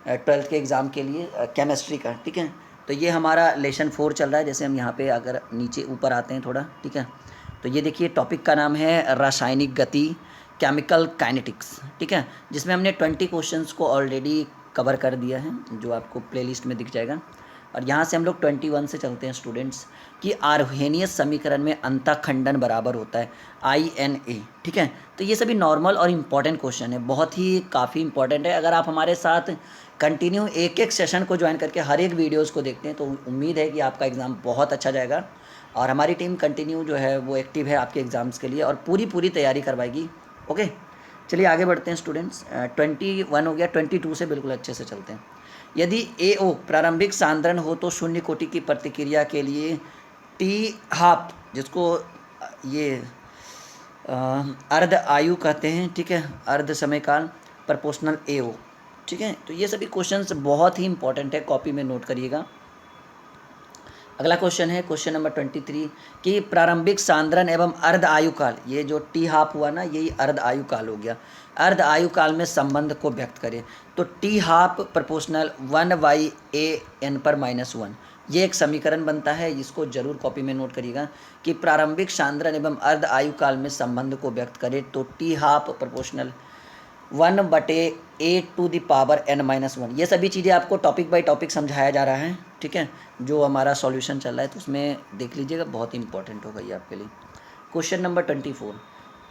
ट्वेल्थ के एग्ज़ाम के लिए केमिस्ट्री का, ठीक है। तो ये हमारा लेसन 4 चल रहा है। जैसे हम यहाँ पे अगर नीचे ऊपर आते हैं थोड़ा, ठीक है, तो ये देखिए टॉपिक का नाम है रासायनिक गति, केमिकल काइनेटिक्स, ठीक है, जिसमें हमने 20 क्वेश्चंस को ऑलरेडी कवर कर दिया है, जो आपको प्लेलिस्ट में दिख जाएगा। और यहाँ से हम लोग 21 से चलते हैं स्टूडेंट्स, कि आर्हेनियस समीकरण में अंतःखंडन बराबर होता है INA, ठीक है। तो ये सभी नॉर्मल और इम्पॉर्टेंट क्वेश्चन है, बहुत ही काफ़ी इंपॉर्टेंट है। अगर आप हमारे साथ कंटिन्यू एक एक सेशन को ज्वाइन करके हर एक वीडियोज़ को देखते हैं तो उम्मीद है कि आपका एग्ज़ाम बहुत अच्छा जाएगा। और हमारी टीम कंटिन्यू जो है वो एक्टिव है आपके एग्ज़ाम्स के लिए और पूरी तैयारी करवाएगी। ओके, चलिए आगे बढ़ते हैं स्टूडेंट्स। 21 हो गया, 22 से बिल्कुल अच्छे से चलते हैं। यदि AO प्रारंभिक सांद्रण हो तो शून्य कोटि की प्रतिक्रिया के लिए T½ जिसको ये अर्ध आयु कहते हैं, ठीक है, अर्ध समय काल, प्रोपोर्शनल AO, ठीक है। तो ये सभी क्वेश्चंस बहुत ही इंपॉर्टेंट है, कॉपी में नोट करिएगा। अगला क्वेश्चन है क्वेश्चन नंबर 23 कि प्रारंभिक सांद्रण एवं अर्ध आयु काल, ये जो T½ हुआ ना, यही अर्ध आयु काल हो गया, अर्ध आयु काल में संबंध को व्यक्त करें। तो T½ प्रोपोर्शनल 1/AN/-1, ये एक समीकरण बनता है, इसको जरूर कॉपी में नोट करिएगा कि प्रारंभिक सांद्रण एवं अर्ध आयु काल में संबंध को व्यक्त करें तो T½ प्रोपोर्शनल 1/A⁴n-1। ये सभी चीज़ें आपको टॉपिक बाय टॉपिक समझाया जा रहा है, ठीक है, जो हमारा सॉल्यूशन चल रहा है, तो उसमें देख लीजिएगा, बहुत इंपॉर्टेंट होगा ये आपके लिए। क्वेश्चन नंबर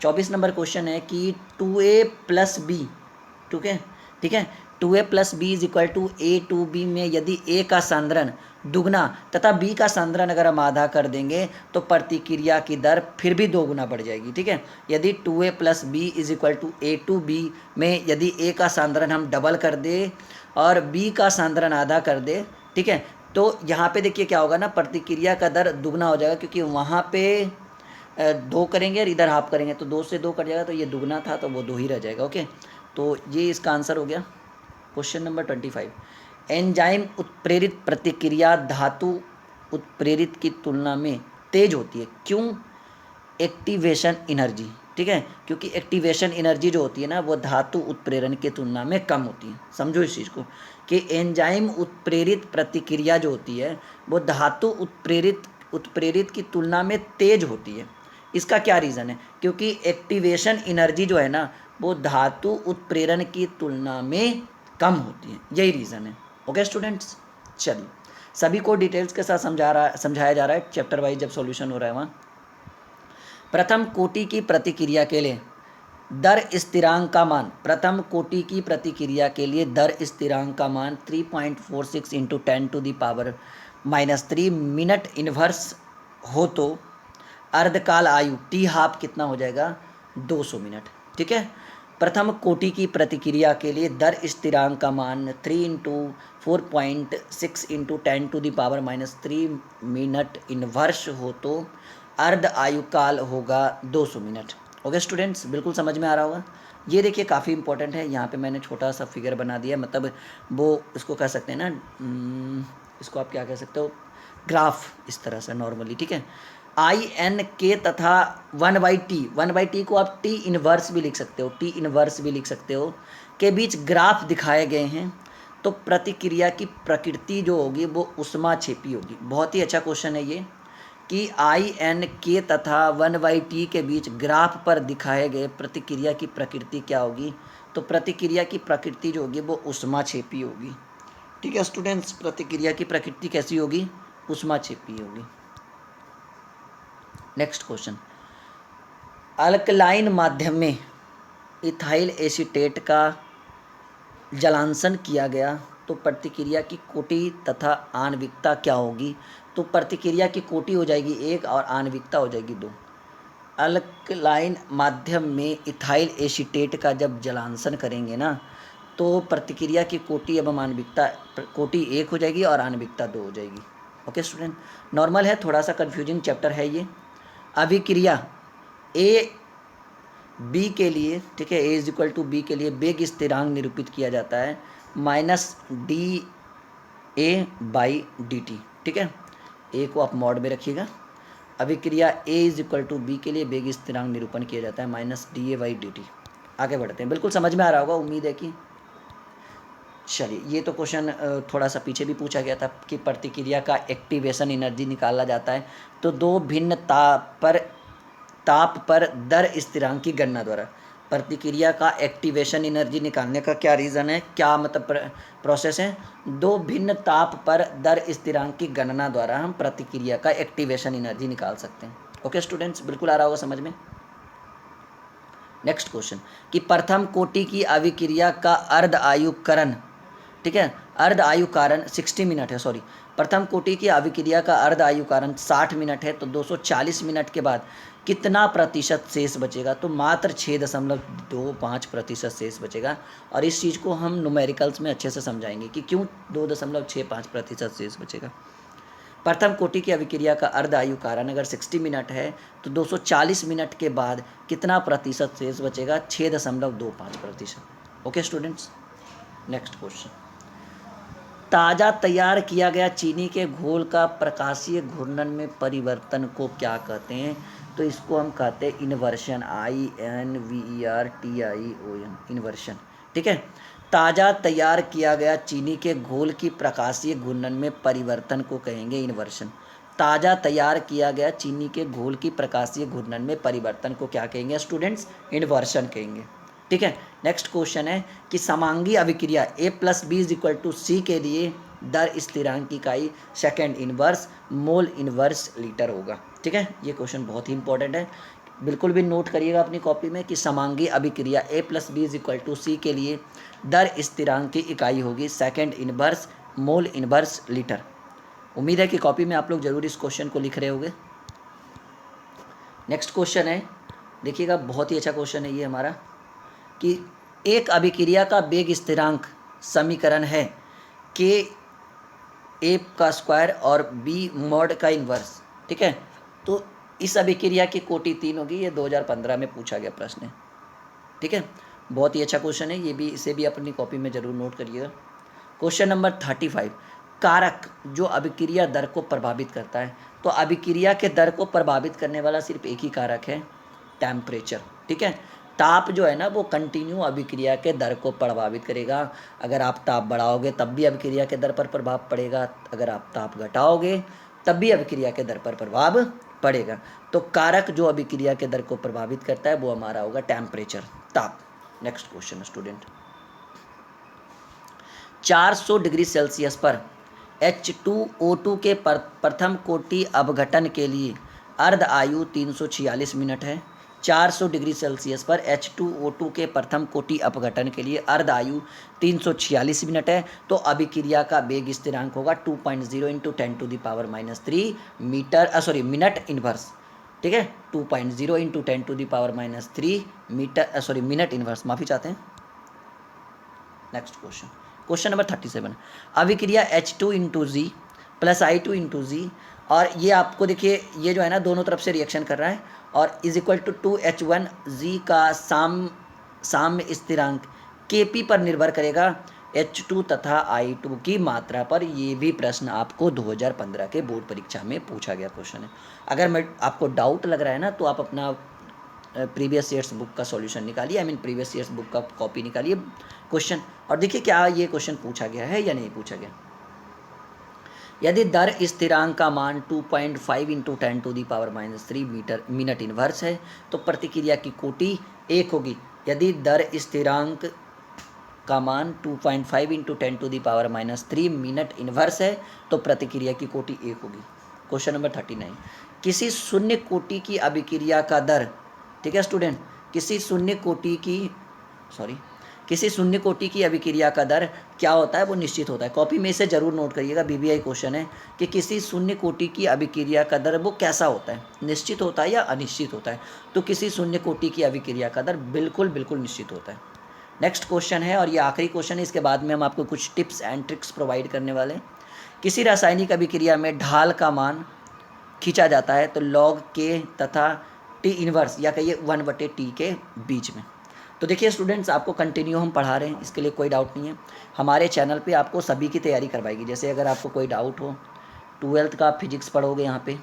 24 नंबर क्वेश्चन है कि 2A + B, ठीक है, 2A + B = A2B में यदि A का सांद्रण दुगना तथा B का सांद्रण अगर हम आधा कर देंगे तो प्रतिक्रिया की दर फिर भी 2 गुना बढ़ जाएगी, ठीक है। यदि 2A + B = A2B में यदि A का सांद्रण हम डबल कर दे और B का सांद्रण आधा कर दे, ठीक है, तो यहाँ पे देखिए क्या होगा ना, प्रतिक्रिया का दर दुगना हो जाएगा, क्योंकि वहाँ पे 2 करेंगे और इधर हाफ करेंगे तो 2 से 2 कट जाएगा, तो ये दुगना था तो वो 2 ही रह जाएगा। ओके, तो ये इसका आंसर हो गया। क्वेश्चन नंबर 25, एंजाइम उत्प्रेरित प्रतिक्रिया धातु उत्प्रेरित की तुलना में तेज होती है, क्यों? एक्टिवेशन एनर्जी, ठीक है, क्योंकि एक्टिवेशन एनर्जी जो होती है ना वो धातु उत्प्रेरण की तुलना में कम होती है। समझो इस चीज़ को कि एंजाइम उत्प्रेरित प्रतिक्रिया जो होती है वो धातु उत्प्रेरित की तुलना में तेज होती है। इसका क्या रीज़न है? क्योंकि एक्टिवेशन एनर्जी जो है ना वो धातु उत्प्रेरण की तुलना में कम होती है, यही रीज़न है। ओके स्टूडेंट्स, चलिए सभी को डिटेल्स के साथ समझाया जा रहा है, चैप्टर वाइज जब सॉल्यूशन हो रहा है वहाँ। प्रथम कोटि की प्रतिक्रिया के लिए दर स्थिरांक का मान, प्रथम कोटि की प्रतिक्रिया के लिए दर स्थिरांक का मान 3.46 × 10⁻³ मिनट इनवर्स हो तो अर्धकाल आयु T½ कितना हो जाएगा? 200 मिनट, ठीक है। प्रथम कोटि की प्रतिक्रिया के लिए दर स्थिरांक का मान 3 × 4.6 × 10⁻³ मिनट इनवर्स हो तो अर्ध आयु काल होगा 200 मिनट। ओके स्टूडेंट्स, बिल्कुल समझ में आ रहा होगा। ये देखिए काफ़ी इंपॉर्टेंट है, यहाँ पे मैंने छोटा सा फिगर बना दिया, मतलब वो इसको कह सकते हैं ना, इसको आप क्या कह सकते हो, ग्राफ, इस तरह से नॉर्मली, ठीक है। INK तथा 1/T को आप T इनवर्स भी लिख सकते हो, के बीच ग्राफ दिखाए गए हैं तो प्रतिक्रिया की प्रकृति जो होगी वो ऊष्माक्षेपी होगी। बहुत ही अच्छा क्वेश्चन है ये कि INK तथा 1/T के बीच ग्राफ पर दिखाए गए प्रतिक्रिया की प्रकृति क्या होगी? तो प्रतिक्रिया की प्रकृति जो होगी वो ऊष्माक्षेपी होगी, ठीक है स्टूडेंट्स। प्रतिक्रिया की प्रकृति कैसी होगी? ऊष्माक्षेपी होगी। नेक्स्ट क्वेश्चन, अल्कलाइन माध्यम में इथाइल एसीटेट का जलांशन किया गया तो प्रतिक्रिया की कोटि तथा आणविकता क्या होगी? तो प्रतिक्रिया की कोटि हो जाएगी 1 और आणविकता हो जाएगी 2। अल्कलाइन माध्यम में इथाइल एसीटेट का जब जलांशन करेंगे ना तो प्रतिक्रिया की कोटि एवं आणविकता, कोटि 1 हो जाएगी और आणविकता 2 हो जाएगी। ओके स्टूडेंट, नॉर्मल है, थोड़ा सा कन्फ्यूजिंग चैप्टर है ये। अभिक्रिया B के लिए, ठीक है, A = B के लिए वेग स्थिरांक निरूपित किया जाता है -dA/dt, ठीक है। A को आप मॉड में रखिएगा। अभिक्रिया A = B के लिए वेग स्थिरांक निरूपण किया जाता है -dA/dt। आगे बढ़ते हैं, बिल्कुल समझ में आ रहा होगा, उम्मीद है कि चलिए, ये तो क्वेश्चन थोड़ा सा पीछे भी पूछा गया था कि प्रतिक्रिया का एक्टिवेशन एनर्जी निकाला जाता है तो दो भिन्न ताप पर दर स्थिरांक की गणना द्वारा। प्रतिक्रिया का एक्टिवेशन एनर्जी निकालने का क्या रीज़न है, क्या मतलब प्रोसेस है? दो भिन्न ताप पर दर स्थिरांक की गणना द्वारा हम प्रतिक्रिया का एक्टिवेशन एनर्जी निकाल सकते हैं। ओके स्टूडेंट्स, बिल्कुल आ रहा होगा समझ में। नेक्स्ट क्वेश्चन कि प्रथम कोटि की अभिक्रिया का अर्ध आयुकरण, ठीक है, अर्ध आयुकारण 60 मिनट है, सॉरी, प्रथम कोटि की अभिक्रिया का अर्ध आयुकारण 60 मिनट है तो 240 मिनट के बाद कितना प्रतिशत शेष बचेगा? तो मात्र 6.25% शेष बचेगा। और इस चीज़ को हम न्यूमेरिकल्स में अच्छे से समझाएंगे कि क्यों 2.65% शेष बचेगा। प्रथम कोटि की अभिक्रिया का अर्ध आयुकारण अगर 60 मिनट है तो 240 मिनट के बाद कितना प्रतिशत शेष बचेगा? 6.25%। ओके स्टूडेंट्स, नेक्स्ट क्वेश्चन, ताज़ा तैयार किया गया चीनी के घोल का प्रकाशीय घूर्णन में परिवर्तन को क्या कहते हैं? तो इसको हम कहते हैं इन्वर्शन, INVERTION, इन्वर्शन, ठीक है। ताज़ा तैयार किया गया चीनी के घोल की प्रकाशीय घूर्णन में परिवर्तन को कहेंगे इन्वर्शन। ताज़ा तैयार किया गया चीनी के घोल की प्रकाशीय घूर्णन में परिवर्तन को क्या कहेंगे स्टूडेंट्स? इन्वर्शन कहेंगे, ठीक है। नेक्स्ट क्वेश्चन है कि समांगी अभिक्रिया A+B=C के लिए दर स्थिरांक की इकाई second inverse mole inverse litre होगा, ठीक है। ये क्वेश्चन बहुत ही इंपॉर्टेंट है, बिल्कुल भी नोट करिएगा अपनी कॉपी में कि समांगी अभिक्रिया A+B=C के लिए दर स्थिरांक की इकाई होगी second inverse mole inverse litre. उम्मीद है कि कॉपी में आप लोग जरूर इस क्वेश्चन को लिख रहे होंगे। नेक्स्ट क्वेश्चन है, देखिएगा, बहुत ही अच्छा क्वेश्चन है ये हमारा, कि एक अभिक्रिया का वेग स्थिरांक समीकरण है के ए का स्क्वायर और बी मॉड का इन्वर्स, ठीक है। तो इस अभिक्रिया की कोटि 3 होगी, ये 2015 में पूछा गया प्रश्न है, ठीक है। बहुत ही अच्छा क्वेश्चन है ये भी, इसे भी अपनी कॉपी में ज़रूर नोट करिएगा। क्वेश्चन नंबर 35, कारक जो अभिक्रिया दर को प्रभावित करता है। तो अभिक्रिया के दर को प्रभावित करने वाला सिर्फ एक ही कारक है, टेम्परेचर, ठीक है। ताप जो है ना वो कंटिन्यू अभिक्रिया के दर को प्रभावित करेगा। अगर आप ताप बढ़ाओगे तब भी अभिक्रिया के दर पर प्रभाव पड़ेगा, अगर आप ताप घटाओगे तब भी अभिक्रिया के दर पर प्रभाव पड़ेगा। तो कारक जो अभिक्रिया के दर को प्रभावित करता है वो हमारा होगा टेम्परेचर, ताप। Next question student, 400 degree Celsius पर H2O2 के प्रथम कोटि अपघटन के लिए अर्ध आयु 346 मिनट है। 400 डिग्री सेल्सियस पर H2O2 के प्रथम कोटि अपघटन के लिए अर्ध आयु 346 मिनट है। तो अभिक्रिया का वेग स्थिरांक होगा 2.0 × 10⁻³ मीटर मिनट इनवर्स, ठीक है। 2.0 × 10⁻³ मिनट इनवर्स, माफ़ी चाहते हैं। नेक्स्ट क्वेश्चन, क्वेश्चन नंबर 37, अभिक्रिया H2 × G + I2 × G, और ये आपको देखिए ये जो है ना दोनों तरफ से रिएक्शन कर रहा है, और = 2H1G का साम्य स्थिरांक Kp पर निर्भर करेगा H2 तथा I2 की मात्रा पर। ये भी प्रश्न आपको 2015 के बोर्ड परीक्षा में पूछा गया क्वेश्चन है। अगर मैं आपको डाउट लग रहा है ना तो आप अपना प्रीवियस ईयर्स बुक का सॉल्यूशन निकालिए, प्रीवियस ईयर्स बुक का कॉपी निकालिए क्वेश्चन, और देखिए क्या ये क्वेश्चन पूछा गया है या नहीं पूछा गया। यदि दर स्थिरांक का मान 2.5 × 10⁻³ मिनट इनवर्स है तो प्रतिक्रिया की कोटि 1 होगी। यदि दर स्थिरांक का मान 2.5 × 10⁻³ मिनट इनवर्स है तो प्रतिक्रिया की कोटि 1 होगी। क्वेश्चन नंबर 39, किसी शून्य कोटि की अभिक्रिया का दर, ठीक है स्टूडेंट, किसी शून्य कोटि की अभिक्रिया का दर क्या होता है? वो निश्चित होता है। कॉपी में इसे जरूर नोट करिएगा, BBI क्वेश्चन है कि किसी शून्य कोटि की अभिक्रिया का दर वो कैसा होता है, निश्चित होता है या अनिश्चित होता है? तो किसी शून्य कोटि की अभिक्रिया का दर बिल्कुल निश्चित होता है। नेक्स्ट क्वेश्चन है, और ये आखिरी क्वेश्चन है, इसके बाद में हम आपको कुछ टिप्स एंड ट्रिक्स प्रोवाइड करने वाले हैं। किसी रासायनिक अभिक्रिया में ढाल का मान खींचा जाता है तो log K तथा T इनवर्स या कहिए 1/T के बीच में। तो देखिए स्टूडेंट्स, आपको कंटिन्यू हम पढ़ा रहे हैं, इसके लिए कोई डाउट नहीं है। हमारे चैनल पे आपको सभी की तैयारी करवाएगी। जैसे अगर आपको कोई डाउट हो, 12th का फिजिक्स पढ़ोगे यहाँ पे,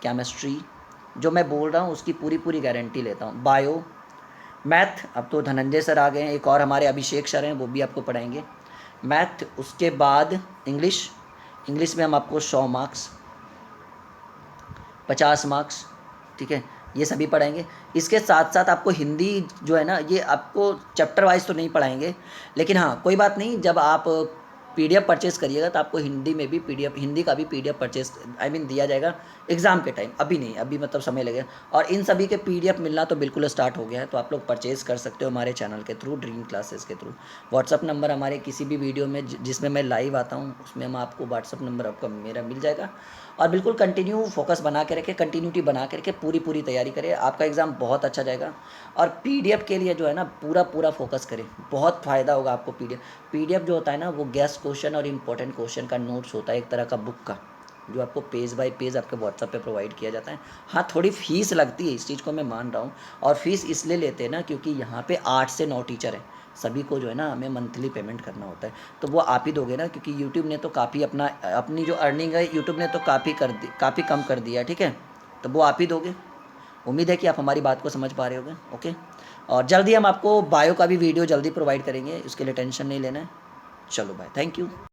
केमिस्ट्री जो मैं बोल रहा हूँ उसकी पूरी गारंटी लेता हूँ। बायो, मैथ, अब तो धनंजय सर आ गए हैं, एक और हमारे अभिषेक सर हैं, वो भी आपको पढ़ाएंगे। मैथ, उसके बाद इंग्लिश। इंग्लिश में हम आपको 100 मार्क्स, 50 मार्क्स, ठीक है, ये सभी पढ़ाएंगे। इसके साथ साथ आपको हिंदी जो है ना, ये आपको चैप्टर वाइज तो नहीं पढ़ाएंगे, लेकिन हाँ कोई बात नहीं, जब आप पीडीएफ परचेज़ करिएगा तो आपको हिंदी में भी पीडीएफ, हिंदी का भी पीडीएफ परचेज़ दिया जाएगा एग्ज़ाम के टाइम, अभी नहीं, अभी मतलब समय लगेगा। और इन सभी के पीडीएफ मिलना तो बिल्कुल स्टार्ट हो गया है, तो आप लोग परचेज़ कर सकते हो हमारे चैनल के थ्रू, ड्रीम क्लासेस के थ्रू। व्हाट्सअप नंबर हमारे किसी भी वीडियो में जिसमें मैं लाइव आता हूँ, उसमें हम आपको व्हाट्सअप नंबर आपका मेरा मिल जाएगा। और बिल्कुल कंटिन्यू फोकस बना के रखें, कंटिन्यूटी बना के रखें, पूरी तैयारी करें, आपका एग्ज़ाम बहुत अच्छा जाएगा। और पीडीएफ के लिए जो है ना पूरा फोकस करें, बहुत फ़ायदा होगा आपको। पीडीएफ जो होता है ना, वो गेस्ट क्वेश्चन और इम्पोर्टेंट क्वेश्चन का नोट्स होता है, एक तरह का बुक का, जो आपको पेज बाय पेज आपके व्हाट्सएप पे प्रोवाइड किया जाता है। हाँ थोड़ी फीस लगती है, इस चीज़ को मैं मान रहा हूँ, और फीस इसलिए लेते हैं ना क्योंकि यहाँ पे 8 से 9 टीचर हैं, सभी को जो है ना हमें मंथली पेमेंट करना होता है, तो वो आप ही दोगे ना, क्योंकि यूट्यूब ने तो काफ़ी अपनी जो अर्निंग है यूट्यूब ने तो काफ़ी कम कर दिया है, ठीक है, तो वो आप ही दोगे। उम्मीद है कि आप हमारी बात को समझ पा रहे होगे। ओके, और जल्दी हम आपको बायो का भी वीडियो जल्दी प्रोवाइड करेंगे, उसके लिए टेंशन नहीं लेना है। चलो बाय, थैंक यू।